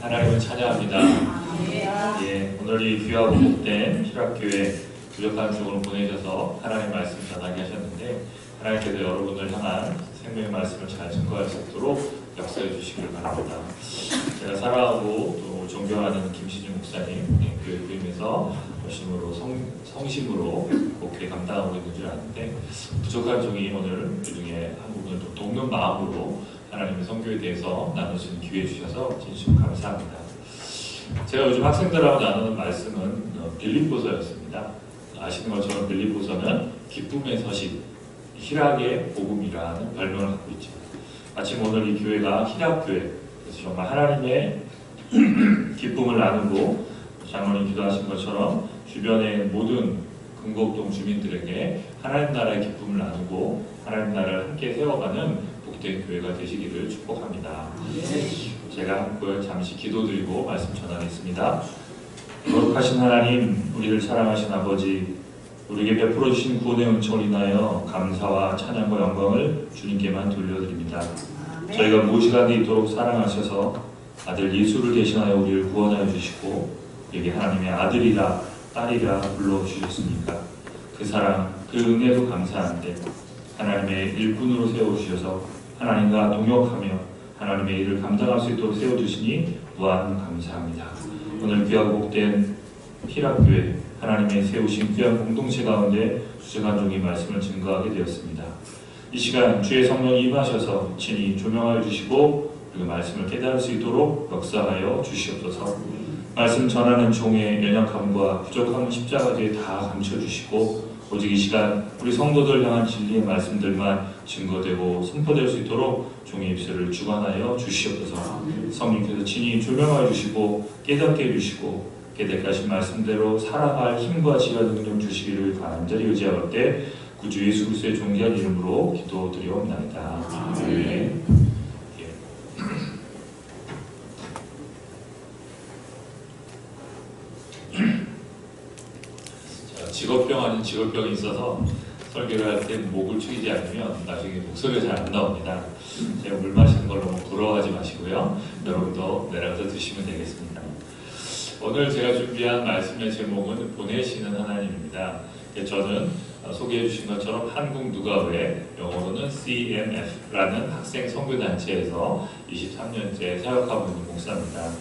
하나님을 찬양합니다. 예, 오늘 이 귀하고 복된 희락교회 부족한 쪽으로 보내셔서 하나님의 말씀 전하게 하셨는데 하나님께서 여러분을 향한 생명의 말씀을 잘 증거할 수 있도록 역사해 주시길 바랍니다. 제가 사랑하고 또 존경하는 김신중 목사님 교회 부임에서 열심으로 성심으로 목회 감당하고 있는 줄 아는데 부족한 종이 오늘 그중에 한 부분을 또 돕는 마음으로 하나님의 선교에 대해서 나누시는 기회 주셔서 진심 감사합니다. 제가 요즘 학생들하고 나누는 말씀은 빌립보서였습니다. 아시는 것처럼 빌립보서는 기쁨의 서식, 희락의 복음이라는 별명을 갖고 있죠. 마침 오늘 이 교회가 희락교회, 그래서 정말 하나님의 기쁨을 나누고 장로님 기도하신 것처럼 주변의 모든 금곡동 주민들에게 하나님 나라의 기쁨을 나누고 하나님 나라를 함께 세워가는 복된 교회가 되시기를 축복합니다. 제가 잠시 기도드리고 말씀 전하겠습니다. 거룩하신 하나님, 우리를 사랑하신 아버지, 우리에게 베풀어 주신 구원의 은총을 인하여 감사와 찬양과 영광을 주님께만 돌려드립니다. 저희가 무시간에 있도록 사랑하셔서 아들 예수를 대신하여 우리를 구원하여 주시고 여기 하나님의 아들이라 딸이라 불러주셨으니까 그 사랑, 그 은혜도 감사한데 하나님의 일꾼으로 세워주셔서 하나님과 동역하며 하나님의 일을 감당할 수 있도록 세워주시니 무한 감사합니다. 오늘 귀하고 복된 희락교회 하나님의 세우신 귀한 공동체 가운데 주제간 종이 말씀을 증거하게 되었습니다. 이 시간 주의 성령이 임하셔서 친히 조명하여 주시고 그리고 말씀을 깨달을 수 있도록 역사하여 주시옵소서. 말씀 전하는 종의 연약함과 부족함을 십자가 뒤에 다 감춰주시고 오직 이 시간 우리 성도들 향한 진리의 말씀들만 증거되고 선포될 수 있도록 종의 입술을 주관하여 주시옵소서. 성령께서 친히 조명하여 주시고 깨닫게 해주시고 깨닫게 하신 말씀대로 살아갈 힘과 지혜와 능력 주시기를 간절히 의지하올 때 구주 예수 그리스도의 존귀한 이름으로 기도드리옵나이다. 아멘. 직업병 아닌 직업병이 있어서 설교를 할 때 목을 축이지 않으면 나중에 목소리가 잘 안 나옵니다. 제가 물 마시는 걸 너무 부러워하지 마시고요. 여러분도 내려가서 드시면 되겠습니다. 오늘 제가 준비한 말씀의 제목은 보내시는 하나님입니다. 저는 소개해 주신 것처럼 한국 누가회, 영어로는 CMF라는 학생 선교단체에서 23년째 사역하고 있는 목사입니다.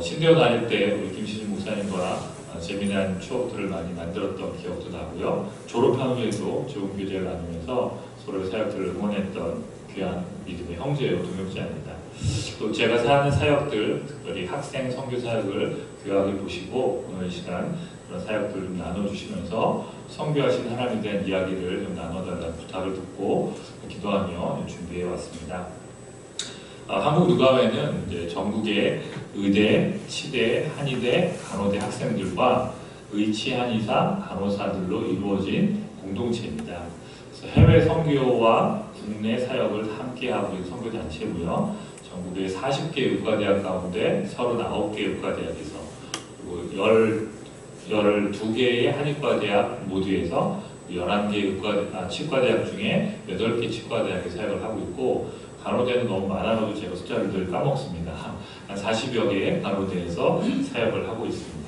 신대원 다닐 때 우리 김신중 목사님과 재미난 추억들을 많이 만들었던 기억도 나고요. 졸업한 후에도 좋은 교제를 나누면서 서로의 사역들을 응원했던 귀한 믿음의 형제요, 동역자입니다. 또 제가 사는 사역들, 특별히 학생 선교 사역을 귀하게 보시고 오늘 이 시간 그런 사역들을 좀 나눠주시면서 선교하신 하나님에 대한 이야기를 좀 나눠달라는 부탁을 듣고 기도하며 준비해 왔습니다. 한국 누가회는 이제 전국의 의대, 치대, 한의대, 간호대 학생들과 의치, 한의사, 간호사들로 이루어진 공동체입니다. 그래서 해외 선교와 국내 사역을 함께하고 있는 선교단체고요. 전국의 40개 의과대학 가운데 39개 의과대학에서 그리고 12개의 한의과대학 모두에서 11개 치과대학 중에 8개 치과대학에 사역을 하고 있고 간호대는 너무 많아서 제가 숫자를 늘 까먹습니다. 한 40여 개의 간호대에서 사역을 하고 있습니다.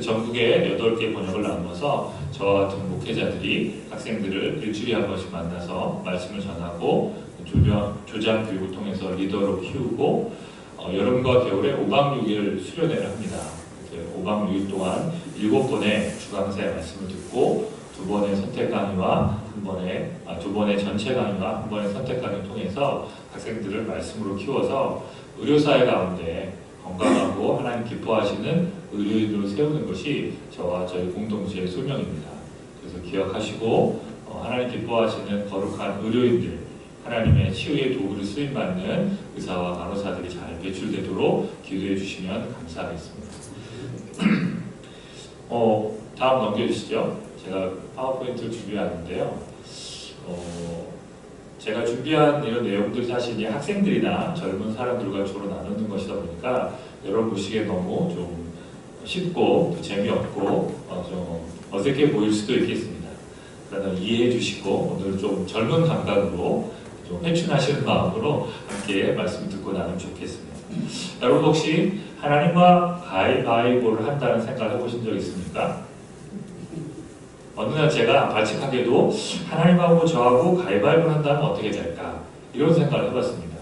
전국에 8개 번역을 나누어서 저와 같은 목회자들이 학생들을 일주일에 한 번씩 만나서 말씀을 전하고 조장 교육을 통해서 리더로 키우고 여름과 겨울에 5박 6일 수련회를 합니다. 5박 6일 동안 7번의 주강사의 말씀을 듣고 2번의 선택 강의와 2번의 전체 강의와 1번의 선택 강의를 통해서 학생들을 말씀으로 키워서 의료사회 가운데 건강하고 하나님 기뻐하시는 의료인으로 세우는 것이 저와 저희 공동체의 소명입니다. 그래서 기억하시고 하나님 기뻐하시는 거룩한 의료인들, 하나님의 치유의 도구를 쓰임받는 의사와 간호사들이 잘 배출되도록 기도해 주시면 감사하겠습니다. 다음 넘겨주시죠. 제가 파워포인트를 준비하는데요. 제가 준비한 이런 내용들 사실 이제 학생들이나 젊은 사람들과 주로 나누는 것이다 보니까 여러분 보시기에 너무 좀 쉽고 또 재미없고 좀 어색해 보일 수도 있겠습니다. 그러나 이해해 주시고 오늘 좀 젊은 감각으로 좀 회춘하시는 마음으로 함께 말씀 듣고 나누면 좋겠습니다. 여러분 혹시 하나님과 가위바위보를 한다는 생각을 해보신 적 있습니까? 어느 날 제가 발칙하게도 하나님하고 저하고 가위바위보를 한다면 어떻게 될까? 이런 생각을 해봤습니다.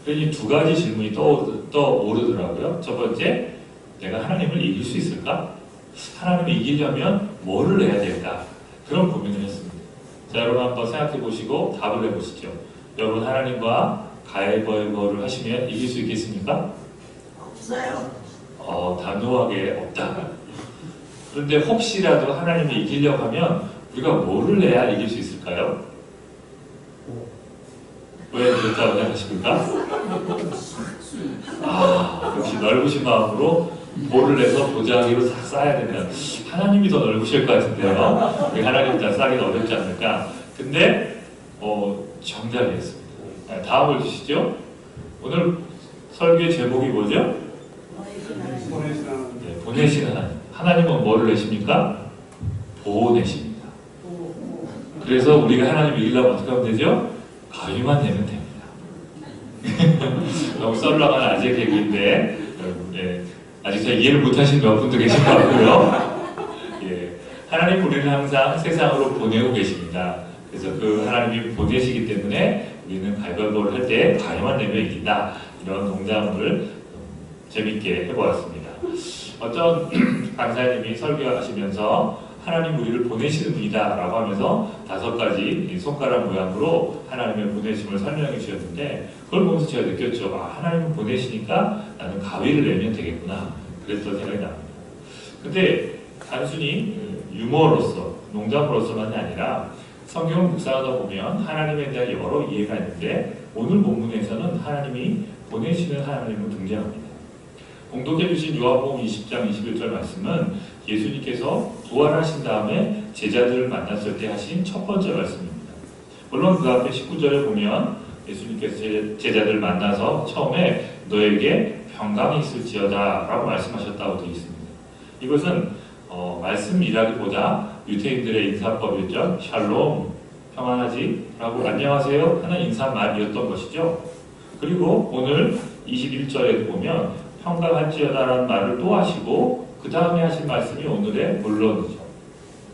그러니 두 가지 질문이 떠오르더라고요. 첫 번째, 내가 하나님을 이길 수 있을까? 하나님을 이기려면 뭐를 해야 될까? 그런 고민을 했습니다. 자, 여러분 한번 생각해 보시고 답을 해보시죠. 여러분 하나님과 가위바위보를 하시면 이길 수 있겠습니까? 없어요. 단호하게 없다. 그런데 혹시라도 하나님을 이기려고 하면 우리가 뭐를 해야 이길 수 있을까요? 왜 그렇다고 생각하십니까? 역시 넓으신 마음으로 뭐를 내서 보자기로 싹 쌓아야 된다. 하나님이 더 넓으실 것 같은데요. 우리 하나님 다 쌓기는 어렵지 않을까? 근데 정답이었습니다. 다음을 주시죠. 오늘 설교의 제목이 뭐죠? 보내시는 하나님. 하나님은 뭐를 내십니까? 보내십니다. 그래서 우리가 하나님 이기려면 어떻게 하면 되죠? 가위만 내면 됩니다. 너무 썰렁한 아재 개그인데 아직 잘 이해를 못하신 몇 분도 계신 것 같고요. 하나님 우리는 항상 세상으로 보내고 계십니다. 그래서 그 하나님이 보내시기 때문에 우리는 가위바위보를 할 때 가위만 내면 이긴다. 이런 농담을 재밌게 해보았습니다. 어떤 강사님이 설교하시면서 하나님 우리를 보내시는 분이다 라고 하면서 5가지 손가락 모양으로 하나님의 보내심을 설명해 주셨는데 그걸 보면서 제가 느꼈죠. 하나님을 보내시니까 나는 가위를 내면 되겠구나. 그랬던 생각이 납니다. 근데 단순히 유머로서 농담으로서만이 아니라 성경을 묵상하다 보면 하나님에 대한 여러 이해가 있는데 오늘 본문에서는 하나님이 보내시는 하나님으로 등장합니다. 공독해 주신 요한복음 20장 21절 말씀은 예수님께서 부활하신 다음에 제자들을 만났을 때 하신 첫 번째 말씀입니다. 물론 그 앞에 19절에 보면 예수님께서 제자들을 만나서 처음에 너에게 평강이 있을지어다 라고 말씀하셨다고 되어 있습니다. 이것은 말씀이라기보다 유대인들의 인사법이었죠. 샬롬, 평안하지 라고 안녕하세요 하는 인사말이었던 것이죠. 그리고 오늘 21절에도 보면 평강할지어다라는 말을 또 하시고 그 다음에 하신 말씀이 오늘의 본론이죠.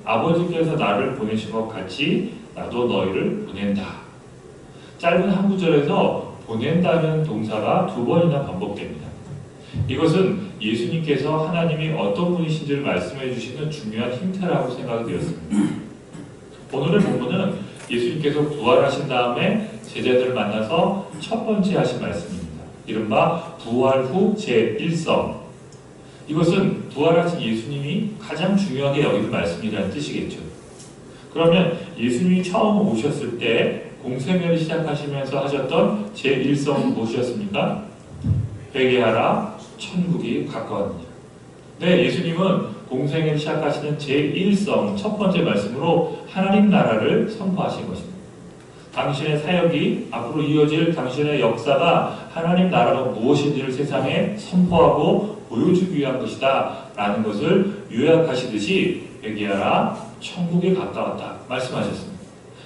아버지께서 나를 보내신 것 같이 나도 너희를 보낸다. 짧은 한 구절에서 보낸다는 동사가 2번이나 반복됩니다. 이것은 예수님께서 하나님이 어떤 분이신지를 말씀해 주시는 중요한 힌트라고 생각이 되었습니다. 오늘의 본문은 예수님께서 부활하신 다음에 제자들을 만나서 첫 번째 하신 말씀입니다. 이른바 부활 후 제1성. 이것은 부활하신 예수님이 가장 중요하게 여기는 말씀이라는 뜻이겠죠. 그러면 예수님이 처음 오셨을 때 공생애를 시작하시면서 하셨던 제1성은 무엇이었습니까? 회개하라, 천국이 가까웠느니라. 네, 예수님은 공생애를 시작하시는 제1성 첫 번째 말씀으로 하나님 나라를 선포하신 것입니다. 당신의 사역이 앞으로 이어질 당신의 역사가 하나님 나라가 무엇인지를 세상에 선포하고 보여주기 위한 것이다 라는 것을 요약하시듯이 회개하라 천국에 가까웠다 말씀하셨습니다.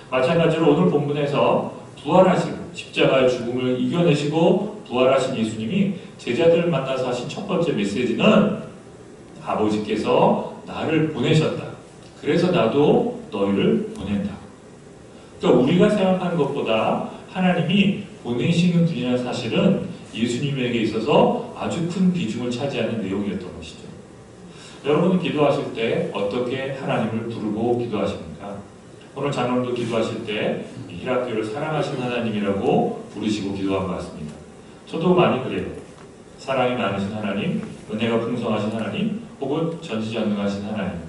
마찬가지로 오늘 본문에서 부활하시고 십자가의 죽음을 이겨내시고 부활하신 예수님이 제자들을 만나서 하신 첫 번째 메시지는 아버지께서 나를 보내셨다. 그래서 나도 너희를 보낸다. 그러니까 우리가 생각하는 것보다 하나님이 보내시는 분이라는 사실은 예수님에게 있어서 아주 큰 비중을 차지하는 내용이었던 것이죠. 여러분은 기도하실 때 어떻게 하나님을 부르고 기도하십니까? 오늘 장로님도 기도하실 때 히라교를 사랑하신 하나님이라고 부르시고 기도한 것 같습니다. 저도 많이 그래요. 사랑이 많으신 하나님, 은혜가 풍성하신 하나님, 혹은 전지전능하신 하나님.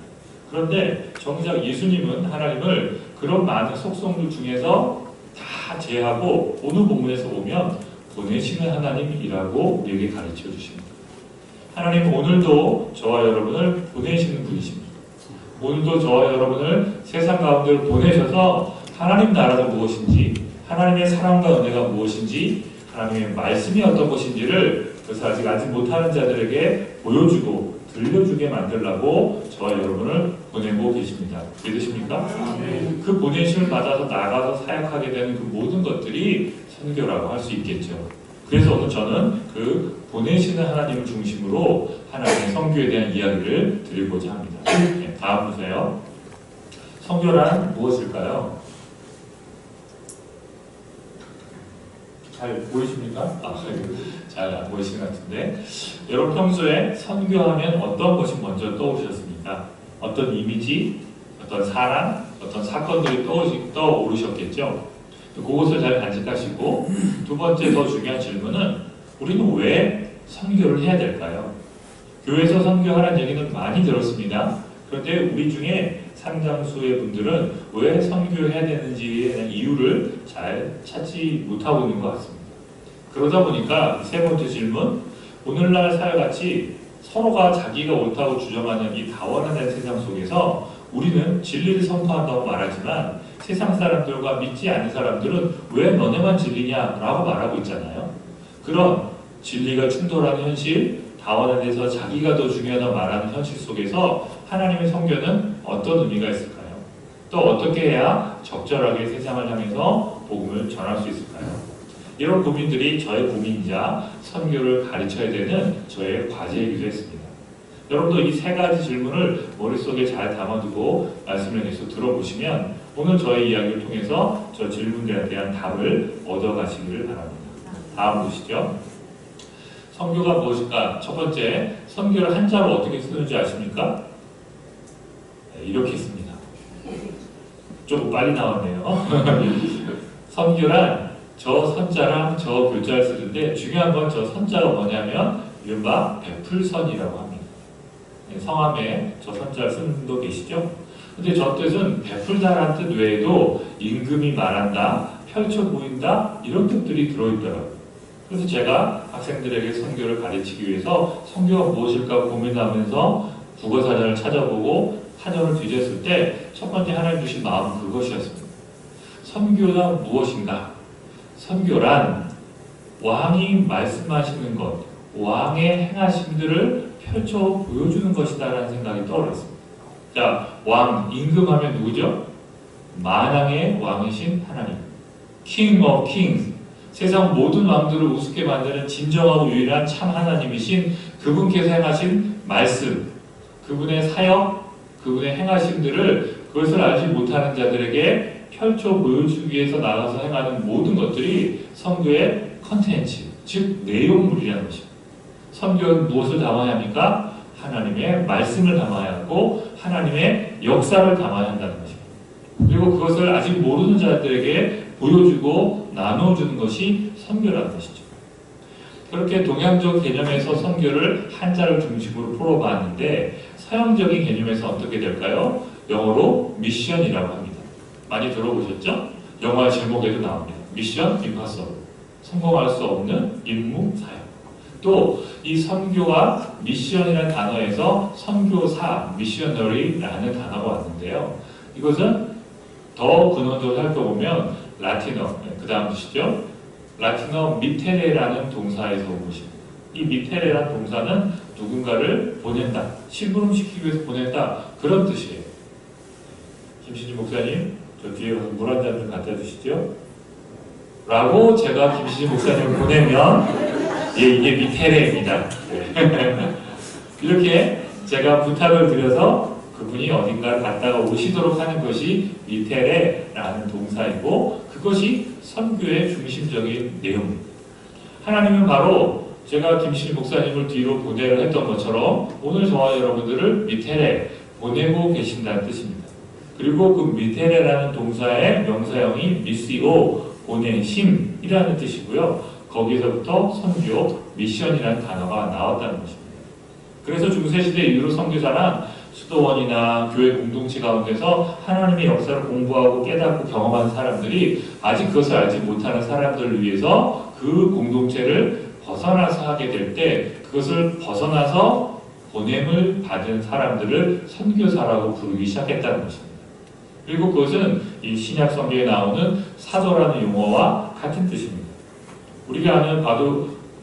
그런데 정작 예수님은 하나님을 그런 많은 속성들 중에서 다 제하고 오늘 본문에서 보면 보내시는 하나님이라고 우리에게 가르쳐 주십니다. 하나님 오늘도 저와 여러분을 보내시는 분이십니다. 오늘도 저와 여러분을 세상 가운데로 보내셔서 하나님 나라가 무엇인지, 하나님의 사랑과 은혜가 무엇인지, 하나님의 말씀이 어떤 것인지를 그래서 아직 알지 못하는 자들에게 보여주고 들려주게 만들라고 저와 여러분을 보내고 계십니다. 믿으십니까? 그 보내심을 받아서 나가서 사역하게 되는 그 모든 것들이 선교라고 할 수 있겠죠. 그래서 오늘 저는 그 보내시는 하나님을 중심으로 하나님의 선교에 대한 이야기를 드리고자 합니다. 네, 다음 보세요. 선교란 무엇일까요? 잘 보이십니까? 잘 안 보이시는 것 같은데, 여러분 평소에 선교하면 어떤 것이 먼저 떠오르셨습니까? 어떤 이미지, 어떤 사람, 어떤 사건들이 떠오르셨겠죠? 그것을 잘 간직하시고, 두 번째 더 중요한 질문은 우리는 왜 선교를 해야 될까요? 교회에서 선교하라는 얘기는 많이 들었습니다. 그런데 우리 중에 상당수의 분들은 왜 선교해야 되는지에 대한 이유를 잘 찾지 못하고 있는 것 같습니다. 그러다 보니까 세 번째 질문, 오늘날 사회같이 서로가 자기가 옳다고 주장하는 이 다원화된 세상 속에서 우리는 진리를 선포한다고 말하지만 세상 사람들과 믿지 않는 사람들은 왜 너네만 진리냐라고 말하고 있잖아요. 그런 진리가 충돌하는 현실, 다원화돼서 자기가 더 중요하다고 말하는 현실 속에서 하나님의 선교는 어떤 의미가 있을까요? 또 어떻게 해야 적절하게 세상을 향해서 복음을 전할 수 있을까요? 이런 고민들이 저의 고민이자 선교를 가르쳐야 되는 저의 과제이기도 했습니다. 여러분도 이 세 가지 질문을 머릿속에 잘 담아두고 말씀을 계속 들어보시면 오늘 저의 이야기를 통해서 저 질문들에 대한 답을 얻어가시기를 바랍니다. 다음 보시죠. 선교가 무엇일까? 첫 번째, 선교를 한자로 어떻게 쓰는지 아십니까? 네, 이렇게 씁니다. 조금 빨리 나왔네요. 선교란 저 선자랑 저 교자를 쓰는데 중요한 건 저 선자가 뭐냐면 이른바 베풀선이라고 합니다. 네, 성함에 저 선자를 쓰는 분도 계시죠? 근데 저 뜻은 베풀다라는 뜻 외에도 임금이 말한다, 펼쳐 보인다 이런 뜻들이 들어있더라고요. 그래서 제가 학생들에게 선교를 가르치기 위해서 선교가 무엇일까 고민하면서 국어사전을 찾아보고 사전을 뒤졌을 때 첫 번째 하나님 주신 마음은 그것이었습니다. 선교란 무엇인가? 선교란 왕이 말씀하시는 것, 왕의 행하심들을 펼쳐 보여주는 것이다라는 생각이 떠올랐습니다. 자, 왕, 임금하면 누구죠? 만왕의 왕이신 하나님. King of Kings. 세상 모든 왕들을 우습게 만드는 진정하고 유일한 참 하나님이신 그분께서 행하신 말씀, 그분의 사역, 그분의 행하심들을 그것을 알지 못하는 자들에게 펼쳐 보여주기 위해서 나가서 행하는 모든 것들이 선교의 컨텐츠, 즉 내용물이라는 것입니다. 선교는 무엇을 담아야 합니까? 하나님의 말씀을 담아야 하고 하나님의 역사를 담아야 한다는 것입니다. 그리고 그것을 아직 모르는 자들에게 보여주고 나눠주는 것이 선교라는 것이죠. 그렇게 동양적 개념에서 선교를 한자를 중심으로 풀어봤는데 서양적인 개념에서 어떻게 될까요? 영어로 미션이라고 합니다. 많이 들어보셨죠? 영화 제목에도 나옵니다. 미션 임파서블. 성공할 수 없는 임무 사역. 또 이 선교와 미션이라는 단어에서 선교사, 미셔너리라는 단어가 왔는데요. 이것은 더 근원적으로 살펴보면 라틴어, 그 다음 보시죠. 라틴어 미테레라는 동사에서 온 것입니다. 이 미테레라는 동사는 누군가를 보낸다, 심부름시키기 위해서 보낸다, 그런 뜻이에요. 김신지 목사님, 저 뒤에 가서 물 한 잔 좀 갖다 주시죠. 라고 제가 김신지 목사님을 보내면 이게 미테레입니다. 이렇게 제가 부탁을 드려서 그분이 어딘가를 갔다가 오시도록 하는 것이 미테레라는 동사이고 그것이 선교의 중심적인 내용입니다. 하나님은 바로 제가 김신지 목사님을 뒤로 보내려 했던 것처럼 오늘 저와 여러분들을 미테레, 보내고 계신다는 뜻입니다. 그리고 그 미테레라는 동사의 명사형이 미시오, 보내심이라는 뜻이고요. 거기서부터 선교, 미션이라는 단어가 나왔다는 것입니다. 그래서 중세시대 이후로 선교사란 수도원이나 교회 공동체 가운데서 하나님의 역사를 공부하고 깨닫고 경험한 사람들이 아직 그것을 알지 못하는 사람들을 위해서 그 공동체를 벗어나서 하게 될 때 그것을 벗어나서 보냄을 받은 사람들을 선교사라고 부르기 시작했다는 것입니다. 그리고 그것은 이 신약 성경에 나오는 사도라는 용어와 같은 뜻입니다. 우리가 아는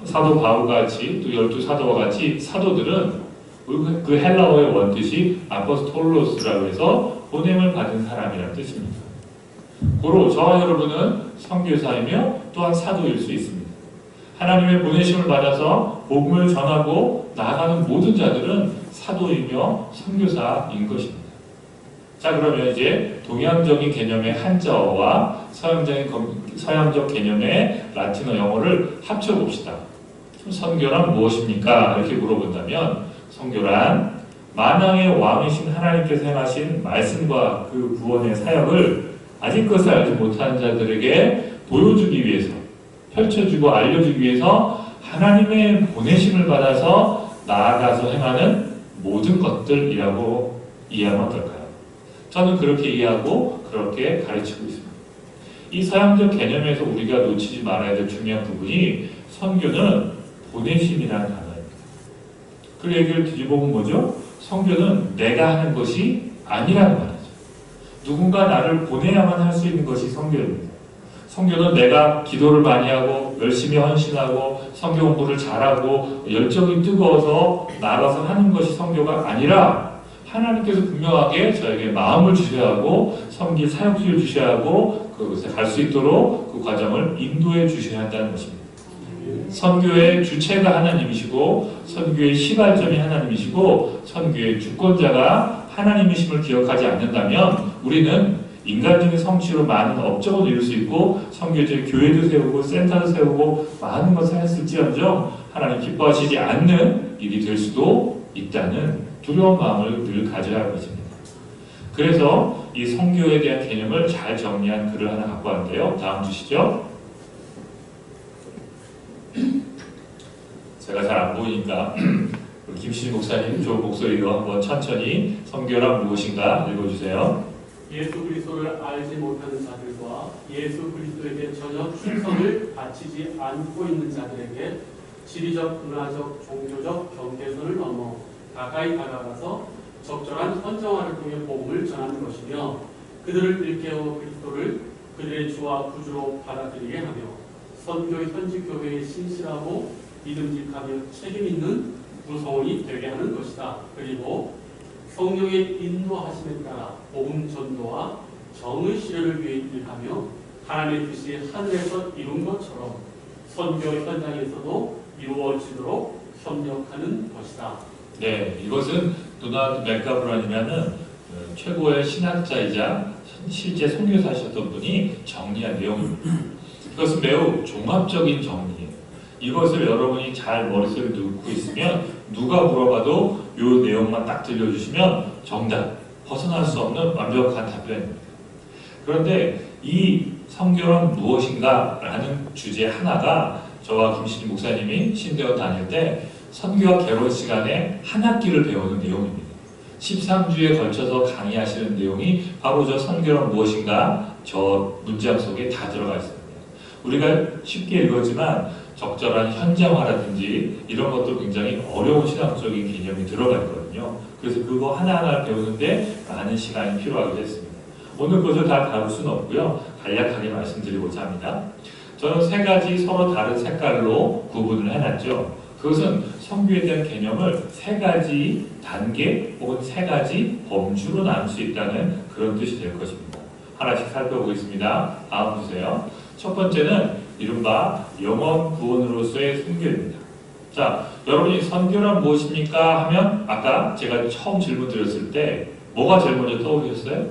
사도 바울과 같이 또 12사도와 같이 사도들은 그 헬라어의 원뜻이 아포스톨로스라고 해서 보냄을 받은 사람이라는 뜻입니다. 고로 저와 여러분은 선교사이며 또한 사도일 수 있습니다. 하나님의 보내심을 받아서 복음을 전하고 나아가는 모든 자들은 사도이며 선교사인 것입니다. 자, 그러면 이제 동양적인 개념의 한자어와 서양적 개념의 라틴어 영어를 합쳐봅시다. 선교란 무엇입니까? 이렇게 물어본다면 선교란 만왕의 왕이신 하나님께서 행하신 말씀과 그 구원의 사역을 아직 그것을 알지 못하는 자들에게 보여주기 위해서, 펼쳐주고 알려주기 위해서 하나님의 보내심을 받아서 나아가서 행하는 모든 것들이라고 이해하면 어떨까요? 저는 그렇게 이해하고 그렇게 가르치고 있습니다. 이 서양적 개념에서 우리가 놓치지 말아야 될 중요한 부분이 선교는 보내심이라는 단어입니다. 그 얘기를 뒤집어보면 뭐죠? 선교는 내가 하는 것이 아니라는 말이죠. 누군가 나를 보내야만 할 수 있는 것이 선교입니다. 선교는 내가 기도를 많이 하고 열심히 헌신하고 선교 공부를 잘하고 열정이 뜨거워서 나가서 하는 것이 선교가 아니라 하나님께서 분명하게 저에게 마음을 주셔야 하고 섬길 사역지를 주셔야 하고 그것에 갈 수 있도록 그 과정을 인도해 주셔야 한다는 것입니다. 선교의 주체가 하나님이시고 선교의 시발점이 하나님이시고 선교의 주권자가 하나님이심을 기억하지 않는다면 우리는 인간적인 성취로 많은 업적을 이룰 수 있고 선교적 교회도 세우고 센터도 세우고 많은 것을 했을지언정 하나님 기뻐하시지 않는 일이 될 수도 있다는 두려운 마음을 늘 가져야 할 것입니다. 그래서 이 선교에 대한 개념을 잘 정리한 글을 하나 갖고 왔는데요. 다음 주시죠. 제가 잘 안 보이니까 우리 김신희 목사님 좋은 목소리로 한번 천천히 선교란 무엇인가 읽어주세요. 예수 그리스도를 알지 못하는 자들과 예수 그리스도에게 전혀 충성을 바치지 않고 있는 자들에게 지리적, 문화적, 종교적 경계선을 넘어 가까이 다가가서 적절한 헌정화를 통해 복음을 전하는 것이며 그들을 일깨워 그리스도를 그들의 주와 구주로 받아들이게 하며 선교의 현지 교회의 신실하고 믿음직하며 책임있는 구성원이 되게 하는 것이다. 그리고 성령의 인도하심에 따라 복음 전도와 정의 실현을 위해 일하며 하나님의 뜻이 하늘에서 이룬 것처럼 선교 현장에서도 이루어지도록 협력하는 것이다. 네, 이것은 도나드 맥가브런이라는 최고의 신학자이자 실제 선교사셨던 분이 정리한 내용입니다. 이것은 매우 종합적인 정리예요. 이것을 여러분이 잘 머릿속에 넣고 있으면 누가 물어봐도 이 내용만 딱 들려주시면 정답, 벗어날 수 없는 완벽한 답변입니다. 그런데 이 선교란 무엇인가 라는 주제 하나가 저와 김신희 목사님이 신대원 다닐 때 선교와 개론 시간에 한 학기를 배우는 내용입니다. 13주에 걸쳐서 강의하시는 내용이 바로 저 선교란 무엇인가 저 문장 속에 다 들어가 있습니다. 우리가 쉽게 읽었지만 적절한 현장화라든지 이런 것도 굉장히 어려운 신학적인 개념이 들어가 있거든요. 그래서 그거 하나하나 배우는데 많은 시간이 필요하게 됐습니다. 오늘 그것을 다 다룰 수는 없고요. 간략하게 말씀드리고자 합니다. 저는 세 가지 서로 다른 색깔로 구분을 해놨죠. 그것은 선교에 대한 개념을 세 가지 단계 혹은 세 가지 범주로 나눌 수 있다는 그런 뜻이 될 것입니다. 하나씩 살펴보겠습니다. 다음 주세요. 첫 번째는 이른바 영원 구원으로서의 선교입니다. 자, 여러분이 선교란 무엇입니까? 하면 아까 제가 처음 질문 드렸을 때 뭐가 제일 먼저 떠오르셨어요?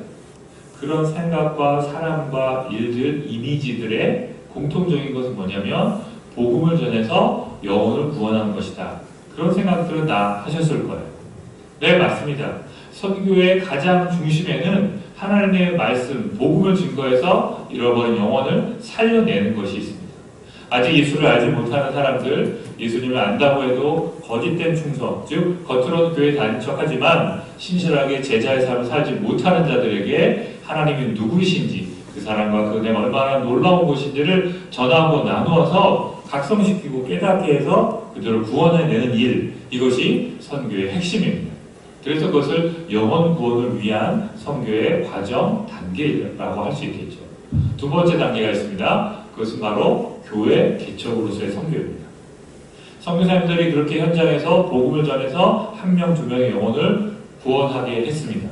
그런 생각과 사람과 일들, 이미지들의 공통적인 것은 뭐냐면 복음을 전해서 영혼을 구원하는 것이다. 그런 생각들은 다 하셨을 거예요. 네, 맞습니다. 선교의 가장 중심에는 하나님의 말씀, 복음을 증거해서 잃어버린 영혼을 살려내는 것이 있습니다. 아직 예수를 알지 못하는 사람들, 예수님을 안다고 해도 거짓된 충성, 즉 겉으로는 교회 다닌 척하지만 신실하게 제자의 삶을 살지 못하는 자들에게 하나님이 누구이신지, 그 사람과 그 은혜가 얼마나 놀라운 것인지를 전하고 나누어서 각성시키고 깨닫게 해서 그들을 구원해내는 일, 이것이 선교의 핵심입니다. 그래서 그것을 영혼 구원을 위한 선교의 과정, 단계라고 할 수 있겠죠. 두 번째 단계가 있습니다. 그것은 바로 교회 개척으로서의 선교입니다. 선교사님들이 그렇게 현장에서 복음을 전해서 한 명, 두 명의 영혼을 구원하게 했습니다.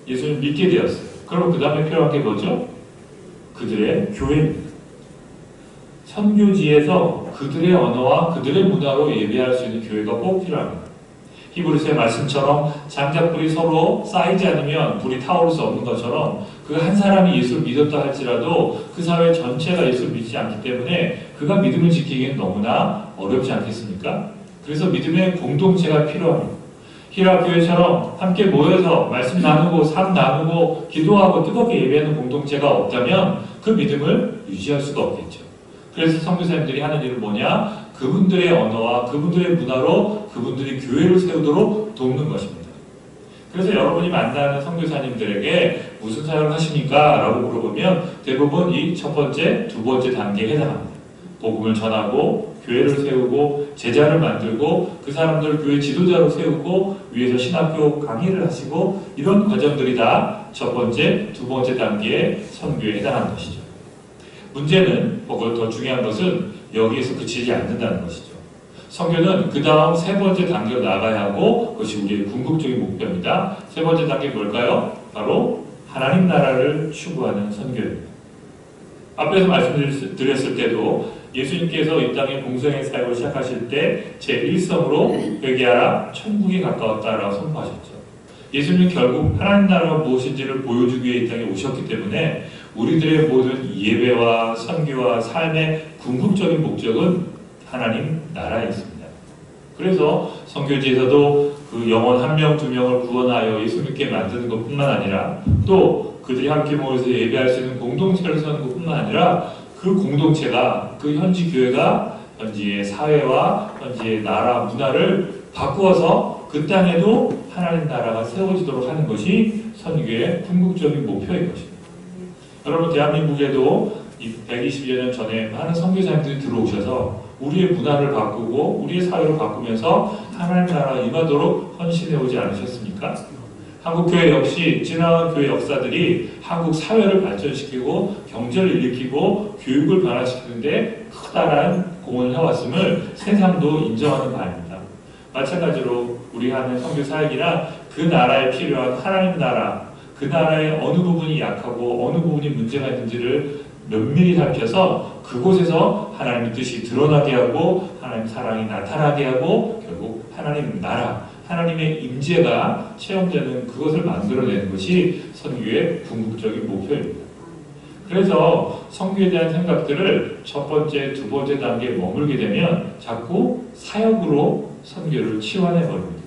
예수님 믿게 되었어요. 그럼 그 다음에 필요한 게 뭐죠? 그들의 교회입니다. 선교지에서 그들의 언어와 그들의 문화로 예배할 수 있는 교회가 꼭 필요합니다. 히브리서의 말씀처럼 장작불이 서로 쌓이지 않으면 불이 타오를 수 없는 것처럼 그 한 사람이 예수를 믿었다 할지라도 그 사회 전체가 예수를 믿지 않기 때문에 그가 믿음을 지키기엔 너무나 어렵지 않겠습니까? 그래서 믿음의 공동체가 필요합니다. 히라 교회처럼 함께 모여서 말씀 나누고 삶 나누고 기도하고 뜨겁게 예배하는 공동체가 없다면 그 믿음을 유지할 수가 없겠죠. 그래서 선교사님들이 하는 일은 뭐냐? 그분들의 언어와 그분들의 문화로 그분들이 교회를 세우도록 돕는 것입니다. 그래서 여러분이 만나는 선교사님들에게 무슨 사역을 하십니까? 라고 물어보면 대부분 이 첫 번째, 두 번째 단계에 해당합니다. 복음을 전하고 교회를 세우고 제자를 만들고 그 사람들을 교회 지도자로 세우고 위에서 신학교 강의를 하시고 이런 과정들이 다 첫 번째, 두 번째 단계의 선교에 해당하는 것이죠. 문제는 그걸 더 중요한 것은 여기에서 그치지 않는다는 것이죠. 선교는 그 다음 세 번째 단계로 나가야 하고 그것이 우리의 궁극적인 목표입니다. 세 번째 단계 뭘까요? 바로 하나님 나라를 추구하는 선교입니다. 앞에서 말씀드렸을 때도 예수님께서 이 땅에 공생의 사역을 시작하실 때 제1성으로 회개하라 천국이 가까웠다라고 선포하셨죠. 예수님은 결국 하나님 나라가 무엇인지를 보여주기 위해 이 땅에 오셨기 때문에 우리들의 모든 예배와 선교와 삶의 궁극적인 목적은 하나님 나라에 있습니다. 그래서 선교지에서도 그 영혼 한 명, 두 명을 구원하여 예수 믿게 만드는 것뿐만 아니라 또 그들이 함께 모여서 예배할 수 있는 공동체를 세우는 것뿐만 아니라 그 공동체가 그 현지 교회가 현지의 사회와 현지의 나라 문화를 바꾸어서 그 땅에도 하나님 나라가 세워지도록 하는 것이 선교의 궁극적인 목표인 것입니다. 여러분 대한민국에도 120여 년 전에 많은 선교사님들이 들어오셔서 우리의 문화를 바꾸고 우리의 사회를 바꾸면서 하나님 나라가 임하도록 헌신해 오지 않으셨습니까? 한국교회 역시 지나간 교회 역사들이 한국 사회를 발전시키고 경제를 일으키고 교육을 변화시키는데 커다란 공헌을 해왔음을 세상도 인정하는 바입니다. 마찬가지로 우리 하는 선교 사역이나 그 나라에 필요한 하나님 나라, 그 나라의 어느 부분이 약하고 어느 부분이 문제가 있는지를 면밀히 살펴서 그곳에서 하나님의 뜻이 드러나게 하고 하나님 사랑이 나타나게 하고 결국 하나님 나라, 하나님의 임재가 체험되는 그것을 만들어내는 것이 선교의 궁극적인 목표입니다. 그래서 선교에 대한 생각들을 첫 번째, 두 번째 단계에 머물게 되면 자꾸 사역으로 선교를 치환해 버립니다.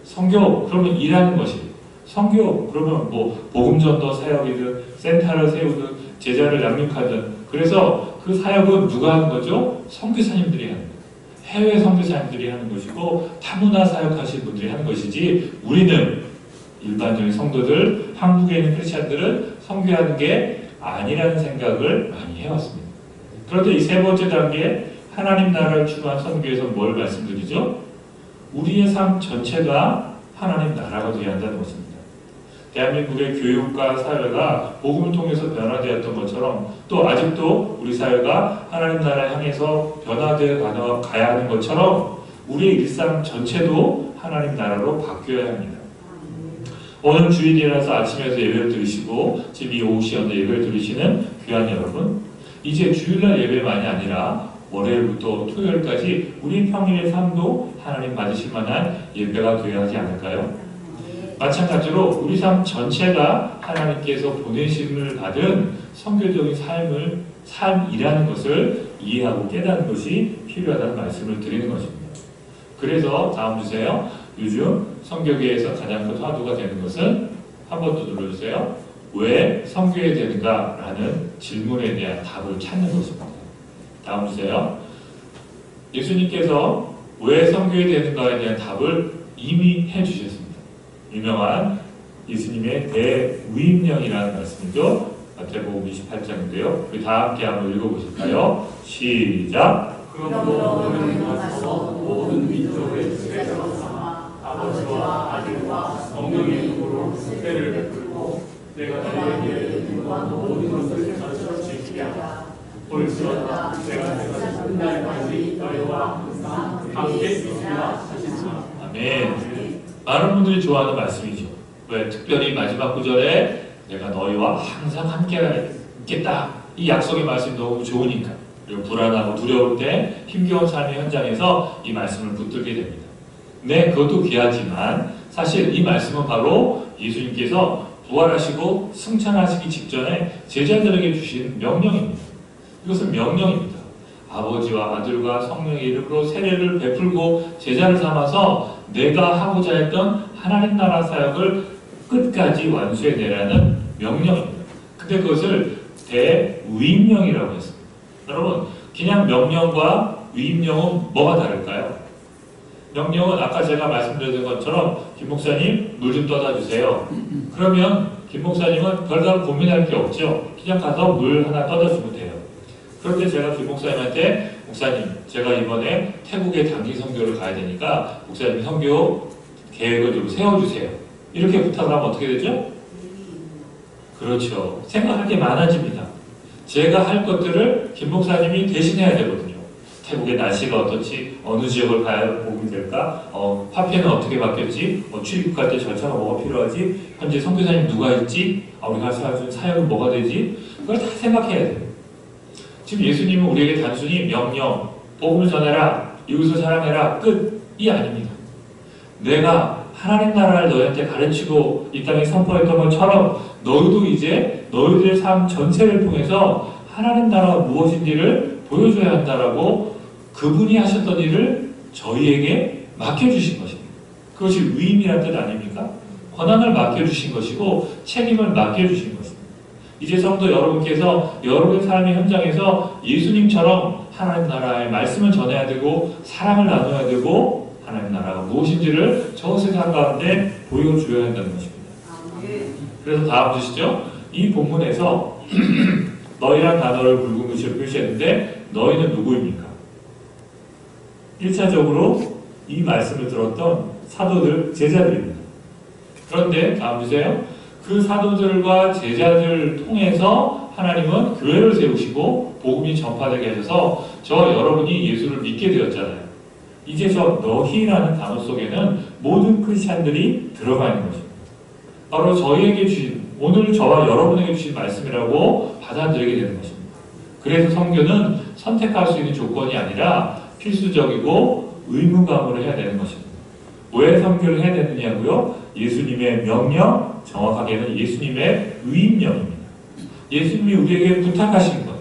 선교 그러면 일하는 것이에요. 선교 그러면 뭐 복음전도 사역이든 센터를 세우든 제자를 양육하든 그래서 그 사역은 누가 하는 거죠? 선교사님들이 하는 거예요. 해외 선교사님들이 하는 것이고 타문화 사역하시는 분들이 하는 것이지 우리는 일반적인 성도들, 한국에 있는 크리스찬들은 선교하는 게 아니라는 생각을 많이 해왔습니다. 그런데 이 세 번째 단계 하나님 나라를 추구한 선교에서 뭘 말씀드리죠? 우리의 삶 전체가 하나님 나라가 되어야 한다는 것입니다. 대한민국의 교육과 사회가 복음을 통해서 변화되었던 것처럼 또 아직도 우리 사회가 하나님 나라를 향해서 변화되어 가야 하는 것처럼 우리의 일상 전체도 하나님 나라로 바뀌어야 합니다. 오늘 주일이라서 아침에서 예배를 드리시고 지금 이 오후 시간에 예배를 드리시는 귀한 여러분, 이제 주일날 예배만이 아니라 월요일부터 토요일까지 우리 평일의 삶도 하나님 받으실 만한 예배가 되어야 하지 않을까요? 마찬가지로 우리 삶 전체가 하나님께서 보내심을 받은 선교적인 삶이라는 것을 이해하고 깨닫는 것이 필요하다는 말씀을 드리는 것입니다. 그래서 다음 주세요. 요즘 선교계에서 가장 큰 화두가 되는 것은 한 번 더 눌러주세요. 왜 선교해야 되는가? 라는 질문에 대한 답을 찾는 것입니다. 다음 주세요. 예수님께서 왜 선교해야 되는가에 대한 답을 이미 해주셨습니다. 유명한 예수님의 대위임령이라는 말씀이죠. 마태복음 28장인데요. 우리 다 함께 한번 읽어보실까요? 시작! 그러므로 너희는 가서 모든 민족의 세례를 삼아 아버지와 아들과 성령의 이름으로 세례를 베풀고 내가 너희에게 이르는 모든 것을 가르쳐 지키게 하라. 볼지어다 내가 끝날까지 너희와 항상 함께 있으리라 하시니라. 아멘. 많은 분들이 좋아하는 말씀이죠. 왜? 특별히 마지막 구절에 내가 너희와 항상 함께 있겠다. 이 약속의 말씀이 너무 좋으니까. 그리고 불안하고 두려울 때 힘겨운 삶의 현장에서 이 말씀을 붙들게 됩니다. 네, 그것도 귀하지만 사실 이 말씀은 바로 예수님께서 부활하시고 승천하시기 직전에 제자들에게 주신 명령입니다. 이것은 명령입니다. 아버지와 아들과 성령의 이름으로 세례를 베풀고 제자를 삼아서 내가 하고자 했던 하나님 나라 사역을 끝까지 완수해내라는 명령입니다. 근데 그것을 대위임령이라고 했습니다. 여러분, 그냥 명령과 위임령은 뭐가 다를까요? 명령은 아까 제가 말씀드렸던 것처럼 김 목사님 물 좀 떠다 주세요. 그러면 김 목사님은 별다른 고민할 게 없죠. 그냥 가서 물 하나 떠다 주면 돼요. 그런데 제가 김 목사님한테 목사님 제가 이번에 태국에 단기 선교를 가야 되니까 목사님 선교 계획을 좀 세워주세요. 이렇게 부탁을 하면 어떻게 되죠? 그렇죠. 생각할 게 많아집니다. 제가 할 것들을 김 목사님이 대신해야 되거든요. 태국의 날씨가 어떻지? 어느 지역을 가야 복음이 될까? 화폐는 어떻게 바뀌었지? 출입국할 때 절차가 뭐가 필요하지? 현재 선교사님 누가 있지? 우리가 사준 사역은 뭐가 되지? 그걸 다 생각해야 돼요. 지금 예수님은 우리에게 단순히 명령, 복음을 전해라, 이웃을 사랑해라, 끝이 아닙니다. 내가 하나님 나라를 너희한테 가르치고 이 땅에 선포했던 것처럼 너희도 이제 너희들의 삶 전체를 통해서 하나님 나라가 무엇인지를 보여줘야 한다라고 그분이 하셨던 일을 저희에게 맡겨주신 것입니다. 그것이 위임이라는 뜻 아닙니까? 권한을 맡겨주신 것이고 책임을 맡겨주신 것입니다. 이제 성도 여러분께서 여러분의 삶의 현장에서 예수님처럼 하나님 나라의 말씀을 전해야 되고 사랑을 나눠야 되고 하나님 나라가 무엇인지를 저 세상 가운데 보여줘야 한다는 것입니다. 그래서 다음 주시죠. 이 본문에서 너희란 단어를 붉은 글씨로 표시했는데 너희는 누구입니까? 1차적으로 이 말씀을 들었던 사도들, 제자들입니다. 그런데 다음 주세요. 그 사도들과 제자들을 통해서 하나님은 교회를 세우시고 복음이 전파되게 하셔서 저 여러분이 예수를 믿게 되었잖아요. 이제 저 너희라는 단어 속에는 모든 크리스찬들이 들어가 있는 것입니다. 바로 저희에게 주신, 오늘 저와 여러분에게 주신 말씀이라고 받아들이게 되는 것입니다. 그래서 선교는 선택할 수 있는 조건이 아니라 필수적이고 의무감으로 해야 되는 것입니다. 왜 선교를 해야 되느냐고요? 예수님의 명령, 정확하게는 예수님의 위임령입니다. 예수님이 우리에게 부탁하신 것,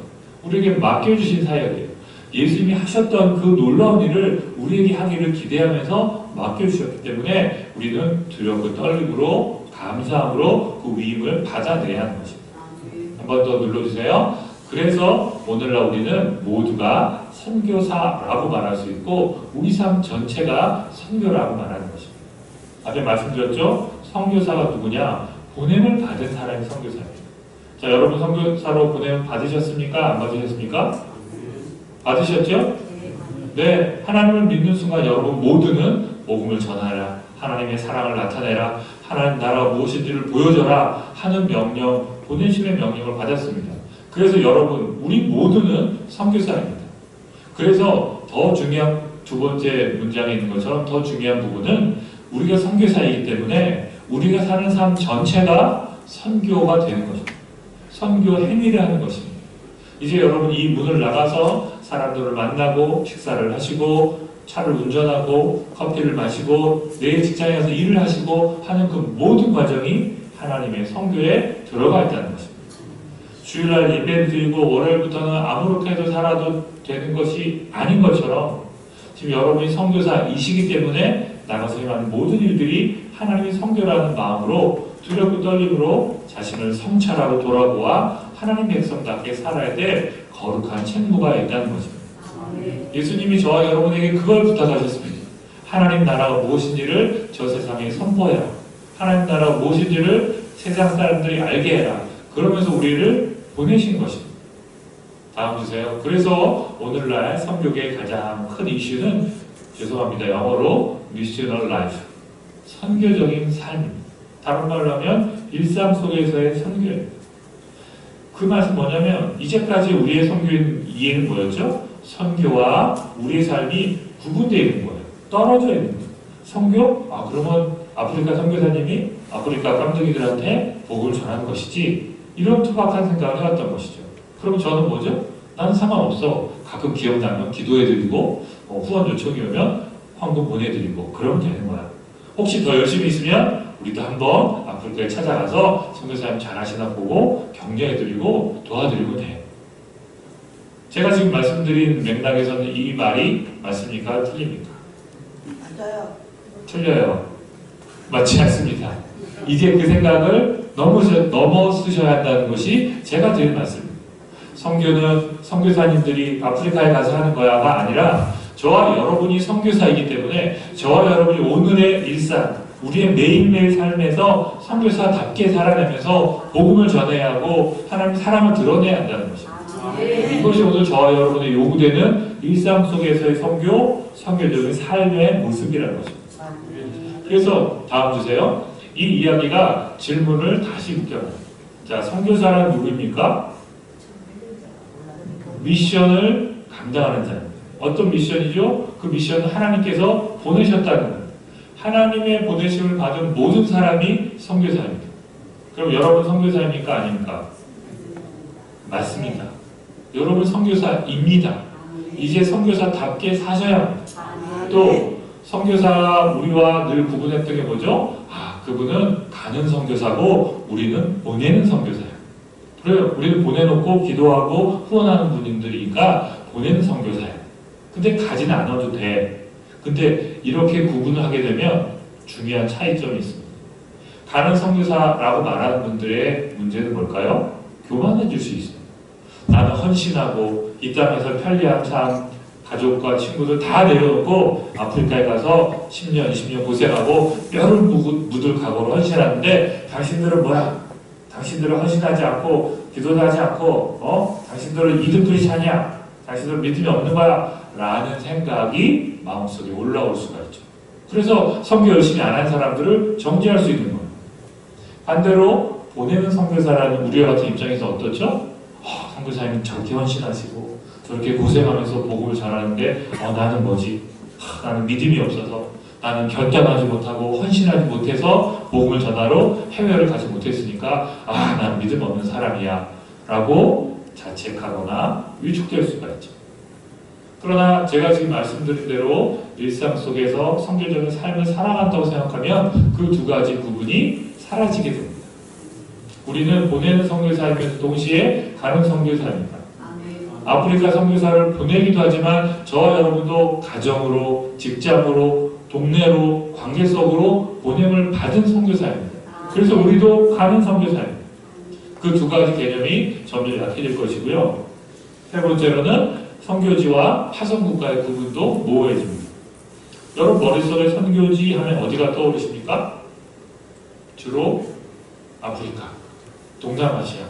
우리에게 맡겨주신 사역이에요. 예수님이 하셨던 그 놀라운 일을 우리에게 하기를 기대하면서 맡겨주셨기 때문에 우리는 두렵고 떨림으로 감사함으로 그 위임을 받아내야 하는 것입니다. 한 번 더 눌러주세요. 그래서 오늘날 우리는 모두가 선교사라고 말할 수 있고 우리 삶 전체가 선교라고 말하는 것입니다. 앞에 말씀드렸죠? 선교사가 누구냐? 보냄을 받은 사람이 선교사입니다. 자, 여러분 선교사로 보냄 받으셨습니까? 안 받으셨습니까? 받으셨죠? 네, 하나님을 믿는 순간 여러분 모두는 복음을 전하라, 하나님의 사랑을 나타내라, 하나님 나라가 무엇인지를 보여줘라 하는 명령, 보내심의 명령을 받았습니다. 그래서 여러분, 우리 모두는 선교사입니다. 그래서 더 중요한 두 번째 문장에 있는 것처럼 더 중요한 부분은 우리가 선교사이기 때문에 우리가 사는 삶 전체가 선교가 되는 것입니다. 선교 행위를 하는 것입니다. 이제 여러분 이 문을 나가서 사람들을 만나고 식사를 하시고 차를 운전하고 커피를 마시고 내일 직장에 가서 일을 하시고 하는 그 모든 과정이 하나님의 선교에 들어가 있다는 것입니다. 주일날 예배를 드리고 월요일부터는 아무렇게 해도 살아도 되는 것이 아닌 것처럼 지금 여러분이 선교사이시기 때문에 나가서 행하는 모든 일들이 하나님의 선교라는 마음으로 두렵고 떨림으로 자신을 성찰하고 돌아보아 하나님 백성답게 살아야 될 거룩한 책무가 있다는 것입니다. 예수님이 저와 여러분에게 그걸 부탁하셨습니다. 하나님 나라가 무엇인지를 저 세상에 선포해라. 하나님 나라가 무엇인지를 세상 사람들이 알게 해라. 그러면서 우리를 보내신 것입니다. 다음 주세요. 그래서 오늘날 선교계의 가장 큰 이슈는 죄송합니다. 영어로 미셔널 라이프, 선교적인 삶입니다. 다른 말로 하면 일상 속에서의 선교입니다. 그 말은 뭐냐면 이제까지 우리의 선교인 이해는 뭐였죠? 선교와 우리의 삶이 구분되어 있는 거예요. 떨어져 있는 거예요. 선교? 그러면 아프리카 선교사님이 아프리카 깜둥이들한테 복을 전하는 것이지 이런 투박한 생각을 해왔던 것이죠. 그럼 저는 뭐죠? 나는 상관없어. 가끔 기억나면 기도해드리고 후원 요청이 오면 헌금 보내드리고 그러면 되는 거야. 혹시 더 열심히 있으면 우리도 한번 아프리카에 찾아가서 선교사님 잘하시나 보고 격려해드리고 도와드리고 돼. 제가 지금 말씀드린 맥락에서는 이 말이 맞습니까? 틀립니까? 맞아요. 틀려요. 맞지 않습니다. 이제 그 생각을 넘어서셔야 한다는 것이 제가 드린 말씀입니다. 선교는 선교사님들이 아프리카에 가서 하는 거야가 아니라 저와 여러분이 선교사이기 때문에 저와 여러분이 오늘의 일상, 우리의 매일매일 삶에서 선교사답게 살아내면서 복음을 전해야 하고 하나님 사랑을 드러내야 한다는 것입니다. 이것이 오늘 저와 여러분의 요구되는 일상 속에서의 선교적인 삶의 모습이라는 것입니다. 그래서 다음 주세요. 이 이야기가 질문을 다시 묻겨요. 자, 선교사란 누구입니까? 미션을 감당하는 자입니다. 어떤 미션이죠? 그 미션은 하나님께서 보내셨다는 거예요. 하나님의 보내심을 받은 모든 사람이 선교사입니다. 그럼 여러분 선교사입니까? 아닙니까? 맞습니다. 여러분 선교사입니다. 이제 선교사답게 사셔야 합니다. 또 선교사 우리와 늘 구분했던 게 뭐죠? 그분은 가는 선교사고 우리는 보내는 선교사예요. 그래요. 우리는 보내놓고 기도하고 후원하는 분들이니까 보내는 선교사예요. 근데 가지는 않아도 돼. 근데 이렇게 구분을 하게 되면 중요한 차이점이 있습니다. 가는 선교사라고 말하는 분들의 문제는 뭘까요? 교만해질 수 있어요. 나는 헌신하고 이 땅에서 편리한 삶, 가족과 친구들 다 내려놓고 아프리카에 가서 10년, 20년 고생하고 뼈를 묻을 각오로 헌신하는데 당신들은 뭐야? 당신들은 헌신하지 않고 기도도 하지 않고 당신들은 이득들이 차냐? 당신들은 믿음이 없는 거야? 라는 생각이 마음속에 올라올 수가 있죠. 그래서 선교 열심히 안 한 사람들을 정죄할 수 있는 거예요. 반대로 보내는 선교사라는 우리와 같은 입장에서 어떻죠? 선교사님은 저렇게 헌신하시고 저렇게 고생하면서 복음을 전하는데 나는 뭐지? 나는 믿음이 없어서 나는 결단하지 못하고 헌신하지 못해서 복음을 전하러 해외를 가지 못했으니까 나는 믿음 없는 사람이야 라고 자책하거나 위축될 수가 있죠. 그러나 제가 지금 말씀드린 대로 일상 속에서 선교적인 삶을 살아간다고 생각하면 그 두 가지 부분이 사라지게 됩니다. 우리는 보내는 선교사이면서 동시에 가는 선교사입니다. 아프리카 선교사를 보내기도 하지만 저와 여러분도 가정으로, 직장으로, 동네로, 관계 속으로 보냄을 받은 선교사입니다. 그래서 우리도 가는 선교사입니다. 그 두 가지 개념이 점점 약해질 것이고요. 세 번째로는 선교지와 파송국가의 구분도 모호해집니다. 여러분 머릿속에 선교지 하면 어디가 떠오르십니까? 주로 아프리카, 동남아시아,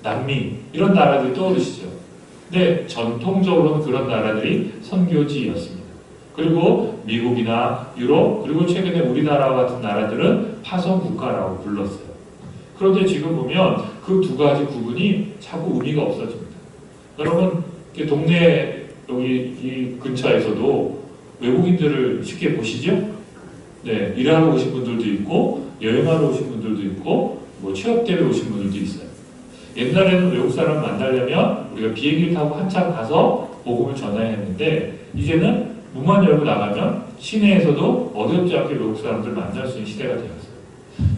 남미 이런 나라들이 떠오르시죠. 근데 전통적으로는 그런 나라들이 선교지였습니다. 그리고 미국이나 유럽 그리고 최근에 우리나라와 같은 나라들은 파송국가라고 불렀어요. 그런데 지금 보면 그 두 가지 구분이 자꾸 의미가 없어집니다. 여러분 동네 여기 이 근처에서도 외국인들을 쉽게 보시죠? 네, 일하러 오신 분들도 있고 여행하러 오신 분들도 있고 취업 때문에 오신 분들도 있어요. 옛날에는 외국 사람 만나려면 우리가 비행기 타고 한참 가서 복음을 전해야 했는데 이제는 문만 열고 나가면 시내에서도 어렵지 않게 외국 사람들 만날 수 있는 시대가 되었어요.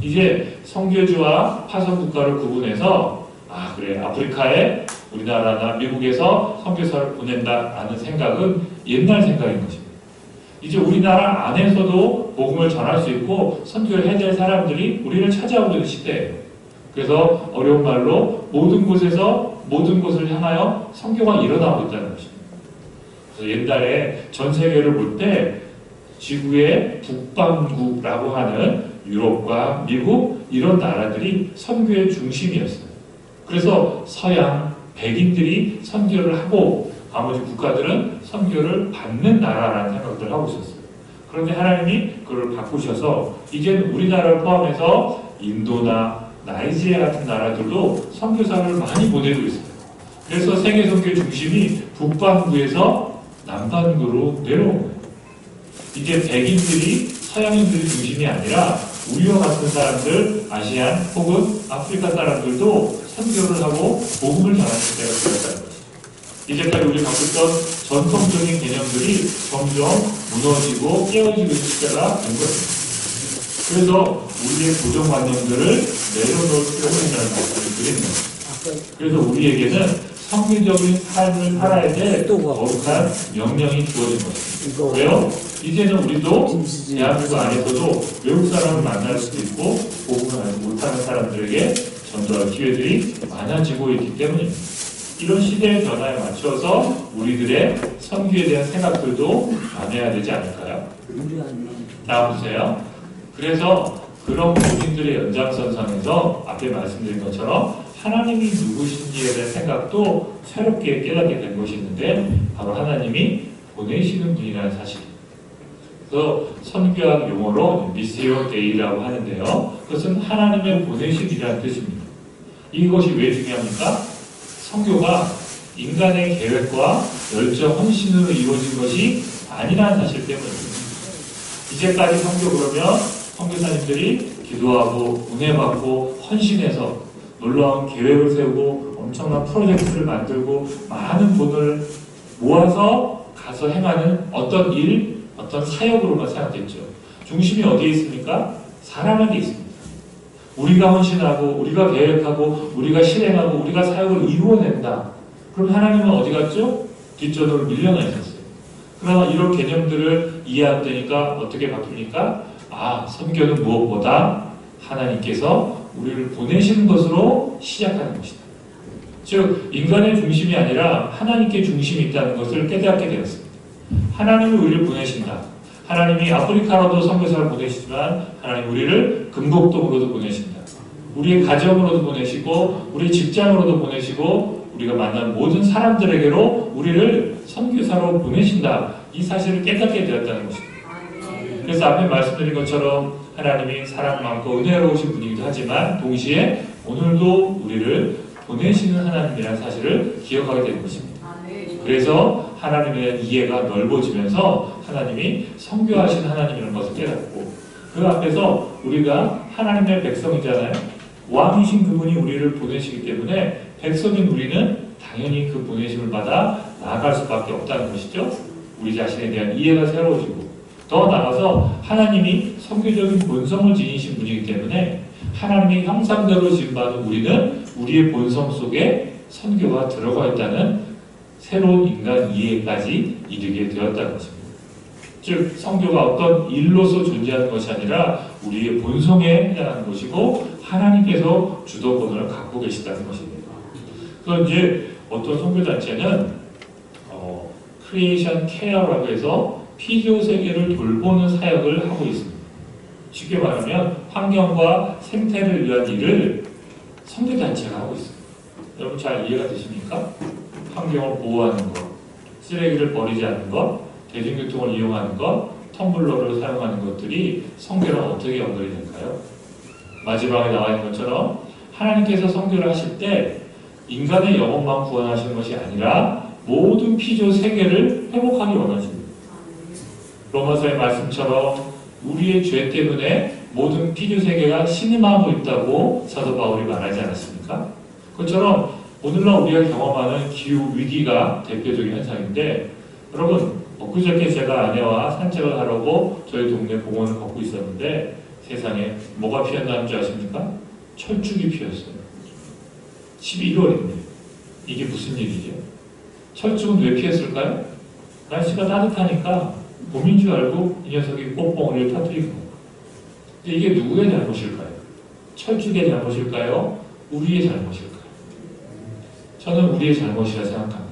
이제 선교지와 파송국가를 구분해서 그래 아프리카에 우리나라나 미국에서 선교사를 보낸다라는 생각은 옛날 생각인 것입니다. 이제 우리나라 안에서도 복음을 전할 수 있고 선교를 해야 될 사람들이 우리를 찾아오는 시대예요. 그래서 어려운 말로 모든 곳에서 모든 곳을 향하여 선교가 일어나고 있다는 것입니다. 그래서 옛날에 전 세계를 볼 때 지구의 북반구라고 하는 유럽과 미국 이런 나라들이 선교의 중심이었어요. 그래서 서양 백인들이 선교를 하고 나머지 국가들은 선교를 받는 나라라는 생각들을 하고 있었어요. 그런데 하나님이 그걸 바꾸셔서 이제는 우리나라를 포함해서 인도나 나이지리아 같은 나라들도 선교사를 많이 보내고 있어요. 그래서 세계 선교의 중심이 북반구에서 남반구로 내려온 거예요. 이제 백인들이 서양인들이 중심이 아니라 우리와 같은 사람들, 아시안 혹은 아프리카 사람들도 선교를 하고 복음을 전하는 때가 되었다는 것입니다. 이제까지 우리 갖고 있던 전통적인 개념들이 점점 무너지고 깨어지고 있는 시대가 된 것입니다. 그래서 우리의 고정관념들을 내려놓을 필요가 있다는 말씀을 드립니다. 그래서 우리에게는 성리적인 삶을 살아야 될 거룩한 명령이 주어진 것입니다. 왜요? 이제는 우리도 대한민국 안에서도 외국 사람을 만날 수도 있고 복음을 알지 못하는 사람들에게 전도할 기회들이 많아지고 있기 때문입니다. 이런 시대의 변화에 맞춰서 우리들의 선교에 대한 생각들도 변해야 되지 않을까요? 다음 보세요. 그래서 그런 고민들의 연장선상에서 앞에 말씀드린 것처럼 하나님이 누구신지에 대한 생각도 새롭게 깨닫게 된 것이 있는데 바로 하나님이 보내시는 분이라는 사실입니다. 그래서 선교학 용어로 미시오 데이라고 하는데요. 그것은 하나님의 보내심이라는 뜻입니다. 이것이 왜 중요합니까? 선교가 인간의 계획과 열정, 헌신으로 이루어진 것이 아니라는 사실 때문입니다. 이제까지 선교 그러면 선교사님들이 기도하고 은혜받고 헌신해서 놀라운 계획을 세우고 엄청난 프로젝트를 만들고 많은 돈을 모아서 가서 행하는 어떤 일, 어떤 사역으로만 생각됐죠. 중심이 어디에 있습니까? 사람에게 있습니다. 우리가 헌신하고 우리가 계획하고 우리가 실행하고 우리가 사역을 이루어낸다. 그럼 하나님은 어디 갔죠? 뒷전으로 밀려나 있었어요. 그러나 이런 개념들을 이해 안 되니까 어떻게 바뀝니까? 아, 선교는 무엇보다 하나님께서 우리를 보내시는 것으로 시작하는 것이다. 즉 인간의 중심이 아니라 하나님께 중심이 있다는 것을 깨닫게 되었습니다. 하나님이 우리를 보내신다. 하나님이 아프리카로도 선교사를 보내시지만 하나님 우리를 금곡동으로도 보내신다. 우리의 가정으로도 보내시고 우리 직장으로도 보내시고 우리가 만난 모든 사람들에게로 우리를 선교사로 보내신다. 이 사실을 깨닫게 되었다는 것입니다. 그래서 앞에 말씀드린 것처럼 하나님이 사랑 많고 은혜로우신 분이기도 하지만 동시에 오늘도 우리를 보내시는 하나님이라는 사실을 기억하게 되는 것입니다. 그래서 하나님에 대한 이해가 넓어지면서 하나님이 선교하신 하나님이라는 것을 깨닫고 그 앞에서 우리가 하나님의 백성이잖아요. 왕이신 그분이 우리를 보내시기 때문에 백성인 우리는 당연히 그 보내심을 받아 나아갈 수밖에 없다는 것이죠. 우리 자신에 대한 이해가 새로워지고 더 나아가서 하나님이 선교적인 본성을 지니신 분이기 때문에 하나님의 형상대로 지음받은 우리는 우리의 본성 속에 선교가 들어가 있다는 새로운 인간 이해까지 이르게 되었다는 것입니다. 즉 선교가 어떤 일로서 존재하는 것이 아니라 우리의 본성에 해당하는 것이고 하나님께서 주도권을 갖고 계시다는 것입니다. 그래서 이제 어떤 선교단체는 크리에이션 케어라고 해서 피조 세계를 돌보는 사역을 하고 있습니다. 쉽게 말하면 환경과 생태를 위한 일을 선교단체가 하고 있습니다. 여러분 잘 이해가 되십니까? 환경을 보호하는 것, 쓰레기를 버리지 않는 것, 대중교통을 이용하는 것, 텀블러를 사용하는 것들이 선교랑 어떻게 연결이 될까요? 마지막에 나와 있는 것처럼 하나님께서 선교를 하실 때 인간의 영혼만 구원하시는 것이 아니라 모든 피조 세계를 회복하기 원하십니다. 로마서의 말씀처럼 우리의 죄 때문에 모든 피조 세계가 신음하고 있다고 사도 바울이 말하지 않았습니까? 그것처럼 오늘날 우리가 경험하는 기후 위기가 대표적인 현상인데 여러분 엊그저께 제가 아내와 산책을 하려고 저희 동네 공원을 걷고 있었는데 세상에 뭐가 피었다는 줄 아십니까? 철쭉이 피었어요. 11월인데 이게 무슨 일이죠? 철쭉은 왜 피었을까요? 날씨가 따뜻하니까 봄인 줄 알고 이 녀석이 꽃봉오리를 터뜨린 겁니다. 이게 누구의 잘못일까요? 철쭉의 잘못일까요? 우리의 잘못일까요? 저는 우리의 잘못이라 생각합니다.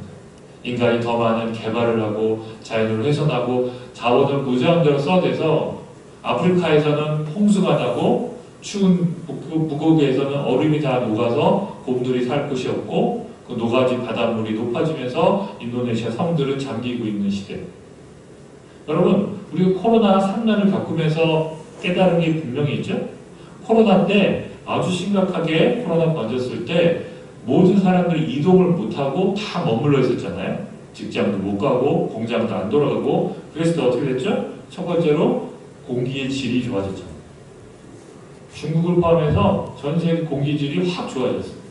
인간이 더 많은 개발을 하고 자연을 훼손하고 자원을 무제한대로 써대서 아프리카에서는 홍수가 나고 추운 북극에서는 얼음이 다 녹아서 곰들이 살 곳이 없고 그 노가지 바닷물이 높아지면서 인도네시아 섬들은 잠기고 있는 시대. 여러분 우리가 코로나 3년을 겪으면서 깨달은 게 분명히 있죠. 코로나 때 아주 심각하게 코로나 번졌을 때 모든 사람들이 이동을 못하고 다 머물러 있었잖아요. 직장도 못 가고 공장도 안 돌아가고 그랬을 때 어떻게 됐죠? 첫 번째로 공기의 질이 좋아졌죠. 중국을 포함해서 전 세계 공기질이 확 좋아졌어요.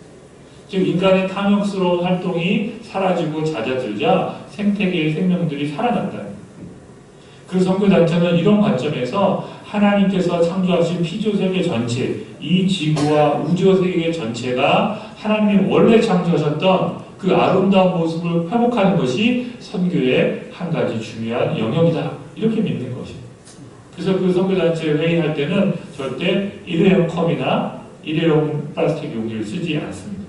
즉 인간의 탐욕스러운 활동이 사라지고 잦아들자 생태계의 생명들이 살아난다. 그 선교단체는 이런 관점에서 하나님께서 창조하신 피조세계 전체, 이 지구와 우주세계 전체가 하나님이 원래 창조하셨던 그 아름다운 모습을 회복하는 것이 선교의 한 가지 중요한 영역이다. 이렇게 믿는 것입니다. 그래서 그 선교단체 회의할 때는 절대 일회용 컵이나 일회용 플라스틱 용기를 쓰지 않습니다.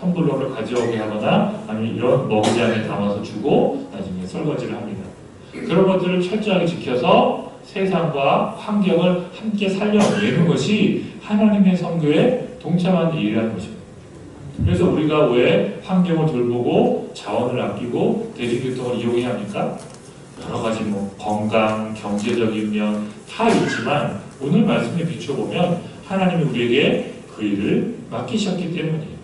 텀블러를 가져오게 하거나 아니면 이런 먹이장에 담아서 주고 나중에 설거지를 합니다. 그런 것들을 철저하게 지켜서 세상과 환경을 함께 살려내는 것이 하나님의 선교에 동참하는 일이라는 것입니다. 그래서 우리가 왜 환경을 돌보고 자원을 아끼고 대중교통을 이용해야 합니까? 여러 가지 건강, 경제적인 면 다 있지만 오늘 말씀에 비춰보면 하나님이 우리에게 그 일을 맡기셨기 때문이에요.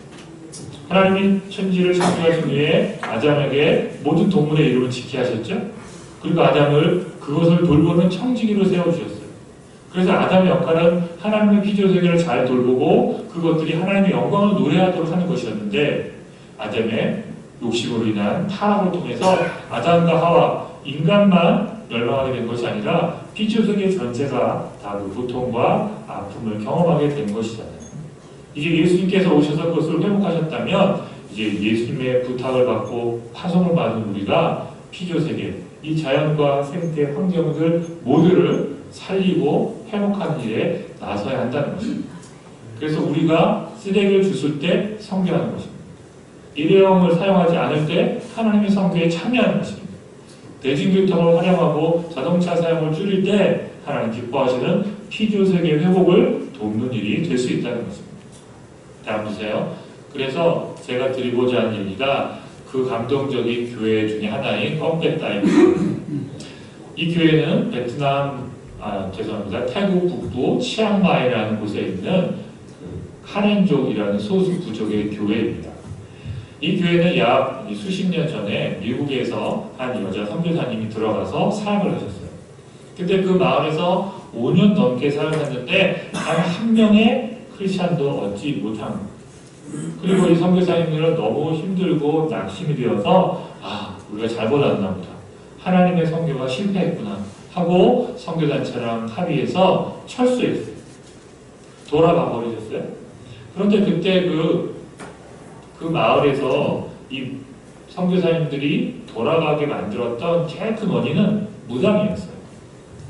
하나님이 천지를 창조하신 후에 아담에게 모든 동물의 이름을 지키게 하셨죠. 그리고 아담을 그것을 돌보는 청지기로 세워주셨어요. 그래서 아담의 역할은 하나님의 피조세계를 잘 돌보고 그것들이 하나님의 영광을 노래하도록 하는 것이었는데 아담의 욕심으로 인한 타락을 통해서 아담과 하와 인간만 멸망하게 된 것이 아니라 피조세계 전체가 다 그 고통과 아픔을 경험하게 된 것이잖아요. 이제 예수님께서 오셔서 그것을 회복하셨다면 이제 예수님의 부탁을 받고 파송을 받은 우리가 피조세계, 이 자연과 생태 환경들 모두를 살리고 회복하는 일에 나서야 한다는 것입니다. 그래서 우리가 쓰레기를 주술 때 선교하는 것입니다. 일회용을 사용하지 않을 때 하나님의 선교에 참여하는 것입니다. 대중교통을 활용하고 자동차 사용을 줄일 때 하나님 기뻐하시는 피조세계 회복을 돕는 일이 될 수 있다는 것입니다. 다음 보세요. 그래서 제가 드리고자 하는 얘기가 그 감동적인 교회 중에 하나인 껌베따입니다. 이 교회는 태국 북부 치앙마이라는 곳에 있는 그 카렌족이라는 소수 부족의 교회입니다. 이 교회는 약 수십 년 전에 미국에서 한 여자 선교사님이 들어가서 사역을 하셨어요. 근데 그 마을에서 5년 넘게 사역했는데 단 한 명의 크리스찬도 얻지 못합니다. 그리고 이 선교사님들은 너무 힘들고 낙심이 되어서 우리가 잘못 왔나 보다. 하나님의 선교가 실패했구나 하고 선교단체랑 합의해서 철수했어요. 돌아가 버리셨어요. 그런데 그때 그 마을에서 이 선교사님들이 돌아가게 만들었던 제일 큰 원인은 무당이었어요.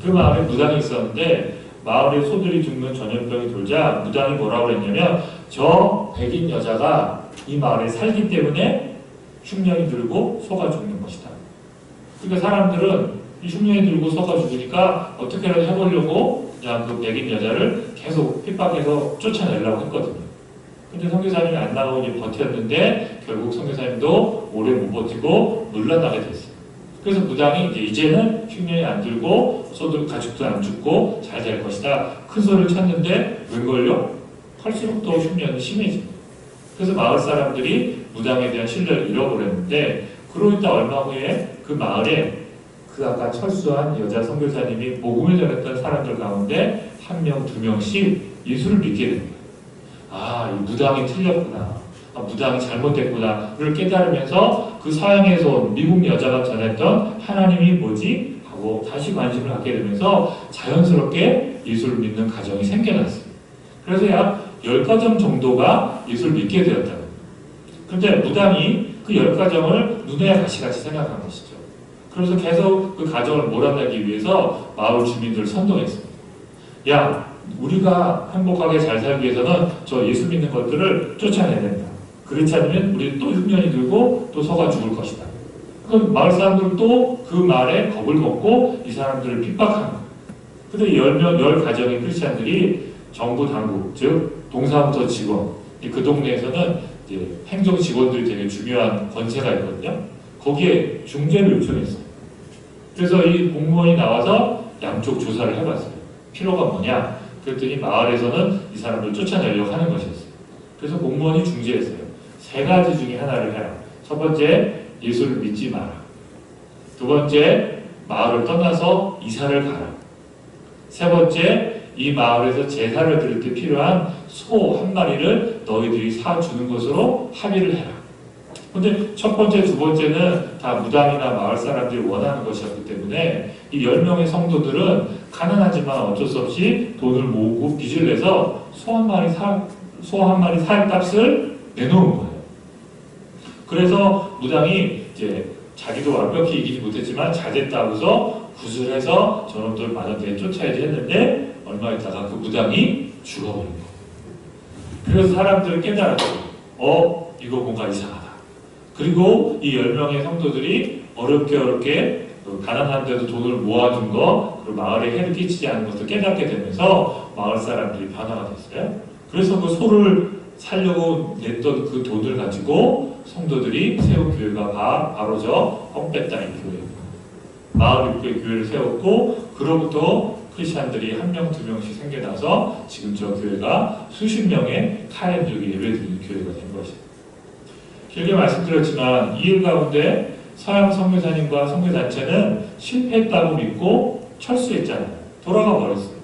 그 마을에 무당이 있었는데 마을에 소들이 죽는 전염병이 돌자 무당이 뭐라고 그랬냐면 저 백인 여자가 이 마을에 살기 때문에 흉년이 들고 소가 죽는 것이다. 그러니까 사람들은 이 흉년이 들고 소가 죽으니까 어떻게라도 해보려고 그냥 그 백인 여자를 계속 핍박해서 쫓아내려고 했거든요. 근데 선교사님이 안 나가고 이제 버텼는데 결국 선교사님도 오래 못 버티고 물러나게 됐어요. 그래서 무당이 이제는 흉년이 안 들고 소들 가축도 안 죽고 잘 될 것이다. 큰 소리를 쳤는데 웬걸요? 할수록 더 흉년이 심해집니다. 그래서 마을 사람들이 무당에 대한 신뢰를 잃어버렸는데 그러고 있다 얼마 후에 그 마을에 그 아까 철수한 여자 선교사님이 복음을 전했던 사람들 가운데 한 명, 두 명씩 예수를 믿게 됩니다. 이 무당이 틀렸구나. 무당이 잘못됐구나를 깨달으면서 그 서양에서 온 미국 여자가 전했던 하나님이 뭐지? 하고 다시 관심을 갖게 되면서 자연스럽게 예수를 믿는 가정이 생겨났어요. 그래서 약 10가정 정도가 예수를 믿게 되었다는 거예요. 그런데 무당이 그 10가정을 눈에 가시같이 생각한 것이죠. 그래서 계속 그 가정을 몰아내기 위해서 마을 주민들을 선동했습니다. 우리가 행복하게 잘 살기 위해서는 저 예수 믿는 것들을 쫓아내야 된다. 그렇지 않으면 우리 또 흉년이 들고 또 소가 죽을 것이다. 그럼 마을 사람들은 또 그 말에 겁을 먹고 이 사람들을 핍박하는 거예요. 근데 10가정의 크리스찬들이 정부 당국, 즉 동사무소 직원, 그 동네에서는 이제 행정 직원들이 되게 중요한 권세가 있거든요. 거기에 중재를 요청했어요. 그래서 이 공무원이 나와서 양쪽 조사를 해봤어요. 필요가 뭐냐? 그랬더니 마을에서는 이 사람을 쫓아내려고 하는 것이었어요. 그래서 공무원이 중재했어요. 3가지 중에 하나를 해라. 첫 번째, 예수를 믿지 마라. 두 번째, 마을을 떠나서 이사를 가라. 세 번째, 이 마을에서 제사를 드릴 때 필요한 소 한 마리를 너희들이 사주는 것으로 합의를 해라. 근데 첫 번째, 두 번째는 다 무당이나 마을 사람들이 원하는 것이었기 때문에 이 10명의 성도들은 가난하지만 어쩔 수 없이 돈을 모으고 빚을 내서 소 한 마리 살 값을 내놓은 거예요. 그래서 무당이 이제 자기도 완벽히 이기지 못했지만 잘 됐다고서 구슬해서 저놈들 마저 내쫓아야지 했는데 얼마 있다가 그 무당이 죽어버린 거예요. 그래서 사람들은 깨달았죠. 이거 뭔가 이상하다. 그리고 이 10명의 성도들이 어렵게 가난한데도 돈을 모아준 거, 그리고 마을에 해를 끼치지 않은 것을 깨닫게 되면서 마을 사람들이 변화가 됐어요. 그래서 그 소를 살려고 냈던 그 돈을 가지고 성도들이 세운 교회가 바로 저 험배땅의 교회입니다. 마을 입구에 교회를 세웠고, 그로부터 크리스찬들이 한 명, 두 명씩 생겨나서 지금 저 교회가 수십 명의 카렌족이 예배드리는 교회가 된 것입니다. 길게 말씀드렸지만 이 일 가운데 서양 선교사님과 선교단체는 실패했다고 믿고 철수했잖아요. 돌아가 버렸어요.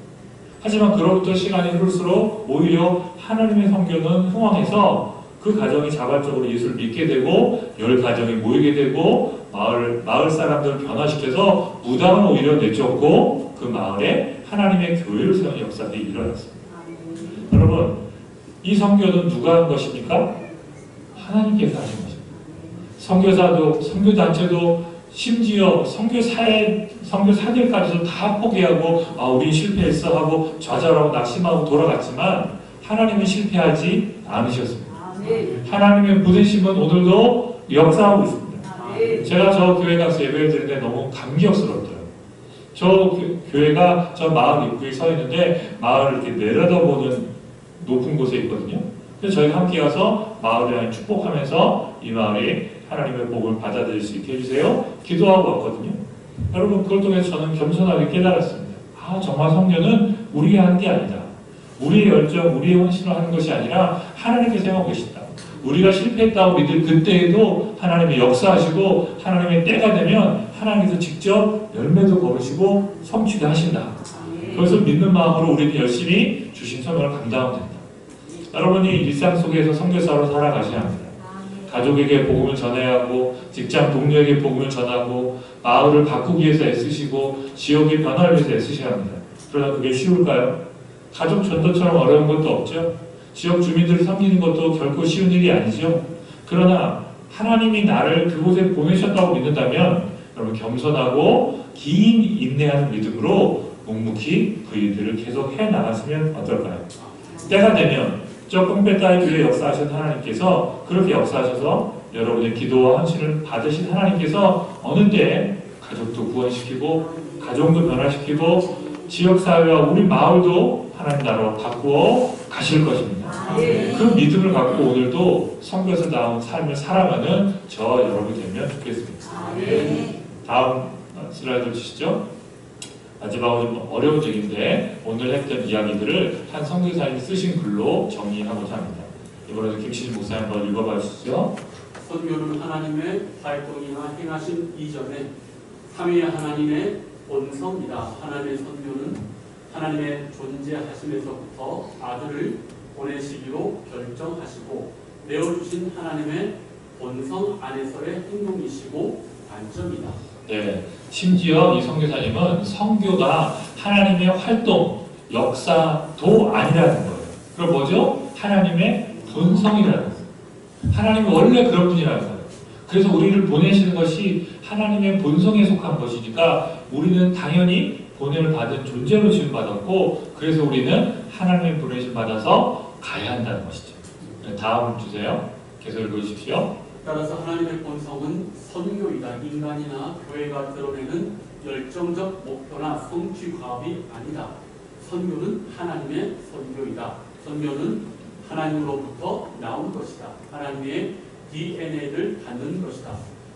하지만 그로부터 시간이 흐를수록 오히려 하나님의 선교는 흥왕해서 그 가정이 자발적으로 예수를 믿게 되고 10 가정이 모이게 되고 마을 사람들을 변화시켜서 무당은 오히려 내쫓고 그 마을에 하나님의 교회를 세우는 역사들이 일어났습니다. 여러분, 이 선교는 누가 한 것입니까? 하나님께서 하신 것입니다. 선교사도, 선교단체도, 심지어 선교사들까지도 다 포기하고 우린 실패했어 하고 좌절하고 낙심하고 돌아갔지만 하나님은 실패하지 않으셨습니다. 하나님의 보내심은 오늘도 역사하고 있습니다. 제가 저 교회 가서 예배를 드리는데 너무 감격스럽더라고요. 저 교회가 저 마을 입구에 서 있는데 마을을 이렇게 내려다보는 높은 곳에 있거든요. 그래서 저희가 함께 가서 마을을 축복하면서 이 마을이 하나님의 복을 받아들일 수 있게 해주세요. 기도하고 왔거든요. 여러분, 그걸 통해서 저는 겸손하게 깨달았습니다. 정말 성교는 우리가 하는 게 아니다. 우리의 열정, 우리의 헌신을 하는 것이 아니라 하나님께서 하고 계신다. 우리가 실패했다고 믿을 그때에도 하나님의 역사하시고 하나님의 때가 되면 하나님께서 직접 열매도 거두시고 성취도 하신다. 그것을 믿는 마음으로 우리는 열심히 주신 소명을 감당하면 된다. 여러분이 일상 속에서 선교사로 살아가셔야 합니다. 가족에게 복음을 전해야 하고 직장 동료에게 복음을 전하고 마을을 바꾸기 위해서 애쓰시고 지역의 변화를 위해서 애쓰셔야 합니다. 그러나 그게 쉬울까요? 가족 전도처럼 어려운 것도 없죠. 지역 주민들을 섬기는 것도 결코 쉬운 일이 아니죠. 그러나 하나님이 나를 그곳에 보내셨다고 믿는다면 여러분 겸손하고 긴 인내하는 믿음으로 묵묵히 그 일들을 계속 해나갔으면 어떨까요? 때가 되면 저 뽕배따의 교회 역사하신 하나님께서 그렇게 역사하셔서 여러분의 기도와 헌신을 받으신 하나님께서 어느 때 가족도 구원시키고 가정도 변화시키고 지역사회와 우리 마을도 하나님 나라로 바꾸어 가실 것입니다. 그 믿음을 갖고 오늘도 선교사다운 삶을 살아가는 저 여러분이 되면 좋겠습니다. 다음 슬라이드 주시죠. 마지막으로 좀 어려운 얘기인데 오늘 했던 이야기들을 한 선교사님이 쓰신 글로 정리하고자 합니다. 이번에도 김신진 목사님 한번 읽어봐 주시죠. 선교는 하나님의 활동이나 행하신 이전에 삼위 하나님의 본성이다. 하나님의 선교는 하나님의 존재하심에서부터 아들을 보내시기로 결정하시고 내어주신 하나님의 본성 안에서의 행동이시고 관점이다. 네, 심지어 이 선교사님은 선교가 하나님의 활동, 역사도 아니라는 거예요. 그럼 뭐죠? 하나님의 본성이라는 거예요. 하나님이 원래 그런 분이라는 거예요. 그래서 우리를 보내시는 것이 하나님의 본성에 속한 것이니까 우리는 당연히 보냄을 받은 존재로 지음받았고 그래서 우리는 하나님의 보내심 받아서 가야 한다는 것이죠. 네, 다음 주세요. 계속 읽어주십시오. 따라서 하나님의 본성은 선교이다. 인간이나 교회가 드러내는 열정적 목표나 성취 과업이 아니다. 선교는 하나님의 선교이다. 선교는 하나님으로부터 나온 것이다. 하나님의 DNA를 갖는 것이다.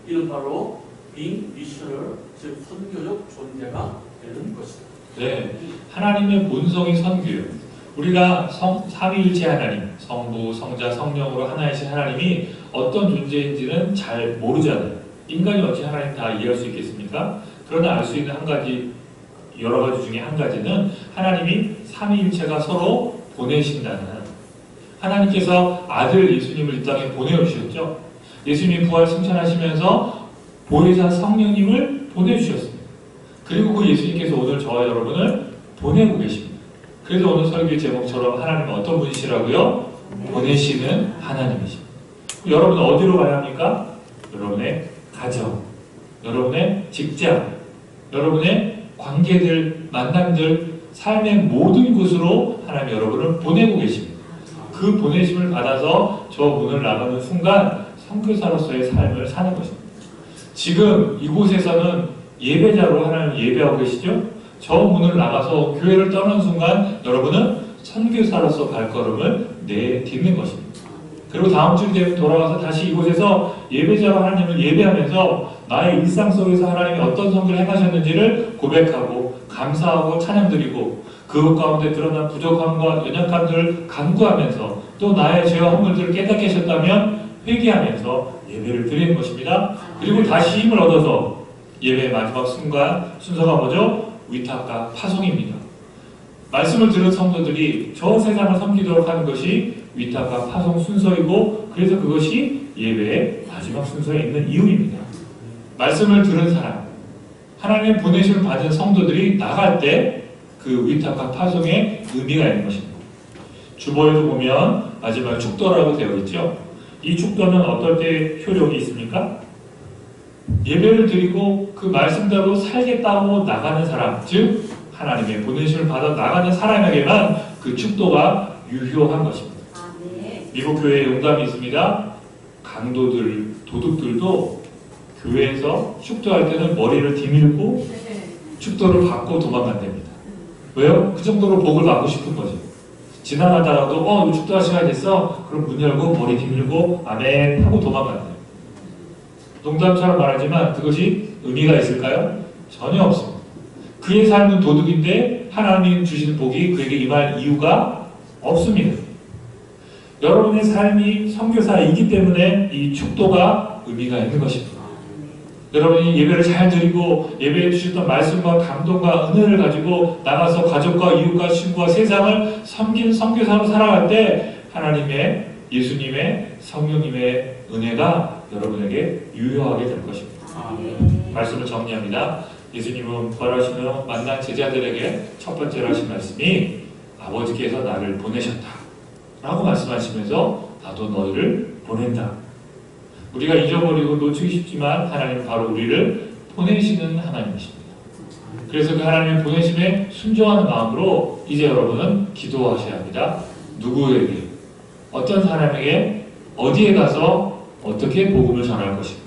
이는 바로 being missional, 즉 선교적 존재가 되는 것이다. 네, 하나님의 본성이 선교예요. 우리가 삼위일체 하나님, 성부, 성자, 성령으로 하나이신 하나님이 어떤 존재인지는 잘 모르잖아요. 인간이 어찌 하나님 다 이해할 수 있겠습니까? 그러나 알 수 있는 한 가지 여러 가지 중에 한 가지는 하나님이 삼위일체가 서로 보내신다는, 하나님께서 아들 예수님을 이 땅에 보내주셨죠. 예수님이 부활 승천하시면서 보혜사 성령님을 보내주셨습니다. 그리고 그 예수님께서 오늘 저와 여러분을 보내고 계십니다. 그래서 오늘 설교의 제목처럼 하나님은 어떤 분이시라고요? 보내시는 하나님이십니다. 여러분은 어디로 가야 합니까? 여러분의 가정, 여러분의 직장, 여러분의 관계들, 만남들, 삶의 모든 곳으로 하나님 여러분을 보내고 계십니다. 그 보내심을 받아서 저 문을 나가는 순간 선교사로서의 삶을 사는 것입니다. 지금 이곳에서는 예배자로 하나님 예배하고 계시죠? 저 문을 나가서 교회를 떠나는 순간 여러분은 선교사로서 발걸음을 내딛는 것입니다. 그리고 다음 주 되면 돌아와서 다시 이곳에서 예배자로 하나님을 예배하면서 나의 일상 속에서 하나님이 어떤 선교를 행하셨는지를 고백하고 감사하고 찬양드리고 그것 가운데 드러난 부족함과 연약함들을 간구하면서 또 나의 죄와 허물들을 깨닫게 하셨다면 회개하면서 예배를 드리는 것입니다. 그리고 다시 힘을 얻어서 예배의 마지막 순서가 뭐죠? 위탁과 파송입니다. 말씀을 들은 성도들이 저 세상을 섬기도록 하는 것이 위탁과 파송 순서이고, 그래서 그것이 예배의 마지막 순서에 있는 이유입니다. 말씀을 들은 사람, 하나님의 보내심을 받은 성도들이 나갈 때 그 위탁과 파송의 의미가 있는 것입니다. 주보에도 보면 마지막에 축도라고 되어 있죠. 이 축도는 어떨 때 효력이 있습니까? 예배를 드리고 그 말씀대로 살겠다고 나가는 사람, 즉 하나님의 보내심을 받아 나가는 사람에게만 그 축도가 유효한 것입니다. 미국 교회에 용담이 있습니다. 강도들, 도둑들도 교회에서 축도할 때는 머리를 디밀고 축도를 받고 도망간답니다. 왜요? 그 정도로 복을 받고 싶은 거죠. 지나가다가도 축도할 시간이 됐어? 그럼 문 열고 머리 디밀고 아멘 하고 도망간대요. 농담처럼 말하지만 그것이 의미가 있을까요? 전혀 없습니다. 그의 삶은 도둑인데 하나님이 주시는 복이 그에게 임할 이유가 없습니다. 여러분의 삶이 선교사이기 때문에 이 축도가 의미가 있는 것입니다. 여러분이 예배를 잘 드리고 예배해 주셨던 말씀과 감동과 은혜를 가지고 나가서 가족과 이웃과 친구와 세상을 섬기는 선교사로 살아갈 때 하나님의, 예수님의, 성령님의 은혜가 여러분에게 유효하게 될 것입니다. 말씀을 정리합니다. 예수님은 부활하시며 만난 제자들에게 첫 번째로 하신 말씀이 아버지께서 나를 보내셨다 라고 말씀하시면서 나도 너희를 보낸다. 우리가 잊어버리고 놓치기 쉽지만 하나님은 바로 우리를 보내시는 하나님이십니다. 그래서 그 하나님의 보내심에 순종하는 마음으로 이제 여러분은 기도하셔야 합니다. 누구에게, 어떤 사람에게, 어디에 가서 어떻게 복음을 전할 것인가,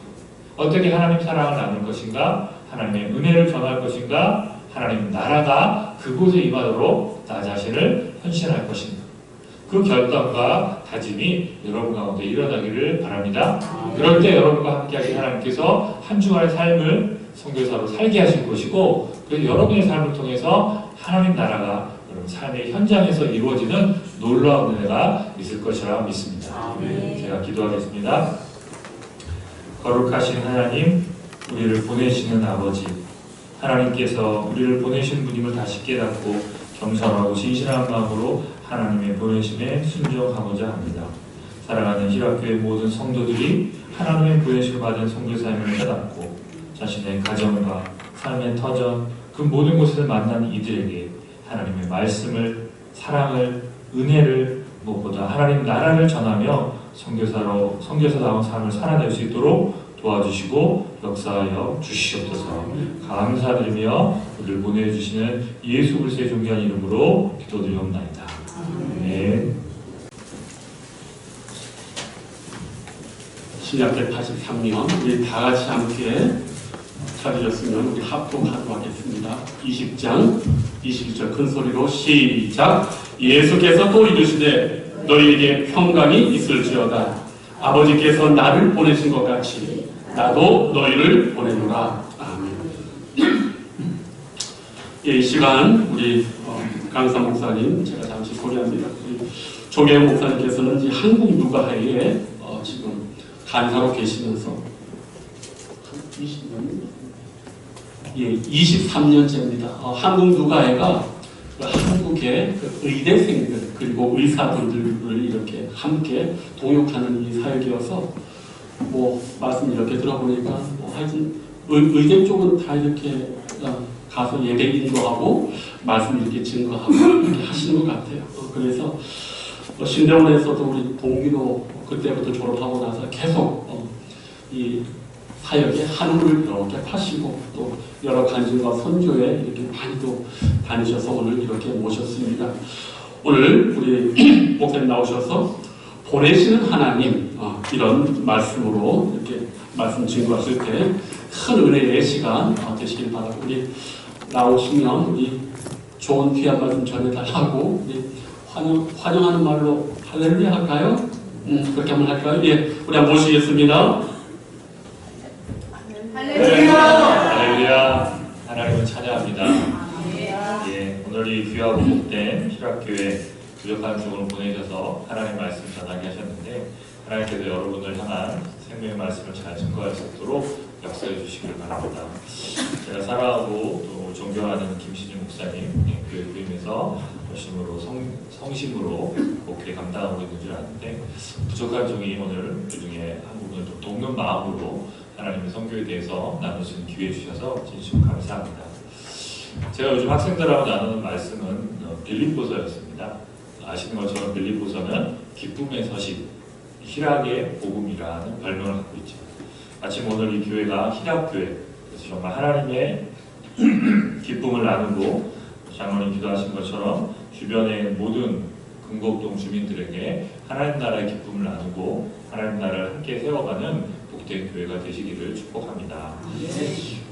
어떻게 하나님 사랑을 나눌 것인가, 하나님의 은혜를 전할 것인가, 하나님 나라가 그곳에 임하도록 나 자신을 헌신할 것인가, 그 결단과 다짐이 여러분 가운데 일어나기를 바랍니다. 그럴 때 여러분과 함께하신 하나님께서 한 주간의 삶을 선교사로 살게 하실 것이고, 그래서 여러분의 삶을 통해서 하나님 나라가 여러분 삶의 현장에서 이루어지는 놀라운 은혜가 있을 것이라 믿습니다. 제가 기도하겠습니다. 거룩하신 하나님, 우리를 보내시는 아버지, 하나님께서 우리를 보내신 분임을 다시 깨닫고 겸손하고 진실한 마음으로 하나님의 보내심에 순종하고자 합니다. 사랑하는 희락교회 모든 성도들이 하나님의 보내심을 받은 선교사임을 깨닫고 자신의 가정과 삶의 터전, 그 모든 곳에서 만나는 이들에게 하나님의 말씀을, 사랑을, 은혜를, 무엇보다 하나님 나라를 전하며 선교사다운 삶을 살아낼 수 있도록 도와주시고 역사하여 주시옵소서. 감사드리며 우리를 보내주시는 예수 그리스도의 존귀한 이름으로 기도드리옵나이다. 네. 신약대 83면 우리 다 같이 함께 찾으셨으면 우리 합독하도록 하겠습니다. 20장 21절 큰 소리로 시작. 예수께서 또 이르시되 너희에게 평강이 있을지어다. 아버지께서 나를 보내신 것 같이 나도 너희를 보내노라. 아멘. 예, 이 시간 우리 강산 목사님, 제가 잠시 소개합니다. 조계호 목사님께서는 이제 한국 누가회에 지금 간사로 계시면서 20년, 예, 23년째입니다. 한국 누가회가 한국의 의대생들 그리고 의사분들을 이렇게 함께 동역하는 이 사역이어서 말씀 이렇게 들어보니까 하여튼 의대 쪽은 다 이렇게 가서 예배 인도하고 말씀 이렇게 증거하고 이렇게 하시는 것 같아요. 그래서 신대원에서도 우리 동기도 그때부터 졸업하고 나서 계속 이 사역에 한물을 이렇게 파시고 또 여러 간증과 선교에 이렇게 많이 또 다니셔서 오늘 이렇게 모셨습니다. 오늘 우리 목사님 나오셔서 보내시는 하나님 이런 말씀으로 이렇게 말씀 증거하실 때 큰 은혜의 시간 되시길 바라고 우리 나오시면 우리 좋은 귀한 말씀 전해달라고 우리 환영하는 말로 할렐루야 할까요? 그렇게 한번 할까요? 예, 우리 한번 모시겠습니다. 할렐루야. 하나님을 찬양합니다. 예, 오늘 이 귀하고 복된 희락교회 부족한 쪽으로 보내셔서 하나님 말씀 전하게 하셨는데 하나님께서 여러분을 향한 생명의 말씀을 잘 증거할 수 있도록 역사해 주시길 바랍니다. 제가 사랑하고 또 존경하는 김신주 목사님 교회 부임에서 열심으로 성심으로 목회 감당하고 있는 줄 아는데 부족한 종이 오늘 그중에 한 부분을 좀 돕는 마음으로 하나님의 선교에 대해서 나누시는 기회 주셔서 진심 감사합니다. 제가 요즘 학생들하고 나누는 말씀은 빌립보서였습니다. 아시는 것처럼 빌립보서는 기쁨의 서식, 희락의 복음이라는 별명을 갖고 있죠. 마침 오늘 이 교회가 희락교회, 그래서 정말 하나님의 기쁨을 나누고 장로님 기도하신 것처럼 주변의 모든 금곡동 주민들에게 하나님 나라의 기쁨을 나누고 하나님 나라를 함께 세워가는 복된 교회가 되시기를 축복합니다.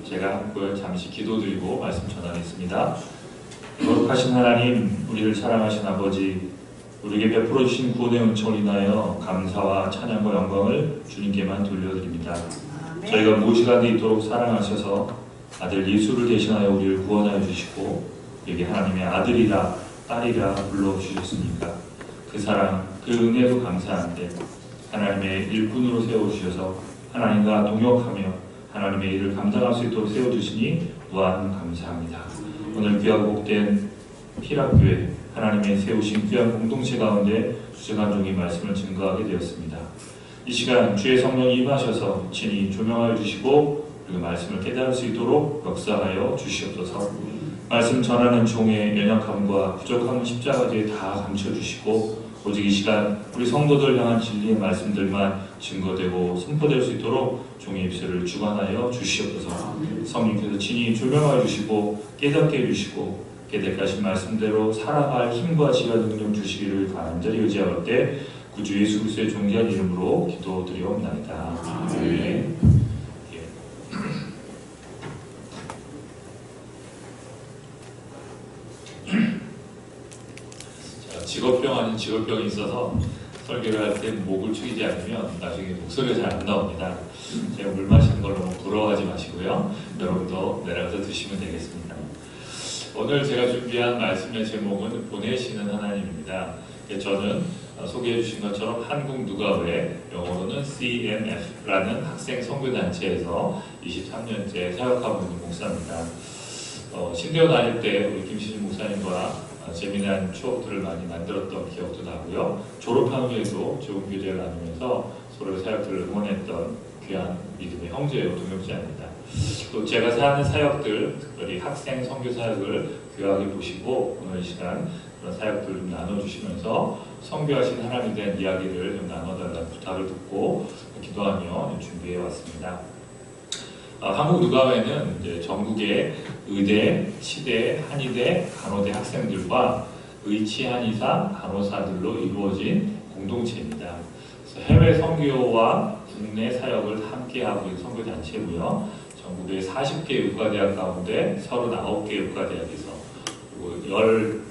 제가 잠시 기도드리고 말씀 전하겠습니다. 거룩하신 하나님, 우리를 사랑하신 아버지, 우리에게 베풀어 주신 구원의 은총을 인하여 감사와 찬양과 영광을 주님께만 돌려드립니다. 저희가 무시간에 있도록 사랑하셔서 아들 예수를 대신하여 우리를 구원하여 주시고 여기 하나님의 아들이라 딸이라 불러주셨으니까 그 사랑, 그 은혜도 감사한데 하나님의 일꾼으로 세워주셔서 하나님과 동역하며 하나님의 일을 감당할 수 있도록 세워주시니 무한 감사합니다. 오늘 귀하고 복된 희락교회 하나님의 세우신 귀한 공동체 가운데 주제간 종이 말씀을 증거하게 되었습니다. 이 시간 주의 성령이 임하셔서 친히 조명하여 주시고 그리고 말씀을 깨달을 수 있도록 역사하여 주시옵소서. 말씀 전하는 종의 연약함과 부족함을 십자가 뒤에 다 감춰주시고 오직 이 시간 우리 성도들 향한 진리의 말씀들만 증거되고 선포될 수 있도록 종의 입술을 주관하여 주시옵소서. 성령께서 친히 조명하여 주시고 깨닫게 해주시고 깨닫게 하신 말씀대로 살아갈 힘과 지혜와 능력 주시기를 간절히 의지할 때 구주 예수 그리스도의 존귀한 이름으로 기도드리옵나이다. 아멘. 직업병 아닌 직업병이 있어서 설교를 할 때 목을 축이지 않으면 나중에 목소리가 잘 안 나옵니다. 제가 물 마시는 걸 너무 부러워하지 마시고요. 여러분도 내려가서 드시면 되겠습니다. 오늘 제가 준비한 말씀의 제목은 보내시는 하나님입니다. 저는 소개해 주신 것처럼 한국 누가회, 영어로는 CMF라는 학생 선교단체에서 23년째 사역하고 있는 목사입니다. 신대원 다닐 때 우리 김시준 목사님과 재미난 추억들을 많이 만들었던 기억도 나고요. 졸업한 후에도 좋은 교제를 나누면서 서로의 사역들을 응원했던 귀한 믿음의 형제요 동역자입니다. 또 제가 하는 사역들, 특별히 학생 선교 사역을 귀하게 보시고 오늘 이 시간 그런 사역들을 좀 나눠주시면서 선교하신 하나님에 대한 이야기를 좀 나눠달라는 부탁을 듣고 기도하며 준비해 왔습니다. 한국 누가회는 이제 전국의 의대, 치대, 한의대, 간호대 학생들과 의치, 한의사, 간호사들로 이루어진 공동체입니다. 그래서 해외 선교와 국내 사역을 함께하고 있는 선교단체고요. 전국의 40개 의과대학 가운데 39개 의과대학에서 그리고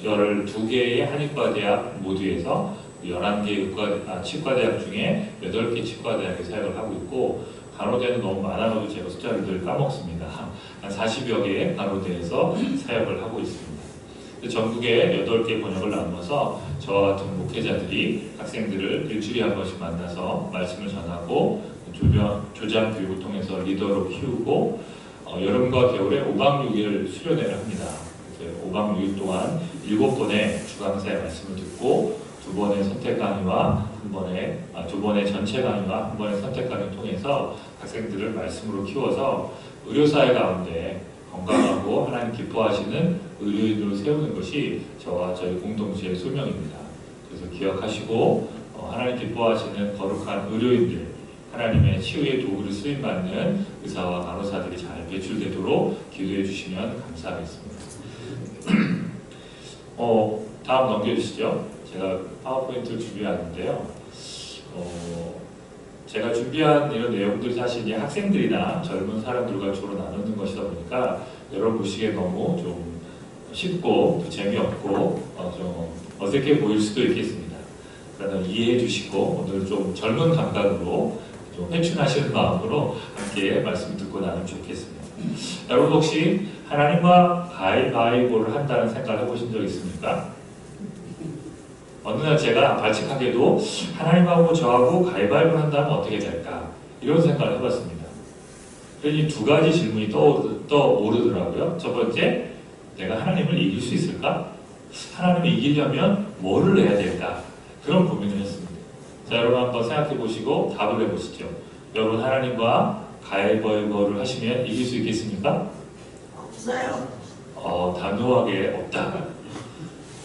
12개의 한의과대학 모두에서 11개 치과대학 중에 8개 치과대학에 사역을 하고 있고 간호대는 너무 많아가지고 제가 숫자를 늘 까먹습니다. 한 40여 개의 간호대에서 사역을 하고 있습니다. 전국에 8개 번역을 나눠서 저와 같은 목회자들이 학생들을 일주일에 한 번씩 만나서 말씀을 전하고 조장 교육을 통해서 리더로 키우고 여름과 겨울에 5박 6일 수련회를 합니다. 5박 6일 동안 7번의 주강사의 말씀을 듣고 2번의 선택 강의와 2번의 전체 강의와 1번의 선택 강의를 통해서 학생들을 말씀으로 키워서 의료사회 가운데 건강하고 하나님 기뻐하시는 의료인으로 세우는 것이 저와 저희 공동체의 소명입니다. 그래서 기억하시고 하나님 기뻐하시는 거룩한 의료인들, 하나님의 치유의 도구를 쓰임받는 의사와 간호사들이 잘 배출되도록 기도해 주시면 감사하겠습니다. 다음 넘겨주시죠. 제가 파워포인트를 준비하는데요. 제가 준비한 이런 내용들이 사실 이제 학생들이나 젊은 사람들과 주로 나누는 것이다 보니까 여러분 보시기에 너무 좀 쉽고 또 재미없고 좀 어색해 보일 수도 있겠습니다. 그러나 이해해 주시고 오늘 좀 젊은 감각으로 좀 회춘하시는 마음으로 함께 말씀 듣고 나누면 좋겠습니다. 여러분 혹시 하나님과 가위바위보를 한다는 생각을 해보신 적 있습니까? 어느 날 제가 발칙하게도 하나님하고 저하고 가위바위보를 한다면 어떻게 될까? 이런 생각을 해봤습니다. 그러니 두 가지 질문이 떠오르더라고요. 첫 번째, 내가 하나님을 이길 수 있을까? 하나님을 이기려면 뭐를 해야 될까? 그런 고민을 했습니다. 자, 여러분 한번 생각해 보시고 답을 해보시죠. 여러분 하나님과 가위바위보를 하시면 이길 수 있겠습니까? 없어요. 단호하게 없다.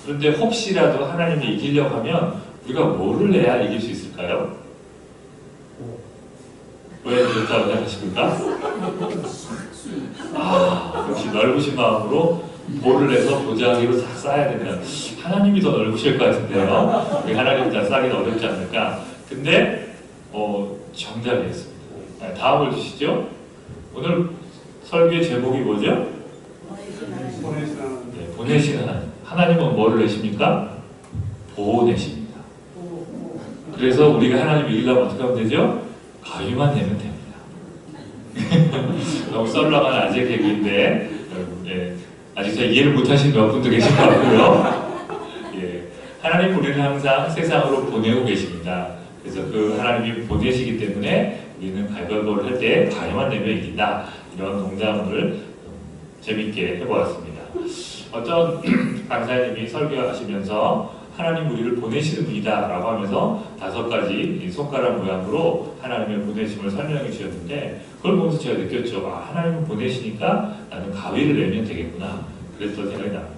그런데 혹시라도 하나님을 이기려고 하면 우리가 뭐를 해야 이길 수 있을까요? 왜 그렇다고 생각하십니까? 역시 넓으신 마음으로 뭐를 해서 보자기로 싹 쌓아야 되면 하나님이 더 넓으실 것 같은데요. 우리 하나님 다 쌓기는 어렵지 않을까? 근데 정답이었습니다. 다음을 주시죠. 오늘 설교의 제목이 뭐죠? 보내시는 하나님. 하나님은 뭐를 내십니까? 보내십니다. 그래서 우리가 하나님 이기려면 어떻게 하면 되죠? 가위만 내면 됩니다. 너무 썰렁한 아재 개그인데 아직 잘 이해를 못하신 몇 분도 계신 것 같고요. 하나님 우리를 항상 세상으로 보내고 계십니다. 그래서 그 하나님이 보내시기 때문에 우리는 가위바위보를 할 때 가위만 내면 이긴다. 이런 농담을 재밌게 해보았습니다. 어떤 강사님이 설교하시면서 하나님 우리를 보내시는 분이다 라고 하면서 5가지 손가락 모양으로 하나님의 보내심을 설명해 주셨는데 그걸 보면서 제가 느꼈죠. 하나님을 보내시니까 나는 가위를 내면 되겠구나. 그랬던 생각이 납니다.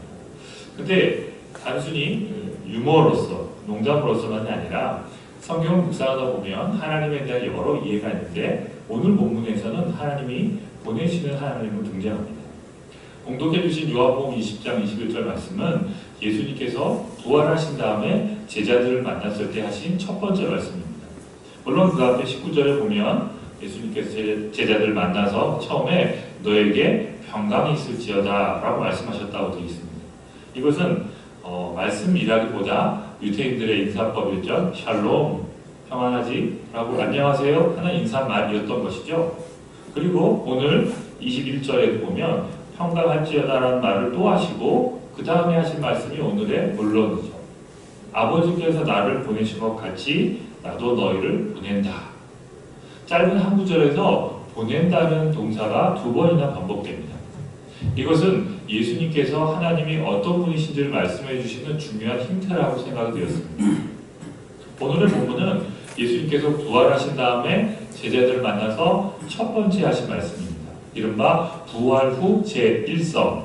근데 단순히 유머로서 농담으로서만이 아니라 성경을 묵상하다 보면 하나님에 대한 여러 이해가 있는데 오늘 본문에서는 하나님이 보내시는 하나님으로 등장합니다. 공독해 주신 요한복음 20장 21절 말씀은 예수님께서 부활하신 다음에 제자들을 만났을 때 하신 첫 번째 말씀입니다. 물론 그 앞에 19절에 보면 예수님께서 제자들을 만나서 처음에 너에게 평강이 있을지어다 라고 말씀하셨다고 되어 있습니다. 이것은 말씀이라기보다 유대인들의 인사법이었죠. 샬롬, 평안하지 라고 안녕하세요 하는 인사말이었던 것이죠. 그리고 오늘 21절에 보면 평강할지어다라는 말을 또 하시고 그 다음에 하신 말씀이 오늘의 본론이죠. 아버지께서 나를 보내신 것 같이 나도 너희를 보낸다. 짧은 한 구절에서 보낸다는 동사가 2번이나 반복됩니다. 이것은 예수님께서 하나님이 어떤 분이신지를 말씀해 주시는 중요한 힌트라고 생각이 되었습니다. 오늘의 본문은 예수님께서 부활하신 다음에 제자들을 만나서 첫 번째 하신 말씀입니다. 이른바 부활 후 제1성.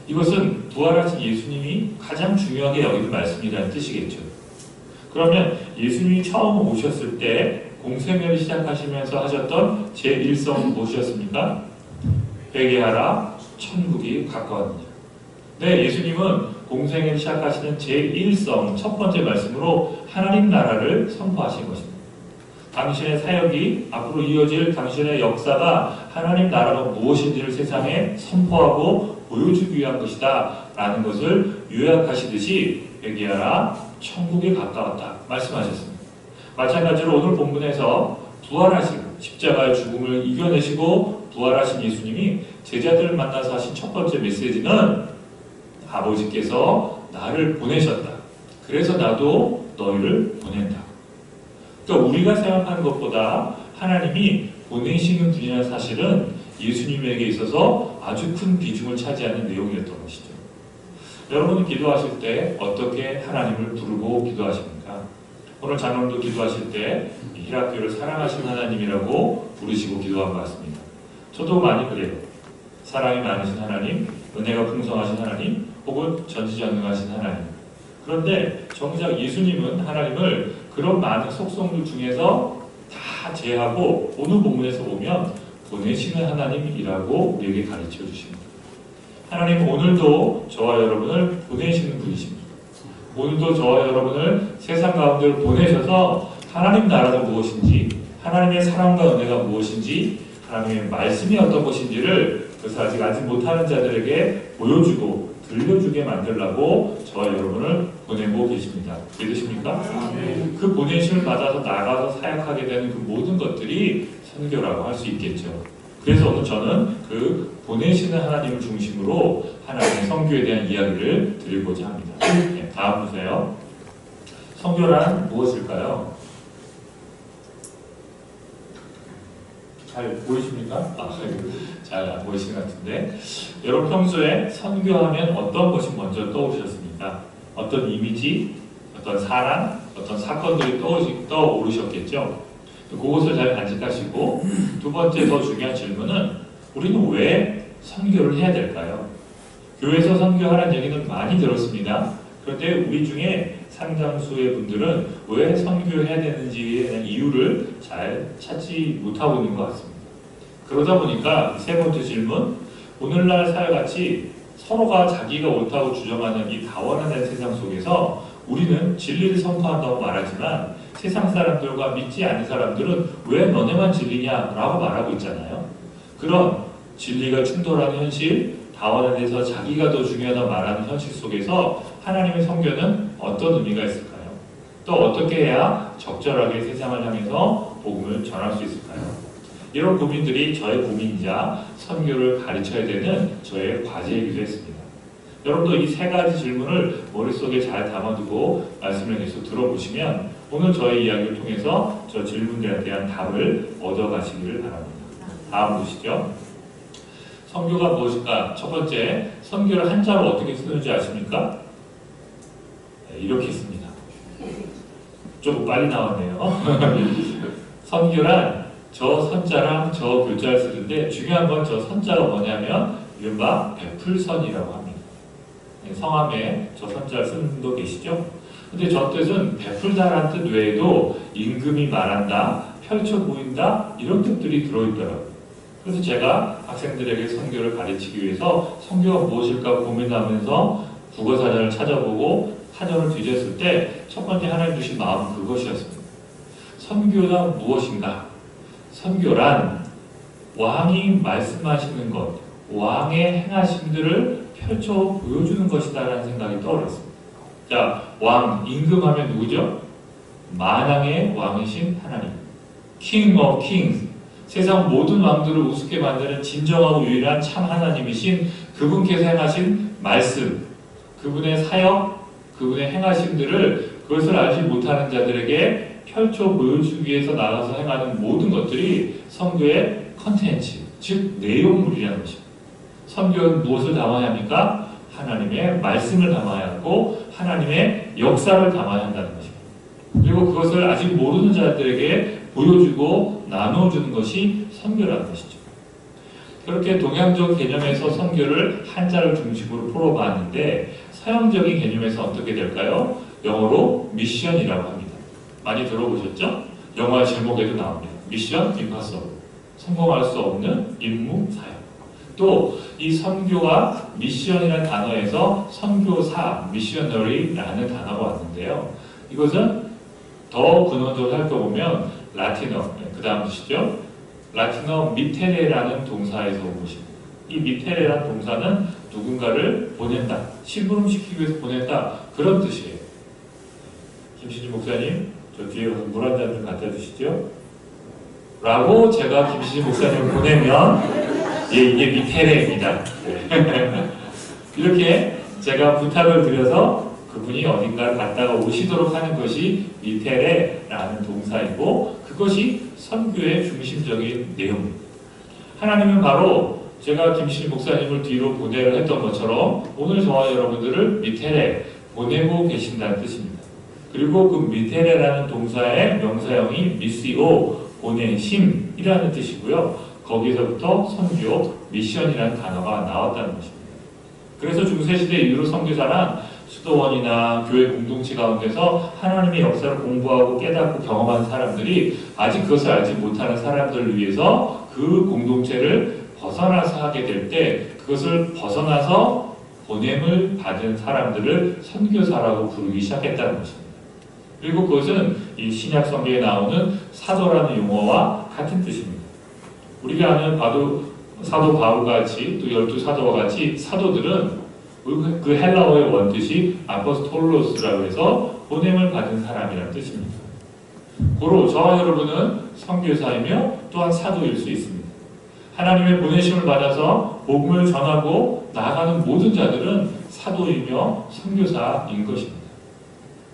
이것은 부활하신 예수님이 가장 중요하게 여기는 말씀이라는 뜻이겠죠. 그러면 예수님이 처음 오셨을 때 공생애를 시작하시면서 하셨던 제1성은 무엇이었습니까? 회개하라, 천국이 가까웠느니라. 네, 예수님은 공생애를 시작하시는 제1성 첫 번째 말씀으로 하나님 나라를 선포하신 것입니다. 당신의 사역이 앞으로 이어질 당신의 역사가 하나님 나라가 무엇인지를 세상에 선포하고 보여주기 위한 것이다 라는 것을 요약하시듯이 회개하라 천국에 가까웠다 말씀하셨습니다. 마찬가지로 오늘 본문에서 부활하시고 십자가의 죽음을 이겨내시고 부활하신 예수님이 제자들을 만나서 하신 첫 번째 메시지는 아버지께서 나를 보내셨다. 그래서 나도 너희를 보낸다. 그러니까 우리가 생각하는 것보다 하나님이 보내시는 분이라는 사실은 예수님에게 있어서 아주 큰 비중을 차지하는 내용이었던 것이죠. 여러분은 기도하실 때 어떻게 하나님을 부르고 기도하십니까? 오늘 장로님도 기도하실 때 히라교를 사랑하신 하나님이라고 부르시고 기도한 것 같습니다. 저도 많이 그래요. 사랑이 많으신 하나님, 은혜가 풍성하신 하나님, 혹은 전지전능하신 하나님. 그런데 정작 예수님은 하나님을 그런 많은 속성들 중에서 다 제하고 오늘 본문에서 보면 보내시는 하나님이라고 우리에게 가르쳐 주십니다. 하나님 오늘도 저와 여러분을 보내시는 분이십니다. 오늘도 저와 여러분을 세상 가운데 보내셔서 하나님 나라가 무엇인지, 하나님의 사랑과 은혜가 무엇인지, 하나님의 말씀이 어떤 것인지를 그래서 아직 알지 못하는 자들에게 보여주고 들려주게 만들라고 저와 여러분을 보내고 계십니다. 믿으십니까? 그 보내심을 받아서 나가서 사역하게 되는 그 모든 것들이 선교라고 할 수 있겠죠. 그래서 오늘 저는 그 보내시는 하나님을 중심으로 하나님의 선교에 대한 이야기를 드리고자 합니다. 네, 다음 보세요. 선교란 무엇일까요? 잘 보이십니까? 잘 안 보이시는 것 같은데 여러분 평소에 선교하면 어떤 것이 먼저 떠오르셨습니까? 어떤 이미지, 어떤 사람, 어떤 사건들이 떠오르셨겠죠? 그것을 잘 간직하시고 두 번째 더 중요한 질문은 우리는 왜 선교를 해야 될까요? 교회에서 선교하라는 얘기는 많이 들었습니다. 그런데 우리 중에 상당수의 분들은 왜 선교해야 되는지에 대한 이유를 잘 찾지 못하고 있는 것 같습니다. 그러다 보니까 세 번째 질문, 오늘날 사회같이 서로가 자기가 옳다고 주장하는 이 다원화된 세상 속에서 우리는 진리를 선포한다고 말하지만 세상 사람들과 믿지 않는 사람들은 왜 너네만 진리냐라고 말하고 있잖아요. 그런 진리가 충돌하는 현실, 다원화돼서 자기가 더 중요하다고 말하는 현실 속에서 하나님의 선교는 어떤 의미가 있을까요? 또 어떻게 해야 적절하게 세상을 향해서 복음을 전할 수 있을까요? 이런 고민들이 저의 고민이자 선교를 가르쳐야 되는 저의 과제이기도 했습니다. 여러분도 이 세 가지 질문을 머릿속에 잘 담아두고 말씀을 계속 들어보시면 오늘 저의 이야기를 통해서 저 질문들에 대한 답을 얻어가시기를 바랍니다. 다음 보시죠. 선교가 무엇일까? 첫 번째, 선교를 한자로 어떻게 쓰는지 아십니까? 네, 이렇게 씁니다. 조금 빨리 나왔네요. 선교란 저 선자랑 저 교자를 쓰는데 중요한 건 저 선자가 뭐냐면 이른바 베풀선이라고 합니다. 네, 성함에 저 선자를 쓰는 분도 계시죠? 근데 저 뜻은 베풀다라는 뜻 외에도 임금이 말한다, 펼쳐 보인다 이런 뜻들이 들어있더라고요. 그래서 제가 학생들에게 선교를 가르치기 위해서 선교가 무엇일까 고민하면서 국어사전을 찾아보고 사전을 뒤졌을 때 첫 번째 하나님 주신 마음은 그것이었습니다. 선교란 무엇인가? 선교란 왕이 말씀하시는 것, 왕의 행하심들을 펼쳐 보여주는 것이다라는 생각이 떠올랐습니다. 자, 왕, 임금하면 누구죠? 만왕의 왕이신 하나님. King of Kings. 세상 모든 왕들을 우습게 만드는 진정하고 유일한 참 하나님이신 그분께서 행하신 말씀, 그분의 사역, 그분의 행하심들을 그것을 알지 못하는 자들에게 펼쳐 보여주기 위해서 나가서 행하는 모든 것들이 선교의 컨텐츠, 즉 내용물이라는 것입니다. 선교는 무엇을 담아야 합니까? 하나님의 말씀을 담아야 하고 하나님의 역사를 담아야 한다는 것입니다. 그리고 그것을 아직 모르는 자들에게 보여주고 나눠주는 것이 선교라는 것이죠. 그렇게 동양적 개념에서 선교를 한자를 중심으로 풀어봤는데 서양적인 개념에서 어떻게 될까요? 영어로 미션이라고 합니다. 많이 들어보셨죠? 영화 제목에도 나옵니다. 미션 임파서블. 성공할 수 없는 임무 사역. 또 이 선교와 미션이라는 단어에서 선교사, 미셔너리라는 단어가 왔는데요. 이것은 더 근원적으로 살펴보면 라틴어, 그 다음 보시죠. 라틴어 미테레라는 동사에서 온 것입니다. 이 미테레라는 동사는 누군가를 보낸다, 심부름시키기 위해서 보낸다, 그런 뜻이에요. 김시진 목사님, 저 뒤에 가서 물 한 잔 좀 갖다 주시죠. 라고 제가 김시진 목사님을 보내면 이게 미테레입니다. 이렇게 제가 부탁을 드려서 그분이 어딘가 갔다가 오시도록 하는 것이 미테레라는 동사이고 그것이 선교의 중심적인 내용입니다. 하나님은 바로 제가 김신희 목사님을 뒤로 보내를 했던 것처럼 오늘 저와 여러분들을 미테레 보내고 계신다는 뜻입니다. 그리고 그 미테레라는 동사의 명사형이 미시오 보내심이라는 뜻이고요. 거기서부터 선교 미션이라는 단어가 나왔다는 것입니다. 그래서 중세시대 이후로 선교사란 수도원이나 교회 공동체 가운데서 하나님의 역사를 공부하고 깨닫고 경험한 사람들이 아직 그것을 알지 못하는 사람들을 위해서 그 공동체를 벗어나서 하게 될 때 그것을 벗어나서 보냄을 받은 사람들을 선교사라고 부르기 시작했다는 것입니다. 그리고 그것은 이 신약 성경에 나오는 사도라는 용어와 같은 뜻입니다. 우리가 아는 사도 바울같이 또 12사도와 같이 사도들은 그 헬라어의 원뜻이 아포스톨로스라고 해서 보냄을 받은 사람이라는 뜻입니다. 고로 저와 여러분은 선교사이며 또한 사도일 수 있습니다. 하나님의 보내심을 받아서 복음을 전하고 나아가는 모든 자들은 사도이며 선교사인 것입니다.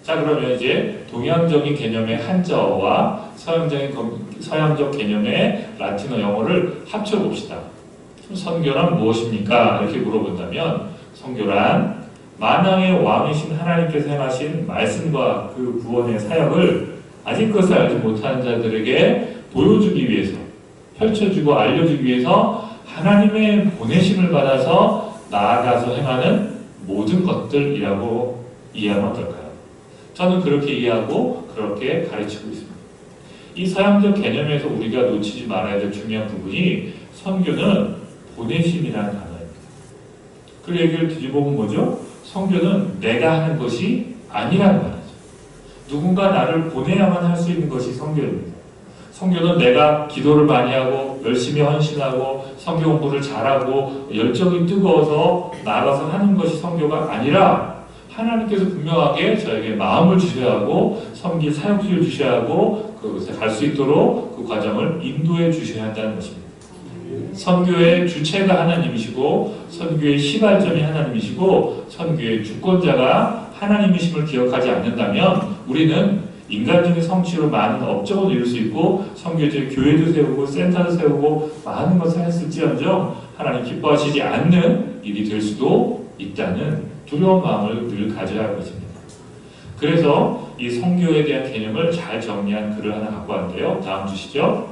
자, 그러면 이제 동양적인 개념의 한자어와 서양적 개념의 라틴어 영어를 합쳐봅시다. 선교란 무엇입니까? 이렇게 물어본다면 선교란 만왕의 왕이신 하나님께서 행하신 말씀과 그 구원의 사역을 아직 그것을 알지 못하는 자들에게 보여주기 위해서 펼쳐주고 알려주기 위해서 하나님의 보내심을 받아서 나아가서 행하는 모든 것들이라고 이해하면 어떨까요? 저는 그렇게 이해하고 그렇게 가르치고 있습니다. 이 서양적 개념에서 우리가 놓치지 말아야 될 중요한 부분이 선교는 보내심이라는 단어입니다. 그 얘기를 뒤집어보면 뭐죠? 선교는 내가 하는 것이 아니라는 말이죠. 누군가 나를 보내야만 할 수 있는 것이 선교입니다. 선교는 내가 기도를 많이 하고 열심히 헌신하고 선교 공부를 잘하고 열정이 뜨거워서 나가서 하는 것이 선교가 아니라 하나님께서 분명하게 저에게 마음을 주셔야 하고 섬길 사역수를 주셔야 하고 그것에 갈 수 있도록 그 과정을 인도해 주셔야 한다는 것입니다. 선교의 주체가 하나님이시고 선교의 시발점이 하나님이시고 선교의 주권자가 하나님이심을 기억하지 않는다면 우리는 인간적인 성취로 많은 업적을 이룰 수 있고 선교적 교회도 세우고 센터도 세우고 많은 것을 했을지언정 하나님 기뻐하시지 않는 일이 될 수도 있다는 두려운 마음을 늘 가져야 할 것입니다. 그래서 이 선교에 대한 개념을 잘 정리한 글을 하나 갖고 왔는데요. 다음 주시죠.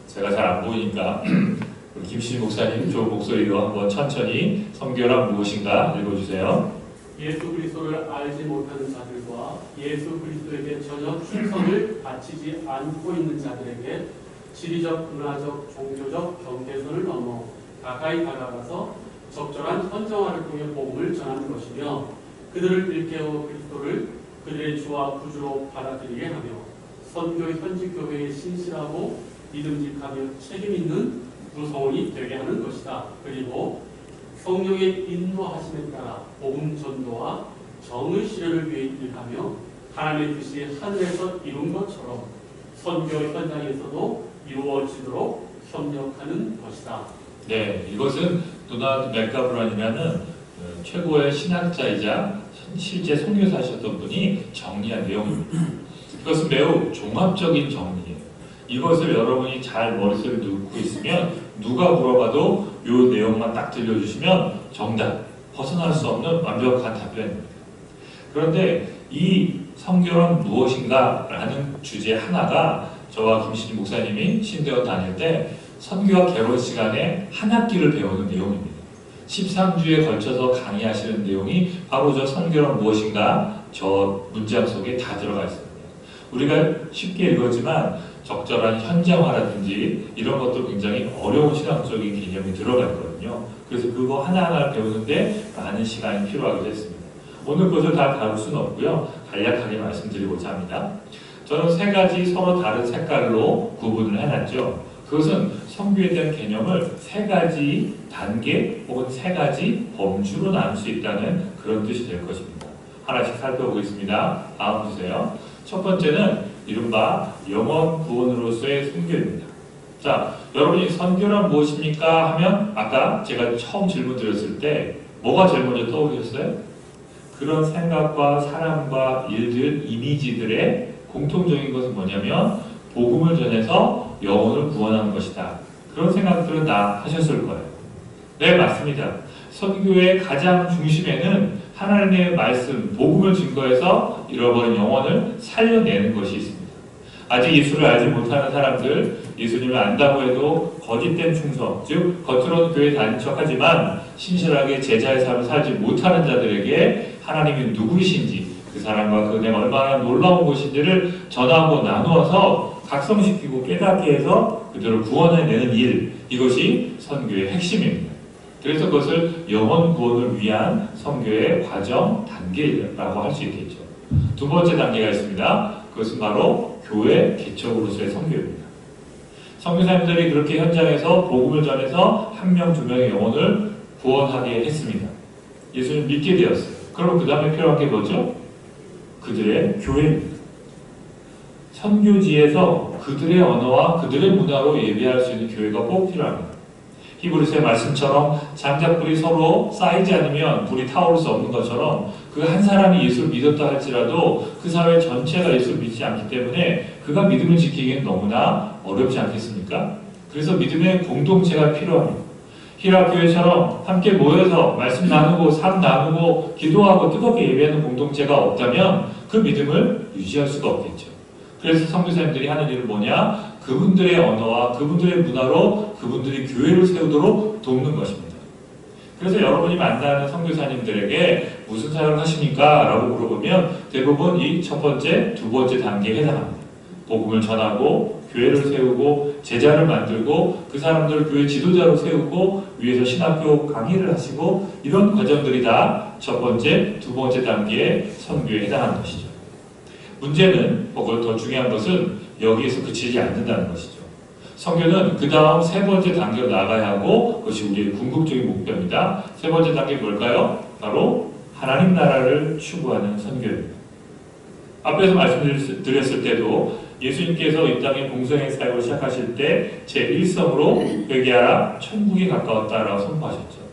제가 잘 안 보이니까 우리 김신희 목사님 좋은 목소리로 한번 천천히 선교란 무엇인가 읽어주세요. 예수 그리스도를 알지 못하는 자들과 예수 그리스도에게 전혀 충성을 바치지 않고 있는 자들에게 지리적, 문화적, 종교적 경계선을 넘어 가까이 다가가서 적절한 선정화를 통해 복음을 전하는 것이며 그들을 일깨워 그리스도를 그들의 주와 구주로 받아들이게 하며 선교의 현지 교회에 신실하고 믿음직하며 책임있는 구성원이 되게 하는 것이다. 그리고 성령의 인도하심에 따라 복음 전도와 정의 실현을 위해 일하며 하나님의 뜻이 하늘에서 이룬 것처럼 선교 현장에서도 이루어지도록 협력하는 것이다. 네, 이것은 도나드 맥가브런이라는 최고의 신학자이자 실제 선교사셨던 분이 정리한 내용입니다. 이것은 매우 종합적인 정리예요. 이것을 여러분이 잘 머릿속에 넣고 있으면 누가 물어봐도 이 내용만 딱 들려주시면 정답, 벗어날 수 없는 완벽한 답변입니다. 그런데 이 선교란 무엇인가 라는 주제 하나가 저와 김신희 목사님이 신대원 다닐 때 선교와 개론 시간에 한 학기를 배우는 내용입니다. 13주에 걸쳐서 강의하시는 내용이 바로 저 선교란 무엇인가 저 문장 속에 다 들어가 있습니다. 우리가 쉽게 읽었지만 적절한 현장화라든지 이런 것도 굉장히 어려운 신학적인 개념이 들어가 있거든요. 그래서 그거 하나하나 배우는데 많은 시간이 필요하게 됐습니다. 오늘 그것을 다 다룰 수는 없고요. 간략하게 말씀드리고자 합니다. 저는 세 가지 서로 다른 색깔로 구분을 해놨죠. 그것은 선교에 대한 개념을 세 가지 단계 혹은 세 가지 범주로 나눌 수 있다는 그런 뜻이 될 것입니다. 하나씩 살펴보겠습니다. 다음 주세요. 첫 번째는 이른바 영원 구원으로서의 선교입니다. 자, 여러분이 선교란 무엇입니까? 하면 아까 제가 처음 질문 드렸을 때 뭐가 제일 먼저 떠오르셨어요? 그런 생각과 사람과 일들, 이미지들의 공통적인 것은 뭐냐면 복음을 전해서 영혼을 구원하는 것이다. 그런 생각들은 다 하셨을 거예요. 네, 맞습니다. 선교의 가장 중심에는 하나님의 말씀, 복음을 증거해서 잃어버린 영혼을 살려내는 것이 있습니다. 아직 예수를 알지 못하는 사람들, 예수님을 안다고 해도 거짓된 충성, 즉 겉으로는 교회 다닌 척하지만 신실하게 제자의 삶을 살지 못하는 자들에게 하나님이 누구이신지, 그 사람과 그 은혜가 얼마나 놀라운 것인지를 전하고 나누어서 각성시키고 깨닫게 해서 그들을 구원해내는 일, 이것이 선교의 핵심입니다. 그래서 그것을 영혼 구원을 위한 선교의 과정, 단계라고 할 수 있겠죠. 두 번째 단계가 있습니다. 그것은 바로 교회 개척으로서의 선교입니다. 선교사님들이 그렇게 현장에서 복음을 전해서 한 명, 두 명의 영혼을 구원하게 했습니다. 예수님 믿게 되었어요. 그러면 그 다음에 필요한 게 뭐죠? 그들의 교회입니다. 선교지에서 그들의 언어와 그들의 문화로 예배할 수 있는 교회가 꼭 필요합니다. 히브리서의 말씀처럼 장작불이 서로 쌓이지 않으면 불이 타오를 수 없는 것처럼 그 한 사람이 예수를 믿었다 할지라도 그 사회 전체가 예수를 믿지 않기 때문에 그가 믿음을 지키기엔 너무나 어렵지 않겠습니까? 그래서 믿음의 공동체가 필요합니다. 히라 교회처럼 함께 모여서 말씀 나누고 삶 나누고 기도하고 뜨겁게 예배하는 공동체가 없다면 그 믿음을 유지할 수가 없겠죠. 그래서 선교사님들이 하는 일은 뭐냐? 그분들의 언어와 그분들의 문화로 그분들이 교회를 세우도록 돕는 것입니다. 그래서 여러분이 만나는 선교사님들에게 무슨 사역을 하십니까? 라고 물어보면 대부분 이 첫 번째, 두 번째 단계에 해당합니다. 복음을 전하고 교회를 세우고 제자를 만들고 그 사람들을 교회 지도자로 세우고 위에서 신학교 강의를 하시고 이런 과정들이 다 첫 번째, 두 번째 단계의 선교에 해당하는 것이죠. 문제는 그걸 더 중요한 것은 여기에서 그치지 않는다는 것이죠. 선교는 그 다음 세 번째 단계로 나가야 하고 그것이 우리의 궁극적인 목표입니다. 세 번째 단계 뭘까요? 바로 하나님 나라를 추구하는 선교입니다. 앞에서 말씀드렸을 때도 예수님께서 이 땅에 공생의 사역을 시작하실 때 제1성으로 회개하라 천국이 가까웠다라고 선포하셨죠.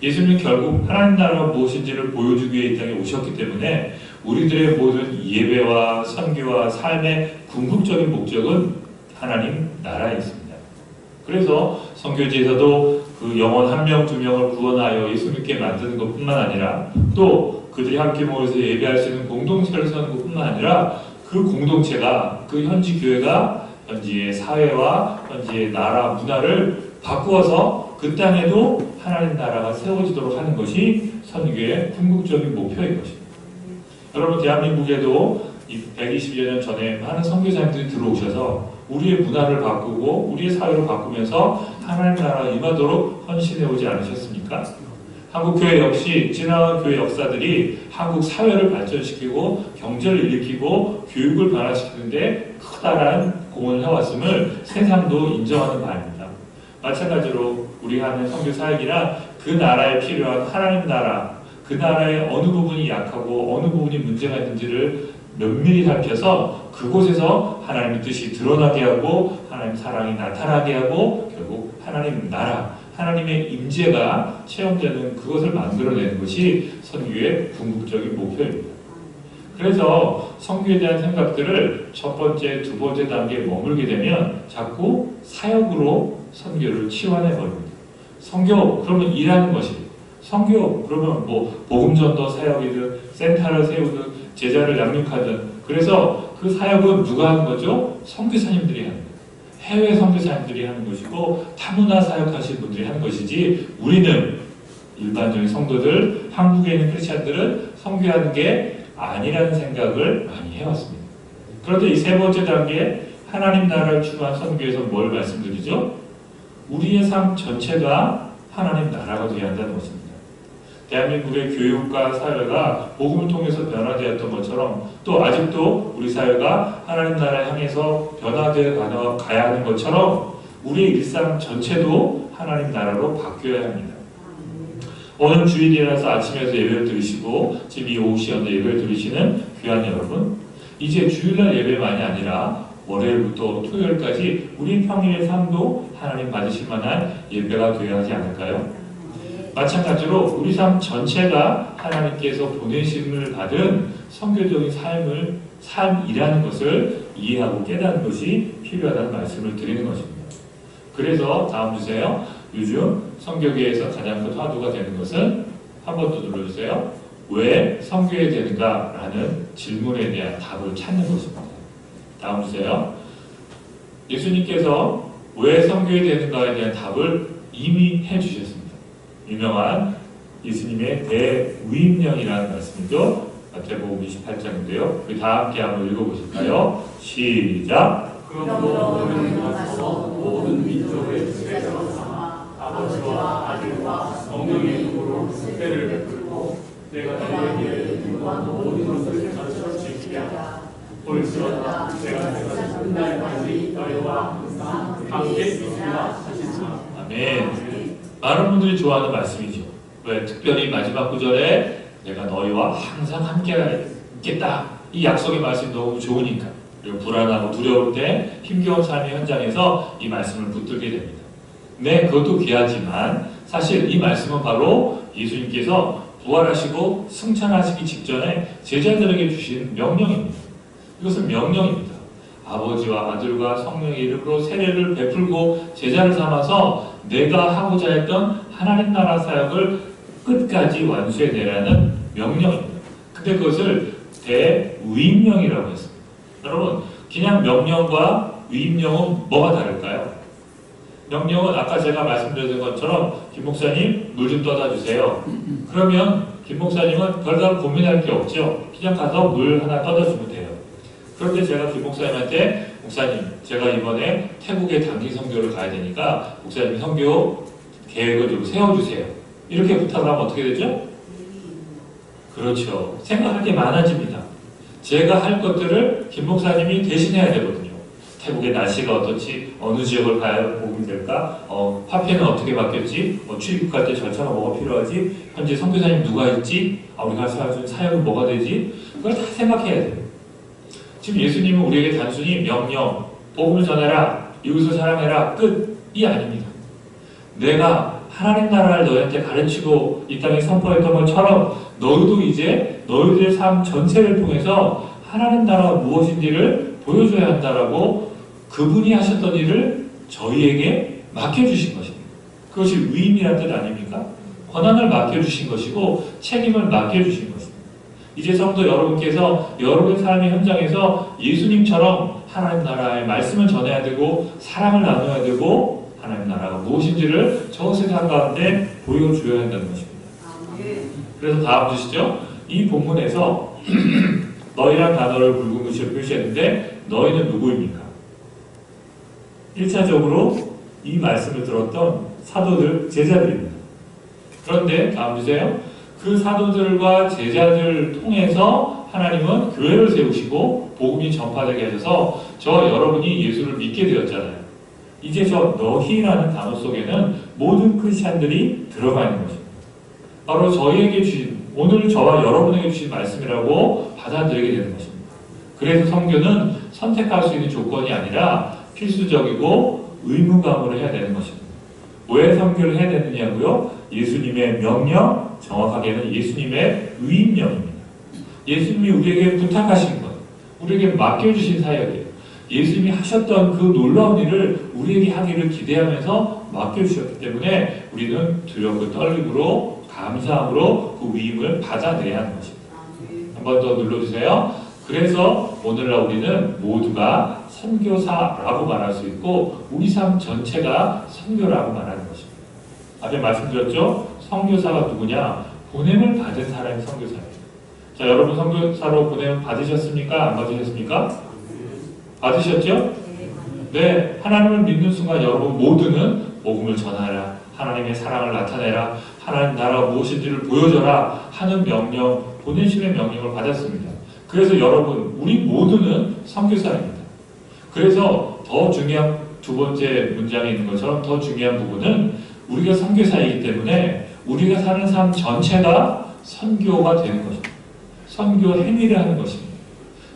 예수님은 결국 하나님 나라가 무엇인지를 보여주기 위해 이 땅에 오셨기 때문에 우리들의 모든 예배와 선교와 삶의 궁극적인 목적은 하나님 나라에 있습니다. 그래서 선교지에서도 그 영혼 한 명, 두 명을 구원하여 예수 믿게 만드는 것뿐만 아니라 또 그들이 함께 모여서 예배할 수 있는 공동체를 세우는 것뿐만 아니라 그 공동체가 그 현지 교회가 현지의 사회와 현지의 나라 문화를 바꾸어서 그 땅에도 하나님 나라가 세워지도록 하는 것이 선교의 궁극적인 목표인 것입니다. 여러분 대한민국에도 120여 년 전에 많은 선교사님들이 들어오셔서 우리의 문화를 바꾸고 우리의 사회를 바꾸면서 하나님 나라가 임하도록 헌신해 오지 않으셨습니까? 한국 교회 역시 지나간 교회 역사들이 한국 사회를 발전시키고 경제를 일으키고 교육을 변화시키는데 커다란 공헌을 해왔음을 세상도 인정하는 바입니다. 마찬가지로 우리가 하는 선교 사역이나 그 나라에 필요한 하나님 나라, 그 나라의 어느 부분이 약하고 어느 부분이 문제가 있는지를 면밀히 살펴서 그곳에서 하나님의 뜻이 드러나게 하고 하나님 사랑이 나타나게 하고 결국 하나님 나라, 하나님의 임재가 체험되는 그것을 만들어내는 것이 선교의 궁극적인 목표입니다. 그래서 선교에 대한 생각들을 첫 번째, 두 번째 단계에 머물게 되면 자꾸 사역으로 선교를 치환해 버립니다. 선교 그러면 일하는 것이에요. 선교 그러면 뭐 복음전도 사역이든 센터를 세우든 제자를 양육하든 그래서 그 사역은 누가 하는 거죠? 선교사님들이 하는 거예요. 해외 선교사님들이 하는 것이고 타문화 사역하시는 분들이 하는 것이지 우리는 일반적인 성도들, 한국에 있는 크리스찬들은 선교하는 게 아니라는 생각을 많이 해왔습니다. 그런데 이 세 번째 단계 하나님 나라를 추구한 선교에서 뭘 말씀드리죠? 우리의 삶 전체가 하나님 나라가 되어야 한다는 것입니다. 대한민국의 교육과 사회가 복음을 통해서 변화되었던 것처럼 또 아직도 우리 사회가 하나님 나라를 향해서 변화되어 가야 하는 것처럼 우리의 일상 전체도 하나님 나라로 바뀌어야 합니다. 오늘 주일이라서 아침에서 예배를 드리시고 지금 이 오후 시간에 예배를 드리시는 귀한 여러분, 이제 주일날 예배만이 아니라 월요일부터 토요일까지 우리 평일의 삶도 하나님 받으실 만한 예배가 되어야 하지 않을까요? 마찬가지로 우리 삶 전체가 하나님께서 보내심을 받은 선교적인 삶을 삶이라는 것을 이해하고 깨닫는 것이 필요하다는 말씀을 드리는 것입니다. 그래서 다음 주세요. 요즘 성교계에서 가장 큰 화두가 되는 것은 한 번 더 눌러주세요. 왜 성교해야 되는가? 라는 질문에 대한 답을 찾는 것입니다. 다음 주세요. 예수님께서 왜 성교해야 되는가에 대한 답을 이미 해주셨습니다. 유명한 예수님의 대위임령이라는 말씀이죠. 마태복음 28장인데요. 우리 다 함께 한번 읽어보실까요? 시작! 그러므로 너희는 가서 모든 민족의 세자로 삼아 아버지와 아들과 성령의 이름으로 세례를 베풀고 내가 너희에게 이루한 모든 것을 가르쳐 지키게 하라. 볼지어다 내가 세상 끝날까지 너희와 항상 함께 있으리라 하시니라. 아멘. 많은 분들이 좋아하는 말씀이죠. 왜? 특별히 마지막 구절에 내가 너희와 항상 함께 있겠다. 이 약속의 말씀이 너무 좋으니까. 그리고 불안하고 두려울 때 힘겨운 삶의 현장에서 이 말씀을 붙들게 됩니다. 네, 그것도 귀하지만 사실 이 말씀은 바로 예수님께서 부활하시고 승천하시기 직전에 제자들에게 주신 명령입니다. 이것은 명령입니다. 아버지와 아들과 성령의 이름으로 세례를 베풀고 제자를 삼아서 내가 하고자 했던 하나님 나라 사역을 끝까지 완수해내라는 명령입니다. 근데 그것을 대위임령이라고 했습니다. 여러분, 그냥 명령과 위임령은 뭐가 다를까요? 명령은 아까 제가 말씀드렸던 것처럼 김 목사님 물 좀 떠다 주세요. 그러면 김 목사님은 별다른 고민할 게 없죠. 그냥 가서 물 하나 떠다 주면 돼요. 그런데 제가 김 목사님한테 목사님 제가 이번에 태국에 단기 선교를 가야 되니까 목사님 선교 계획을 좀 세워주세요. 이렇게 부탁하면 어떻게 되죠? 그렇죠. 생각할 게 많아집니다. 제가 할 것들을 김 목사님이 대신해야 되거든요. 태국의 날씨가 어떻지? 어느 지역을 가야 복음이 될까? 화폐는 어떻게 바뀌었지? 출입국할 때 절차가 뭐가 필요하지? 현재 선교사님 누가 있지? 우리가 사는 사역은 뭐가 되지? 그걸 다 생각해야 돼요. 지금 예수님은 우리에게 단순히 명령, 복음을 전해라, 이웃을 사랑해라, 끝이 아닙니다. 내가 하나님 나라를 너희한테 가르치고 이 땅에 선포했던 것처럼 너희도 이제 너희들의 삶 전체를 통해서 하나님 나라가 무엇인지를 보여줘야 한다라고 그분이 하셨던 일을 저희에게 맡겨주신 것입니다. 그것이 위임이라는 뜻 아닙니까? 권한을 맡겨주신 것이고 책임을 맡겨주신 것입니다. 이제 성도 여러분께서 여러분의 삶의 현장에서 예수님처럼 하나님 나라의 말씀을 전해야 되고 사랑을 나눠야 되고 하나님 나라가 무엇인지를 저 세상 가운데 보여줘야 한다는 것입니다. 그래서 다음 주시죠. 이 본문에서 너희란 단어를 붉은 글씨로 표시했는데 너희는 누구입니까? 1차적으로 이 말씀을 들었던 사도들, 제자들입니다. 그런데 다음 주세요. 그 사도들과 제자들을 통해서 하나님은 교회를 세우시고 복음이 전파되게 하셔서 저 여러분이 예수를 믿게 되었잖아요. 이제 저 너희라는 단어 속에는 모든 크리스찬들이 들어가 있는 것입니다. 바로 저희에게 주신, 오늘 저와 여러분에게 주신 말씀이라고 받아들이게 되는 것입니다. 그래서 선교는 선택할 수 있는 조건이 아니라 필수적이고 의무감으로 해야 되는 것입니다. 왜 선교를 해야 되느냐고요? 예수님의 명령, 정확하게는 예수님의 위임령입니다. 예수님이 우리에게 부탁하신 것, 우리에게 맡겨주신 사역이에요. 예수님이 하셨던 그 놀라운 일을 우리에게 하기를 기대하면서 맡겨주셨기 때문에 우리는 두렵고 떨림으로 감사함으로 그 위임을 받아내야 하는 것입니다. 한 번 더 눌러주세요. 그래서 오늘날 우리는 모두가 선교사라고 말할 수 있고 우리 삶 전체가 선교라고 말하는 것입니다. 앞에 말씀드렸죠? 선교사가 누구냐? 보냄을 받은 사람이 선교사예요. 자, 여러분 선교사로 보냄 받으셨습니까? 안 받으셨습니까? 받으셨죠? 네, 하나님을 믿는 순간 여러분 모두는 복음을 전하라, 하나님의 사랑을 나타내라, 하나님 나라가 무엇인지를 보여줘라 하는 명령, 보내심의 명령을 받았습니다. 그래서 여러분, 우리 모두는 선교사입니다. 그래서 더 중요한 두 번째 문장에 있는 것처럼 더 중요한 부분은 우리가 선교사이기 때문에 우리가 사는 삶 전체가 선교가 되는 것입니다. 선교 행위를 하는 것입니다.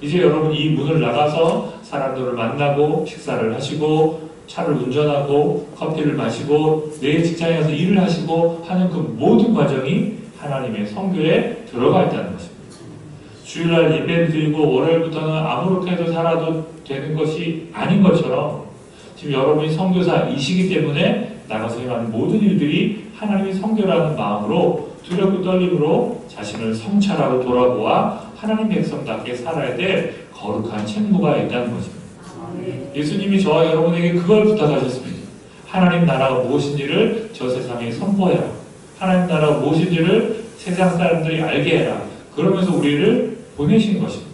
이제 여러분 이 문을 나가서 사람들을 만나고 식사를 하시고 차를 운전하고 커피를 마시고 내일 직장에 가서 일을 하시고 하는 그 모든 과정이 하나님의 선교에 들어가 있다는 것입니다. 주일날 예배 드리고 월요일부터는 아무렇게 해도 살아도 되는 것이 아닌 것처럼 지금 여러분이 선교사이시기 때문에 나가서 행하는 모든 일들이 하나님의 선교라는 마음으로 두렵고 떨림으로 자신을 성찰하고 돌아보아 하나님 백성답게 살아야 될 거룩한 책무가 있다는 것입니다. 예수님이 저와 여러분에게 그걸 부탁하셨습니다. 하나님 나라가 무엇인지를 저 세상에 선포해라. 하나님 나라가 무엇인지를 세상 사람들이 알게 해라. 그러면서 우리를 보내신 것입니다.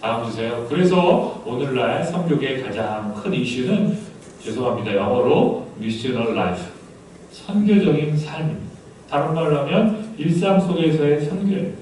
다음 주세요. 그래서 오늘날 선교계의 가장 큰 이슈는 죄송합니다. 영어로 missional life, 선교적인 삶입니다. 다른 말로 하면 일상 속에서의 선교입니다.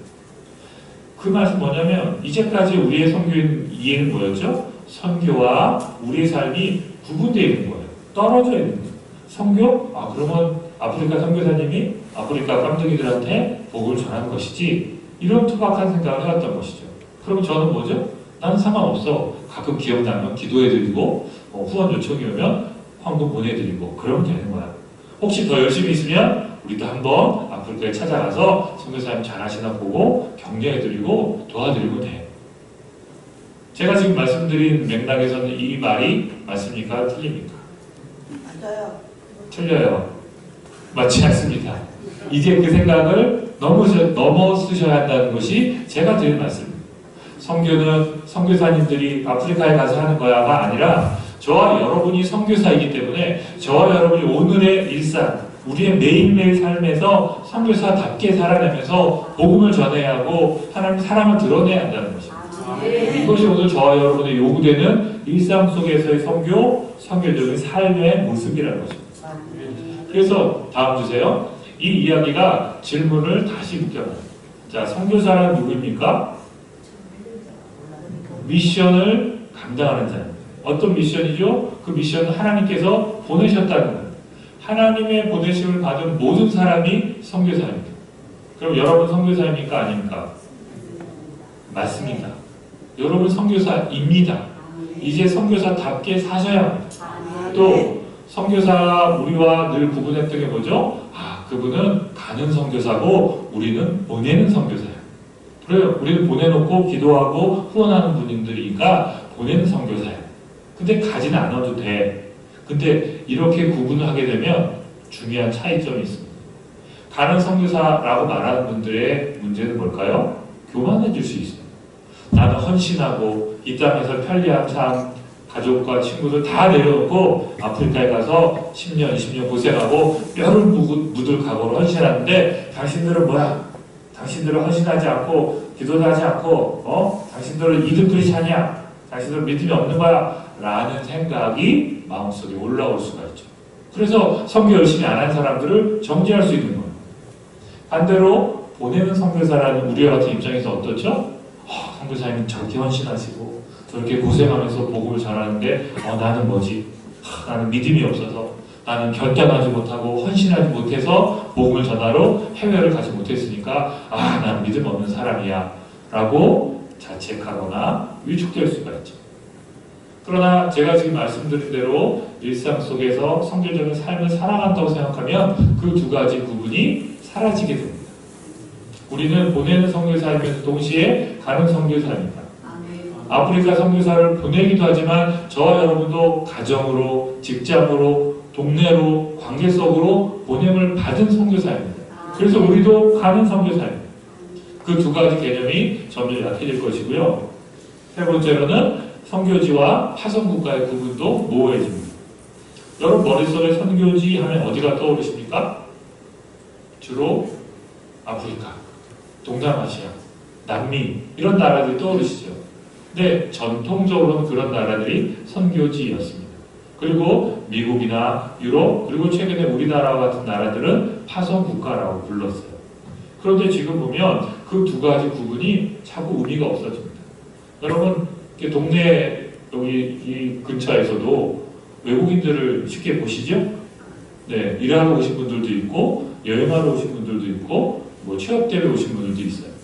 그 말은 뭐냐면 이제까지 우리의 선교인 이해는 뭐였죠? 선교와 우리의 삶이 구분되어 있는 거예요. 떨어져 있는 거예요. 선교? 그러면 아프리카 선교사님이 아프리카 깜둥이들한테 복을 전하는 것이지, 이런 투박한 생각을 해왔던 것이죠. 그럼 저는 뭐죠? 나는 상관없어. 가끔 기억나면 기도해드리고 후원 요청이 오면 헌금 보내드리고 그러면 되는 거야. 혹시 더 열심히 있으면 우리도 한번 아프리카에 찾아가서 선교사님 잘하시나 보고 격려해드리고 도와드리고 돼. 제가 지금 말씀드린 맥락에서는 이 말이 맞습니까? 틀립니까? 맞아요. 틀려요. 맞지 않습니다. 이제 그 생각을 넘어서셔야 한다는 것이 제가 드린 말씀입니다. 선교는 선교사님들이 아프리카에 가서 하는 거야가 아니라 저와 여러분이 선교사이기 때문에 저와 여러분이 오늘의 일상, 우리의 매일매일 삶에서 선교사답게 살아내면서 복음을 전해야 하고 하나님 사랑을 드러내야 한다는 것입니다. 이것이 오늘 저와 여러분의 요구되는 일상 속에서의 선교적인 삶의 모습이라는 것입니다. 그래서 다음 주세요. 이 이야기가 질문을 다시 묻잖아요. 자, 선교사란 누구입니까? 미션을 감당하는 사람. 어떤 미션이죠? 그 미션은 하나님께서 보내셨다는 거예요. 하나님의 보내심을 받은 모든 사람이 선교사입니다. 그럼 여러분 선교사입니까? 아닙니까? 맞습니다. 여러분 선교사입니다. 이제 선교사답게 사셔야 합니다. 또 선교사 우리와 늘 구분했던 게 뭐죠? 그분은 가는 선교사고 우리는 보내는 선교사예요. 그래요. 우리는 보내놓고 기도하고 후원하는 분들이니까 보내는 선교사예요. 근데 가지는 않아도 돼. 근데 이렇게 구분을 하게 되면 중요한 차이점이 있습니다. 가는 선교사라고 말하는 분들의 문제는 뭘까요? 교만해질 수 있어요. 나는 헌신하고 이 땅에서 편리한 삶, 가족과 친구들 다 내려놓고 아프리카에 가서 10년, 20년 고생하고 뼈를 묻을 각오로 헌신하는데 당신들은 뭐야? 당신들은 헌신하지 않고 기도도 하지 않고 당신들은 이득들이 차냐? 당신들은 믿음이 없는 거야? 라는 생각이 마음속에 올라올 수가 있죠. 그래서 선교 열심히 안 한 사람들을 정죄할 수 있는 거예요. 반대로 보내는 선교사라는 우리와 같은 입장에서 어떻죠? 선교사님은 저렇게 헌신하시고 저렇게 고생하면서 복음을 전하는데 나는 뭐지? 나는 믿음이 없어서 나는 결단하지 못하고 헌신하지 못해서 복음을 전하러 해외를 가지 못했으니까 나는 믿음 없는 사람이야 라고 자책하거나 위축될 수가 있죠. 그러나 제가 지금 말씀드린 대로 일상 속에서 선교적인 삶을 살아간다고 생각하면 그 두 가지 구분이 사라지게 됩니다. 우리는 보내는 선교사이면서 동시에 가는 선교사입니다. 아프리카 선교사를 보내기도 하지만 저와 여러분도 가정으로, 직장으로, 동네로, 관계 속으로 보냄을 받은 선교사입니다. 그래서 우리도 가는 선교사입니다. 그 두 가지 개념이 점점 약해질 것이고요. 세 번째로는 선교지와 파송국가의 구분도 모호해집니다. 여러분 머릿속에 선교지 하면 어디가 떠오르십니까? 주로 아프리카, 동남아시아, 남미 이런 나라들이 떠오르시죠. 근데 전통적으로는 그런 나라들이 선교지였습니다. 그리고 미국이나 유럽 그리고 최근에 우리나라와 같은 나라들은 파송국가라고 불렀어요. 그런데 지금 보면 그 두 가지 구분이 자꾸 의미가 없어집니다. 여러분 동네 여기 이 근처에서도 외국인들을 쉽게 보시죠? 네, 일하러 오신 분들도 있고 여행하러 오신 분들도 있고 취업 때문에 오신 분들도 있어요.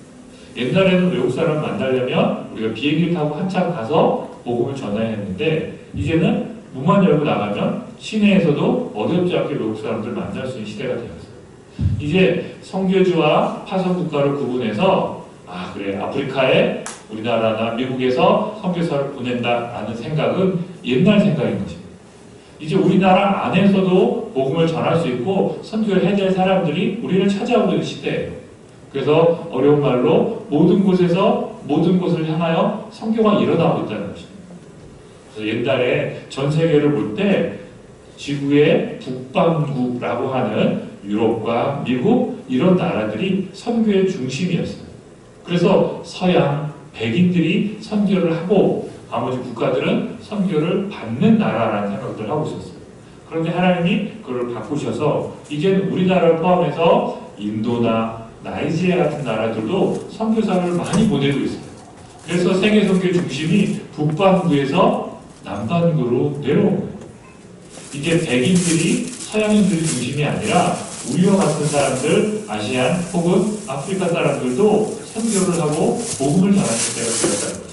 옛날에는 외국 사람 만나려면 우리가 비행기 타고 한참 가서 복음을 전해야 했는데 이제는 문만 열고 나가면 시내에서도 어렵지 않게 외국 사람들 만날 수 있는 시대가 되었어요. 이제 선교지와 파송국가를 구분해서 아 그래 아프리카에 우리나라나 미국에서 선교사를 보낸다라는 생각은 옛날 생각인 것입니다. 이제 우리나라 안에서도 복음을 전할 수 있고 선교를 해야 될 사람들이 우리를 찾아오고 있는 시대예요. 그래서 어려운 말로 모든 곳에서 모든 곳을 향하여 선교가 일어나고 있다는 것입니다. 그래서 옛날에 전 세계를 볼 때 지구의 북반구라고 하는 유럽과 미국 이런 나라들이 선교의 중심이었어요. 그래서 서양 백인들이 선교를 하고 나머지 국가들은 선교를 받는 나라라는 생각을 하고 있었어요. 그런데 하나님이 그걸 바꾸셔서 이제는 우리나라를 포함해서 인도나 나이지리아 같은 나라들도 선교사를 많이 보내고 있어요. 그래서 세계 선교의 중심이 북반구에서 남반구로 내려온 거예요. 이제 백인들이 서양인들이 중심이 아니라 우리와 같은 사람들, 아시안 혹은 아프리카 사람들도 선교를 하고 복음을 전하는 때가 되었다는 것입니다.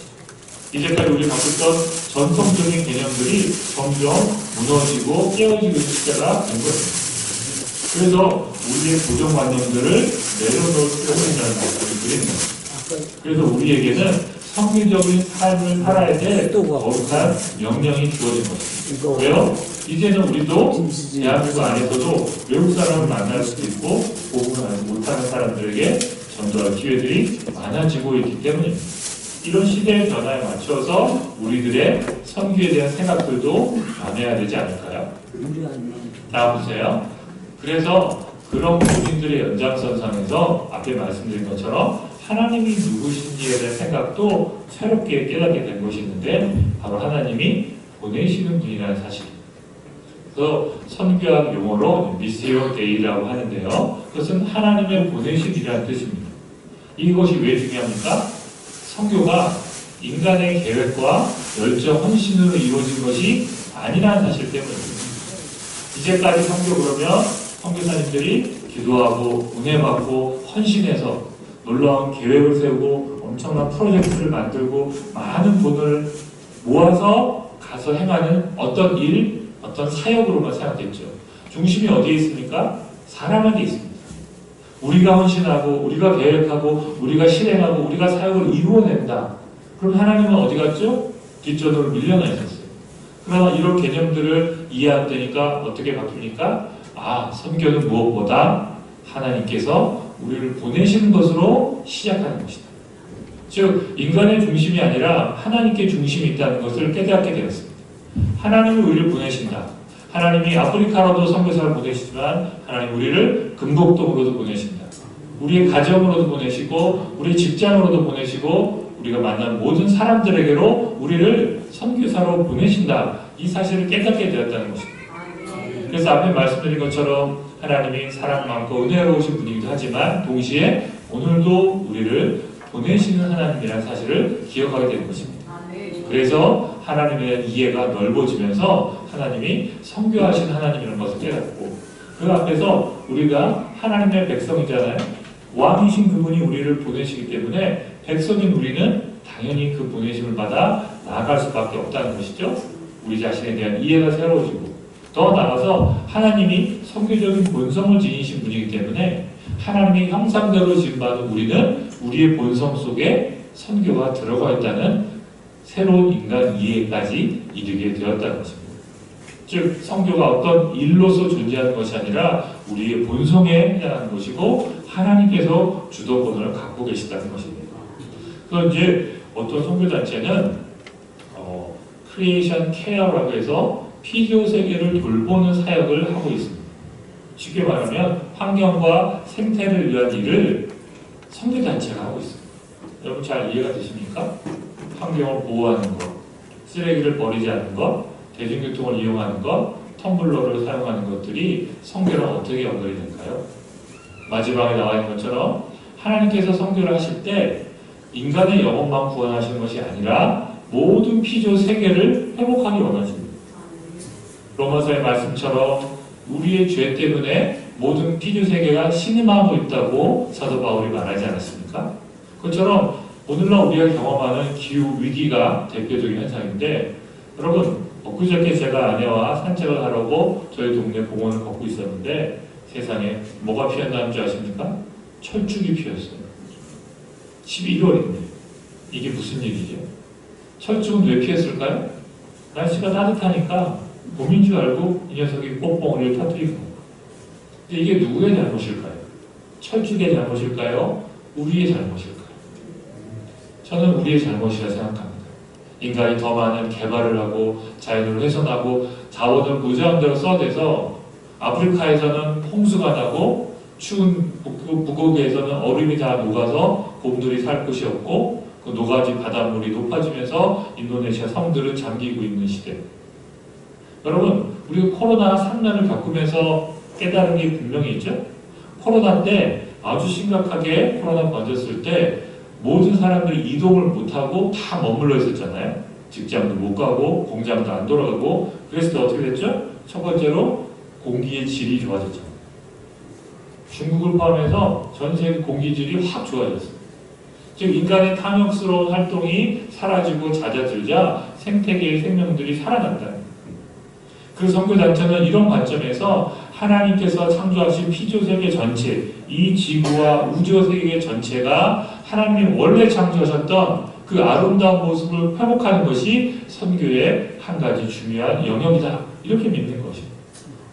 이제까지 우리 갖고 있던 전통적인 개념들이 점점 무너지고 깨어지고 있는 시대가 된 것입니다. 그래서 우리의 고정관념들을 내려놓을 필요가 있다는 말씀을 드립니다. 그래서 우리에게는 성경적인 삶을 살아야 될 거룩한 명령이 주어진 것입니다. 왜요? 이제는 우리도 대한민국 안에서도 외국 사람을 만날 수도 있고 복음을 알지 못하는 사람들에게 전도할 기회들이 많아지고 있기 때문입니다. 이런 시대의 변화에 맞춰서 우리들의 선교에 대한 생각들도 변해야 되지 않을까요? 다 보세요. 그래서 그런 고민들의 연장선상에서 앞에 말씀드린 것처럼 하나님이 누구신지에 대한 생각도 새롭게 깨닫게 된 것이 있는데 바로 하나님이 보내시는 분이라는 사실입니다. 그래서 선교학 용어로 미시오 데이라고 하는데요. 그것은 하나님의 보내심이라는 뜻입니다. 이것이 왜 중요합니까? 선교가 인간의 계획과 열정, 헌신으로 이루어진 것이 아니라는 사실 때문입니다. 이제까지 선교 그러면 선교사님들이 기도하고 은혜받고 헌신해서 놀라운 계획을 세우고 엄청난 프로젝트를 만들고 많은 돈을 모아서 가서 행하는 어떤 일, 어떤 사역으로만 생각됐죠. 중심이 어디에 있습니까? 사람에게 있습니다. 우리가 헌신하고 우리가 계획하고 우리가 실행하고 우리가 사역을 이루어낸다. 그럼 하나님은 어디 갔죠? 뒷전으로 밀려나 있었어요. 그러나 이런 개념들을 이해 안 되니까 어떻게 바뀝니까? 아, 선교는 무엇보다 하나님께서 우리를 보내시는 것으로 시작하는 것이다. 즉 인간의 중심이 아니라 하나님께 중심이 있다는 것을 깨닫게 되었습니다. 하나님이 우리를 보내신다. 하나님이 아프리카로도 선교사를 보내시지만 하나님 우리를 금곡동으로도 보내신다. 우리의 가정으로도 보내시고 우리 직장으로도 보내시고 우리가 만난 모든 사람들에게로 우리를 선교사로 보내신다. 이 사실을 깨닫게 되었다는 것입니다. 그래서 앞에 말씀드린 것처럼 하나님이 사랑 많고 은혜로우신 분이기도 하지만 동시에 오늘도 우리를 보내시는 하나님이라는 사실을 기억하게 되는 것입니다. 그래서 하나님에 대한 이해가 넓어지면서 하나님이 선교하신 하나님이라는 것을 깨닫고 그 앞에서 우리가 하나님의 백성이잖아요. 왕이신 그분이 우리를 보내시기 때문에 백성인 우리는 당연히 그 보내심을 받아 나아갈 수밖에 없다는 것이죠. 우리 자신에 대한 이해가 새로워지고 더 나아가서 하나님이 선교적인 본성을 지니신 분이기 때문에 하나님의 형상대로 지음받은 우리는 우리의 본성 속에 선교가 들어가 있다는 새로운 인간 이해까지 이르게 되었다는 것입니다. 즉 선교가 어떤 일로서 존재하는 것이 아니라 우리의 본성에 해당하는 것이고 하나님께서 주도권을 갖고 계시다는 것입니다. 그래서 이제 어떤 선교단체는 크리에이션 케어라고 해서 피조 세계를 돌보는 사역을 하고 있습니다. 쉽게 말하면 환경과 생태를 위한 일을 선교단체가 하고 있습니다. 여러분 잘 이해가 되십니까? 환경을 보호하는 것, 쓰레기를 버리지 않는 것, 대중교통을 이용하는 것, 텀블러를 사용하는 것들이 선교랑 어떻게 연결이 될까요? 마지막에 나와 있는 것처럼 하나님께서 선교를 하실 때 인간의 영혼만 구원하시는 것이 아니라 모든 피조 세계를 회복하기 원하십니다. 로마서의 말씀처럼 우리의 죄 때문에 모든 피조 세계가 신음하고 있다고 사도 바울이 말하지 않았습니까? 그것처럼 오늘날 우리가 경험하는 기후 위기가 대표적인 현상인데 여러분 엊그저께 제가 아내와 산책을 하려고 저희 동네 공원을 걷고 있었는데 세상에 뭐가 피었나는 줄 아십니까? 철쭉이 피었어요. 11월인데 이게 무슨 일이죠? 철쭉은 왜 피했을까요? 날씨가 따뜻하니까 봄인 줄 알고 이 녀석이 꽃봉오리를 터뜨리고. 근데 이게 누구의 잘못일까요? 철쭉의 잘못일까요? 우리의 잘못일까요? 저는 우리의 잘못이라 생각합니다. 인간이 더 많은 개발을 하고 자연을 훼손하고 자원을 무제한대로 써대서 아프리카에서는 홍수가 나고 추운 북극에서는 얼음이 다 녹아서 곰들이 살 곳이 없고 그 노가지 바닷물이 높아지면서 인도네시아 섬들은 잠기고 있는 시대. 여러분, 우리가 코로나 상난을 겪으면서 깨달은 게 분명히 있죠? 코로나 때 아주 심각하게 코로나 번졌을 때 모든 사람들이 이동을 못하고 다 머물러 있었잖아요. 직장도 못 가고 공장도 안 돌아가고. 그랬을 때 어떻게 됐죠? 첫 번째로 공기의 질이 좋아졌죠. 중국을 포함해서 전 세계 공기질이 확 좋아졌어요. 즉 인간의 탐욕스러운 활동이 사라지고 잦아들자 생태계의 생명들이 살아난다. 그 선교단체는 이런 관점에서 하나님께서 창조하신 피조세계 전체, 이 지구와 우주세계 전체가 하나님이 원래 창조하셨던 그 아름다운 모습을 회복하는 것이 선교의 한 가지 중요한 영역이다. 이렇게 믿는 것입니다.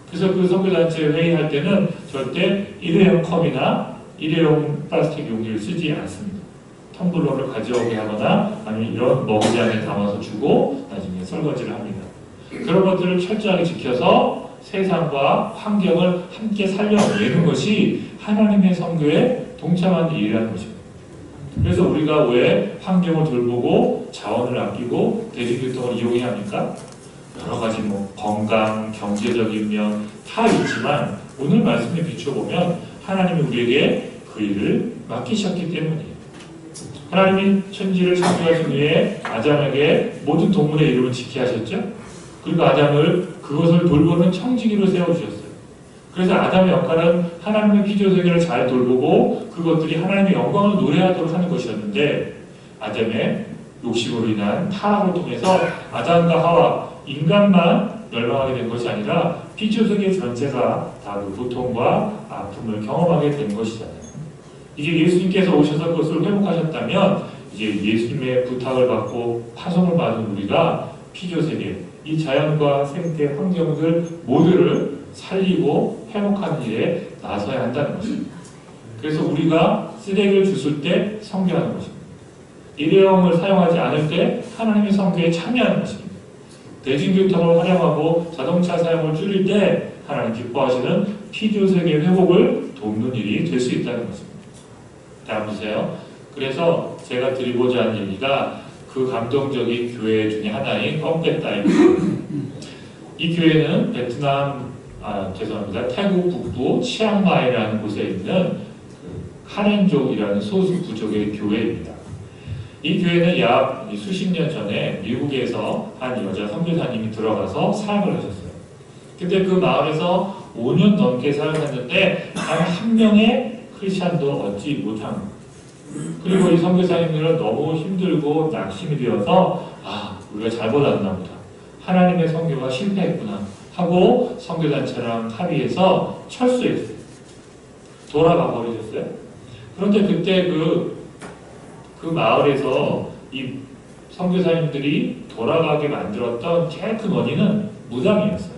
그래서 그 선교단체 회의할 때는 절대 일회용 컵이나 일회용 플라스틱 용기를 쓰지 않습니다. 텀블러를 가져오게 하거나 아니면 이런 먹이장에 담아서 주고 나중에 설거지를 합니다. 그런 것들을 철저하게 지켜서 세상과 환경을 함께 살려내는 것이 하나님의 선교에 동참하는 일이라는 것입니다. 그래서 우리가 왜 환경을 돌보고 자원을 아끼고 대중교통을 이용해야 합니까? 여러 가지 건강, 경제적인 면 다 있지만 오늘 말씀에 비춰보면 하나님이 우리에게 그 일을 맡기셨기 때문이에요. 하나님이 천지를 창조하신 후에 아담에게 모든 동물의 이름을 지키게 하셨죠? 그리고 아담을 그것을 돌보는 청지기로 세워주셨어요. 그래서 아담의 역할은 하나님의 피조세계를 잘 돌보고 그것들이 하나님의 영광을 노래하도록 하는 것이었는데 아담의 욕심으로 인한 타락을 통해서 아담과 하와 인간만 멸망하게 된 것이 아니라 피조세계 전체가 다 그 고통과 아픔을 경험하게 된 것이잖아요. 이게 예수님께서 오셔서 그것을 회복하셨다면 이제 예수님의 부탁을 받고 파송을 받은 우리가 피조세계, 이 자연과 생태 환경들 모두를 살리고 회복하는 일에 나서야 한다는 것입니다. 그래서 우리가 쓰레기를 주술 때 선교하는 것입니다. 일회용을 사용하지 않을 때 하나님의 선교에 참여하는 것입니다. 대중교통을 활용하고 자동차 사용을 줄일 때 하나님 기뻐하시는 피조세계 회복을 돕는 일이 될 수 있다는 것입니다. 다음 보세요. 그래서 제가 드리고자 하는 얘기가 그 감동적인 교회 중에 하나인 뻥페따입니다. 이 교회는 태국 북부 치앙마이라는 곳에 있는 카렌족이라는 소수 부족의 교회입니다. 이 교회는 약 수십 년 전에 미국에서 한 여자 선교사님이 들어가서 사역을 하셨어요. 근데 그 마을에서 5년 넘게 사역했는데 단 한 명의 크리스찬도 얻지 못한 거예요. 그리고 이 선교사님들은 너무 힘들고 낙심이 되어서 우리가 잘못 왔나 보다. 하나님의 선교가 실패했구나 하고 선교단체랑 합의해서 철수했어요. 돌아가 버리셨어요. 그런데 그때 그 마을에서 이 선교사님들이 돌아가게 만들었던 제일 큰 원인은 무당이었어요.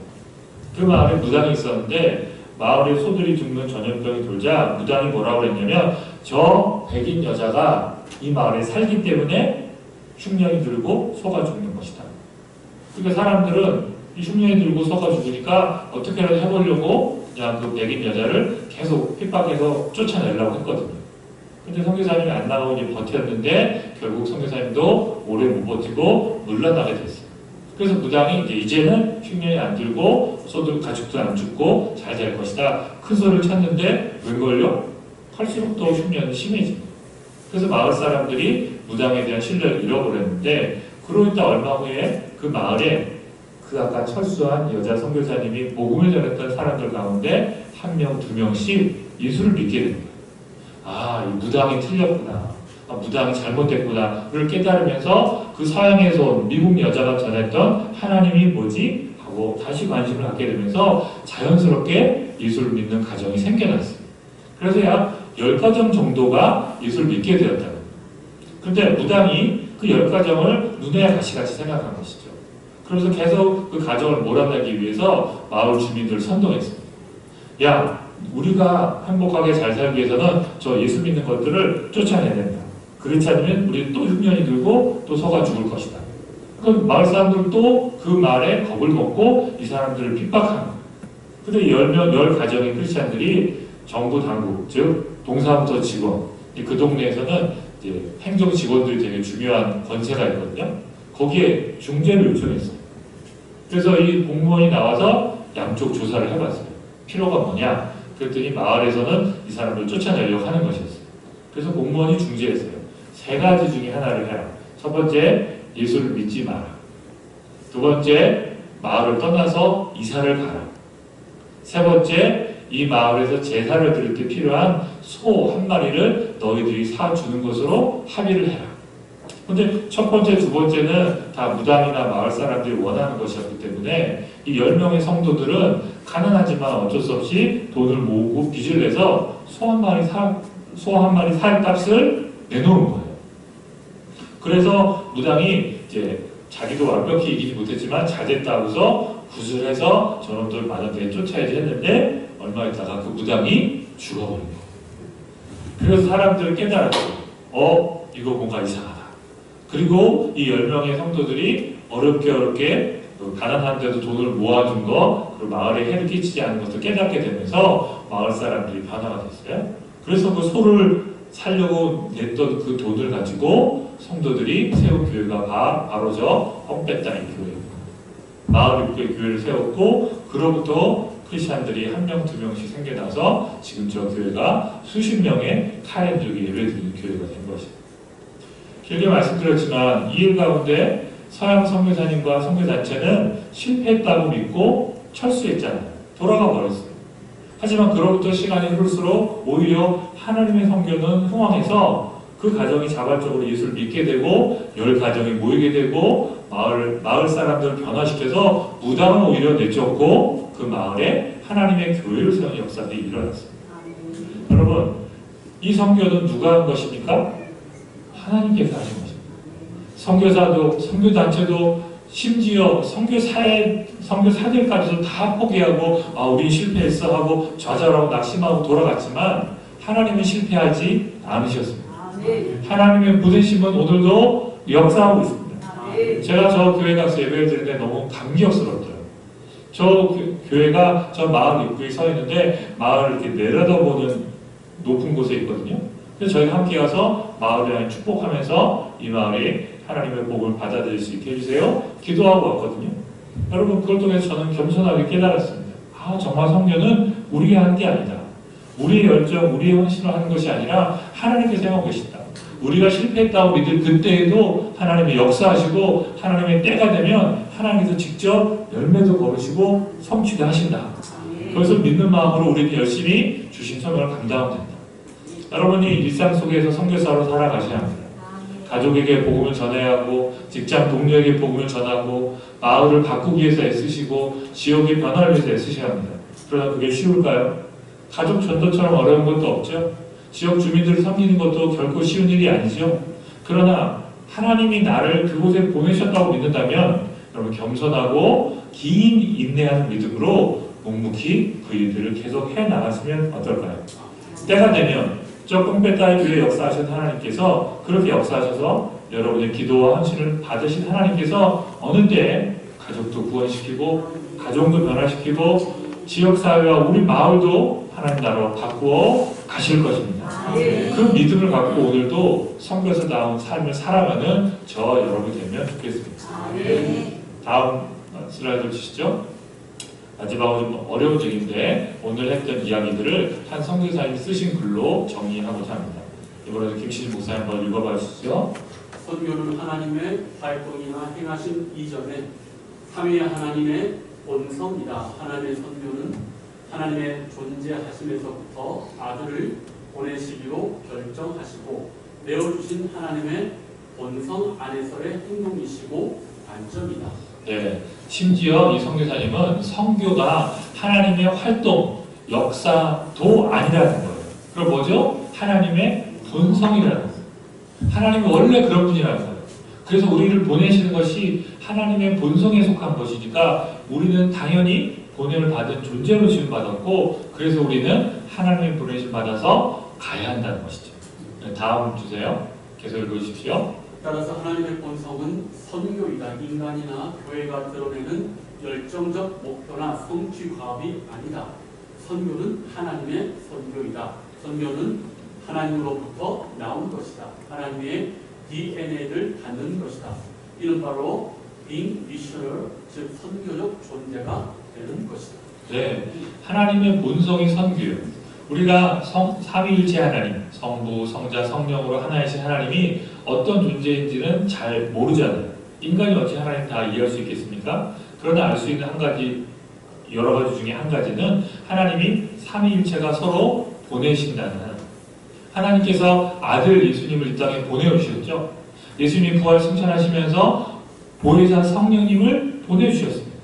그 마을에 무당이 있었는데 마을에 소들이 죽는 전염병이 돌자 무당이 뭐라고 했냐면 저 백인 여자가 이 마을에 살기 때문에 흉년이 들고 소가 죽는 것이다. 그러니까 사람들은 이 흉년이 들고 소가 죽으니까 어떻게라도 해보려고 그냥 그 백인 여자를 계속 핍박해서 쫓아내려고 했거든요. 근데 선교사님이 안 나가고 이제 버텼는데 결국 선교사님도 오래 못 버티고 물러나게 됐어요. 그래서 무당이 이제는 흉년이 안 들고 소도 가축도 안 죽고 잘 될 것이다. 큰 소를 쳤는데 웬걸요? 할수록 더 흉년이 심해집니다. 그래서 마을 사람들이 무당에 대한 신뢰를 잃어버렸는데 그러고 있다 얼마 후에 그 마을에 그 아까 철수한 여자 선교사님이 복음을 전했던 사람들 가운데 한 명, 두 명씩 예수를 믿게 됩니다. 이 무당이 틀렸구나. 무당이 잘못됐구나를 깨달으면서 그 서양에서 온 미국 여자가 전했던 하나님이 뭐지? 하고 다시 관심을 갖게 되면서 자연스럽게 예수를 믿는 가정이 생겨났어요. 그래서 약 10가정 정도가 예수를 믿게 되었다. 근데 무당이 그 10가정을 눈의 가시같이 생각한 것이죠. 그래서 계속 그 가정을 몰아내기 위해서 마을 주민들을 선동했습니다. 야, 우리가 행복하게 잘 살기 위해서는 저 예수 믿는 것들을 쫓아내야 된다. 그렇지 않으면 우리 또 흉년이 들고 또 서가 죽을 것이다. 그럼 마을 사람들도 그 말에 겁을 먹고 이 사람들을 핍박하는 거예요. 근데 10가정의 크리스찬들이 정부 당국, 즉 동사무소 직원, 그 동네에서는 이제 행정 직원들이 되게 중요한 권세가 있거든요. 거기에 중재를 요청했어요. 그래서 이 공무원이 나와서 양쪽 조사를 해봤어요. 필요가 뭐냐? 그랬더니 마을에서는 이 사람을 쫓아내려고 하는 것이었어요. 그래서 공무원이 중재했어요. 3가지 중에 하나를 해라. 첫 번째, 예수를 믿지 마라. 두 번째, 마을을 떠나서 이사를 가라. 세 번째, 이 마을에서 제사를 드릴 때 필요한 소 1마리를 너희들이 사주는 것으로 합의를 해라. 근데 첫 번째, 두 번째는 다 무당이나 마을 사람들이 원하는 것이었기 때문에 이 10명의 성도들은 가난하지만 어쩔 수 없이 돈을 모으고 빚을 내서 소 한 마리 살 값을 내놓은 거예요. 그래서 무당이 이제 자기도 완벽히 이기지 못했지만 잘됐다고서 구슬해서 저놈들 마저대에 쫓아야지 했는데 얼마 있다가 그 무당이 죽어버린 거예요. 그래서 사람들은 깨달았죠. 이거 뭔가 이상하다. 그리고 이 10명의 성도들이 어렵게 가난한데도 돈을 모아준 거, 그리고 마을에 해를 끼치지 않은 것을 깨닫게 되면서 마을 사람들이 변화가 됐어요. 그래서 그 소를 살려고 냈던 그 돈을 가지고 성도들이 세운 교회가 바로 저 험배땅의 교회입니다. 마을 입구에 교회를 세웠고 그로부터 크리스찬들이 1명, 2명씩 생겨나서 지금 저 교회가 수십 명의 카렌족이 예배드리는 교회가 된 것입니다. 길게 말씀드렸지만 이 일 가운데 서양 선교사님과 선교단체는 실패했다고 믿고 철수했잖아요. 돌아가 버렸어요. 하지만 그로부터 시간이 흐를수록 오히려 하나님의 선교는 흥왕해서 그 가정이 자발적으로 예수를 믿게 되고 10가정이 모이게 되고 마을 사람들을 변화시켜서 무당은 오히려 내쫓고 그 마을에 하나님의 교회를 세우는 역사들이 일어났습니다. 여러분, 이 선교는 누가 한 것입니까? 하나님께서 하신 것입니다. 선교사도, 선교단체도, 심지어 선교사들까지도 다 포기하고 우린 실패했어 하고 좌절하고 낙심하고 돌아갔지만 하나님은 실패하지 않으셨습니다. 하나님의 부르심은 오늘도 역사하고 있습니다. 제가 저 교회 가서 예배를 드릴 때 너무 감격스럽더라고요. 저 교회가 저 마을 입구에 서 있는데 마을을 이렇게 내려다보는 높은 곳에 있거든요. 그래서 저희가 함께 가서 마을을 축복하면서 이 마을이 하나님의 복을 받아들일 수 있게 해주세요. 기도하고 왔거든요. 여러분, 그걸 통해서 저는 겸손하게 깨달았습니다. 정말 성교는 우리가 하는 게 아니다. 우리의 열정, 우리의 헌신을 하는 것이 아니라 하나님께서 하고 계신다. 우리가 실패했다고 믿을 그때에도 하나님이 역사하시고 하나님의 때가 되면 하나님께서 직접 열매도 거두시고 성취도 하신다. 그래서 믿는 마음으로 우리는 열심히 주신 소명을 감당하면 된다. 여러분이 일상 속에서 선교사로 살아가셔야 합니다. 가족에게 복음을 전해야 하고 직장 동료에게 복음을 전하고 마을을 바꾸기 위해서 애쓰시고 지역의 변화를 위해서 애쓰셔야 합니다. 그러나 그게 쉬울까요? 가족 전도처럼 어려운 것도 없죠. 지역 주민들을 섬기는 것도 결코 쉬운 일이 아니죠. 그러나 하나님이 나를 그곳에 보내셨다고 믿는다면 여러분 겸손하고 긴 인내하는 믿음으로 묵묵히 그 일들을 계속 해나갔으면 어떨까요? 때가 되면 저 뽕배따의 교회 역사하신 하나님께서 그렇게 역사하셔서 여러분의 기도와 헌신을 받으신 하나님께서 어느 때 가족도 구원시키고 가정도 변화시키고 지역사회와 우리 마을도 하나님 나라로 바꾸어 가실 것입니다. 그 믿음을 갖고 오늘도 선교사다운 삶을 살아가는 저 여러분이 되면 좋겠습니다. 다음 슬라이드 주시죠. 마지막으로 좀 어려운 얘기인데 오늘 했던 이야기들을 한 선교사님이 쓰신 글로 정리하고자 합니다. 이번에도 김신진 목사님 한번 읽어봐 주시죠. 선교는 하나님의 활동이나 행하신 이전에 삼위 하나님의 본성이다. 하나님의 선교는 하나님의 존재하심에서부터 아들을 보내시기로 결정하시고 내어주신 하나님의 본성 안에서의 행동이시고 관점이다. 네, 심지어 이 선교사님은 선교가 하나님의 활동, 역사도 아니라는 거예요. 그럼 뭐죠? 하나님의 본성이라는 거예요. 하나님은 원래 그런 분이라는 거예요. 그래서 우리를 보내시는 것이 하나님의 본성에 속한 것이니까 우리는 당연히 보냄을 받은 존재로 지음받았고, 그래서 우리는 하나님의 보내심 받아서 가야 한다는 것이죠. 다음 주세요. 계속 읽어주십시오. 따라서 하나님의 본성은 선교이다. 인간이나 교회가 드러내는 열정적 목표나 성취 과업이 아니다. 선교는 하나님의 선교이다. 선교는 하나님으로부터 나온 것이다. 하나님의 DNA를 갖는 것이다. 이는 바로 being missional, 즉 선교적 존재가 되는 것이다. 네, 하나님의 본성이 선교예요. 우리가 삼위일체 하나님, 성부, 성자, 성령으로 하나이신 하나님이 어떤 존재인지는 잘 모르잖아요. 인간이 어찌 하나님 다 이해할 수 있겠습니까? 그러나 알 수 있는 한 가지, 여러 가지 중에 한 가지는 하나님이 삼위일체가 서로 보내신다는, 하나님께서 아들 예수님을 이 땅에 보내주셨죠. 예수님이 부활 승천하시면서 보혜사 성령님을 보내주셨습니다.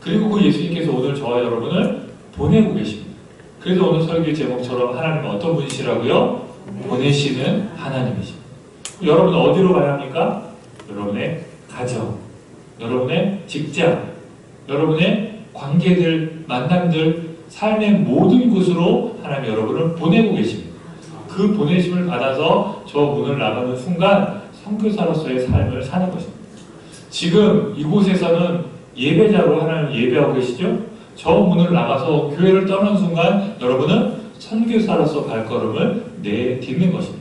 그리고 그 예수님께서 오늘 저와 여러분을 보내고 계십니다. 그래서 오늘 설교 제목처럼 하나님은 어떤 분이시라고요? 보내시는 하나님이십니다. 여러분은 어디로 가야 합니까? 여러분의 가정, 여러분의 직장, 여러분의 관계들, 만남들, 삶의 모든 곳으로 하나님 여러분을 보내고 계십니다. 그 보내심을 받아서 저 문을 나가는 순간 선교사로서의 삶을 사는 것입니다. 지금 이곳에서는 예배자로 하나님 예배하고 계시죠? 저 문을 나가서 교회를 떠나는 순간 여러분은 선교사로서 발걸음을 내딛는 것입니다.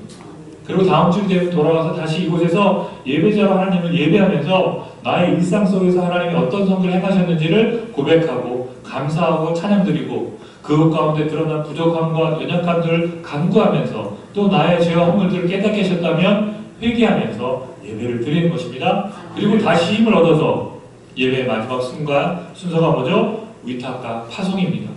그리고 다음 주 되면 돌아와서 다시 이곳에서 예배자로 하나님을 예배하면서 나의 일상 속에서 하나님이 어떤 선교를 행하셨는지를 고백하고 감사하고 찬양드리고 그 가운데 드러난 부족함과 연약함들을 간구하면서 또 나의 죄와 허물들을 깨닫게 하셨다면 회개하면서 예배를 드리는 것입니다. 그리고 다시 힘을 얻어서 예배의 마지막 순서가 뭐죠? 위탁과 파송입니다.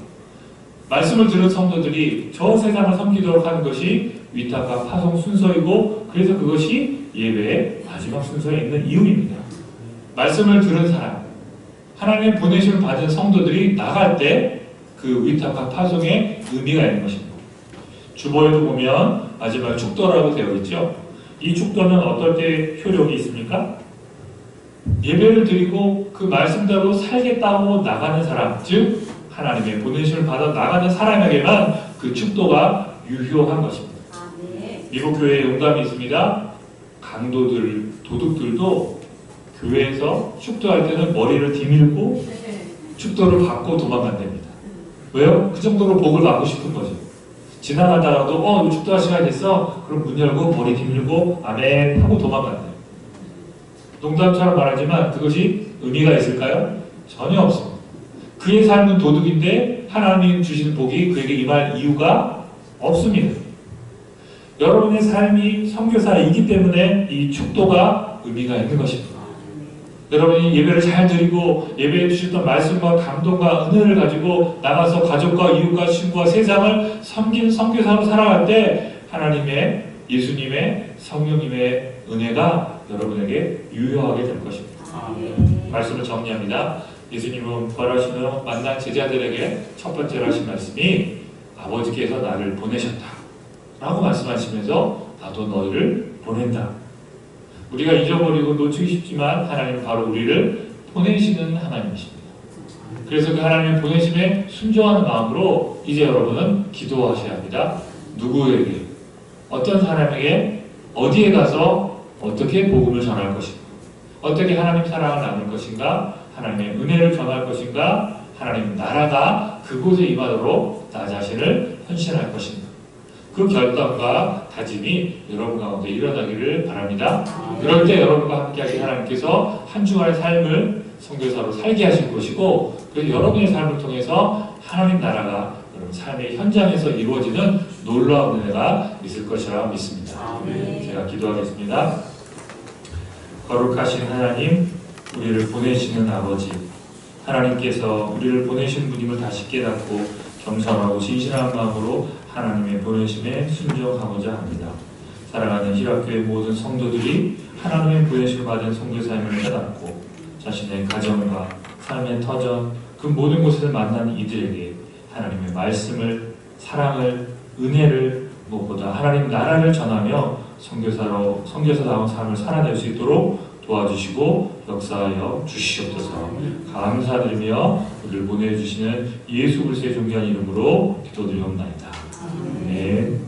말씀을 들은 성도들이 저 세상을 섬기도록 하는 것이 위탁과 파송 순서이고, 그래서 그것이 예배의 마지막 순서에 있는 이유입니다. 말씀을 들은 사람, 하나님의 보내심을 받은 성도들이 나갈 때 그 위탁과 파송의 의미가 있는 것입니다. 주보에도 보면 마지막 축도라고 되어 있죠. 이 축도는 어떨 때 효력이 있습니까? 예배를 드리고 그 말씀대로 살겠다고 나가는 사람, 즉 하나님의 보내심을 받아 나가는 사람에게만 그 축도가 유효한 것입니다. 미국 교회에 용감이 있습니다. 강도들, 도둑들도 교회에서 축도할 때는 머리를 디밀고 축도를 받고 도망간답니다. 왜요? 그 정도로 복을 받고 싶은 거죠. 지나가다가도 축도할 시간이 됐어? 그럼 문 열고 머리 디밀고 아멘 하고 도망간대요. 농담처럼 말하지만 그것이 의미가 있을까요? 전혀 없습니다. 그의 삶은 도둑인데 하나님이 주시는 복이 그에게 임할 이유가 없습니다. 여러분의 삶이 선교사이기 때문에 이 축도가 의미가 있는 것입니다. 여러분이 예배를 잘 드리고 예배해 주셨던 말씀과 감동과 은혜를 가지고 나가서 가족과 이웃과 친구와 세상을 섬기는 선교사로 살아갈 때 하나님의, 예수님의, 성령님의 은혜가 여러분에게 유효하게 될 것입니다. 말씀을 정리합니다. 예수님은 부활하신 후 만난 제자들에게 첫 번째로 하신 말씀이 아버지께서 나를 보내셨다 라고 말씀하시면서 나도 너희를 보낸다. 우리가 잊어버리고 놓치기 쉽지만 하나님은 바로 우리를 보내시는 하나님이십니다. 그래서 그 하나님의 보내심에 순종하는 마음으로 이제 여러분은 기도하셔야 합니다. 누구에게, 어떤 사람에게, 어디에 가서 어떻게 복음을 전할 것인가, 어떻게 하나님 사랑을 나눌 것인가, 하나님의 은혜를 전할 것인가, 하나님 나라가 그곳에 임하도록 나 자신을 헌신할 것인가, 그 결단과 다짐이 여러분 가운데 일어나기를 바랍니다. 그럴 때 여러분과 함께하신 하나님께서 한 주간의 삶을 선교사로 살게 하실 것이고, 그래서 여러분의 삶을 통해서 하나님 나라가 여러분 삶의 현장에서 이루어지는 놀라운 은혜가 있을 것이라 믿습니다. 제가 기도하겠습니다. 거룩하신 하나님, 우리를 보내시는 아버지, 하나님께서 우리를 보내신 분임을 다시 깨닫고 겸손하고 진실한 마음으로 하나님의 보내심에 순종하고자 합니다. 사랑하는 희락교회 모든 성도들이 하나님의 보내심을 받은 선교사임을 깨닫고 자신의 가정과 삶의 터전, 그 모든 곳에서 만나는 이들에게 하나님의 말씀을, 사랑을, 은혜를, 무엇보다 하나님 나라를 전하며 선교사다운 삶을 살아낼 수 있도록 도와주시고 역사하여 주시옵소서. 감사드리며 우리를 보내주시는 예수 그리스도의 존귀한 이름으로 기도드리옵나이다. 네.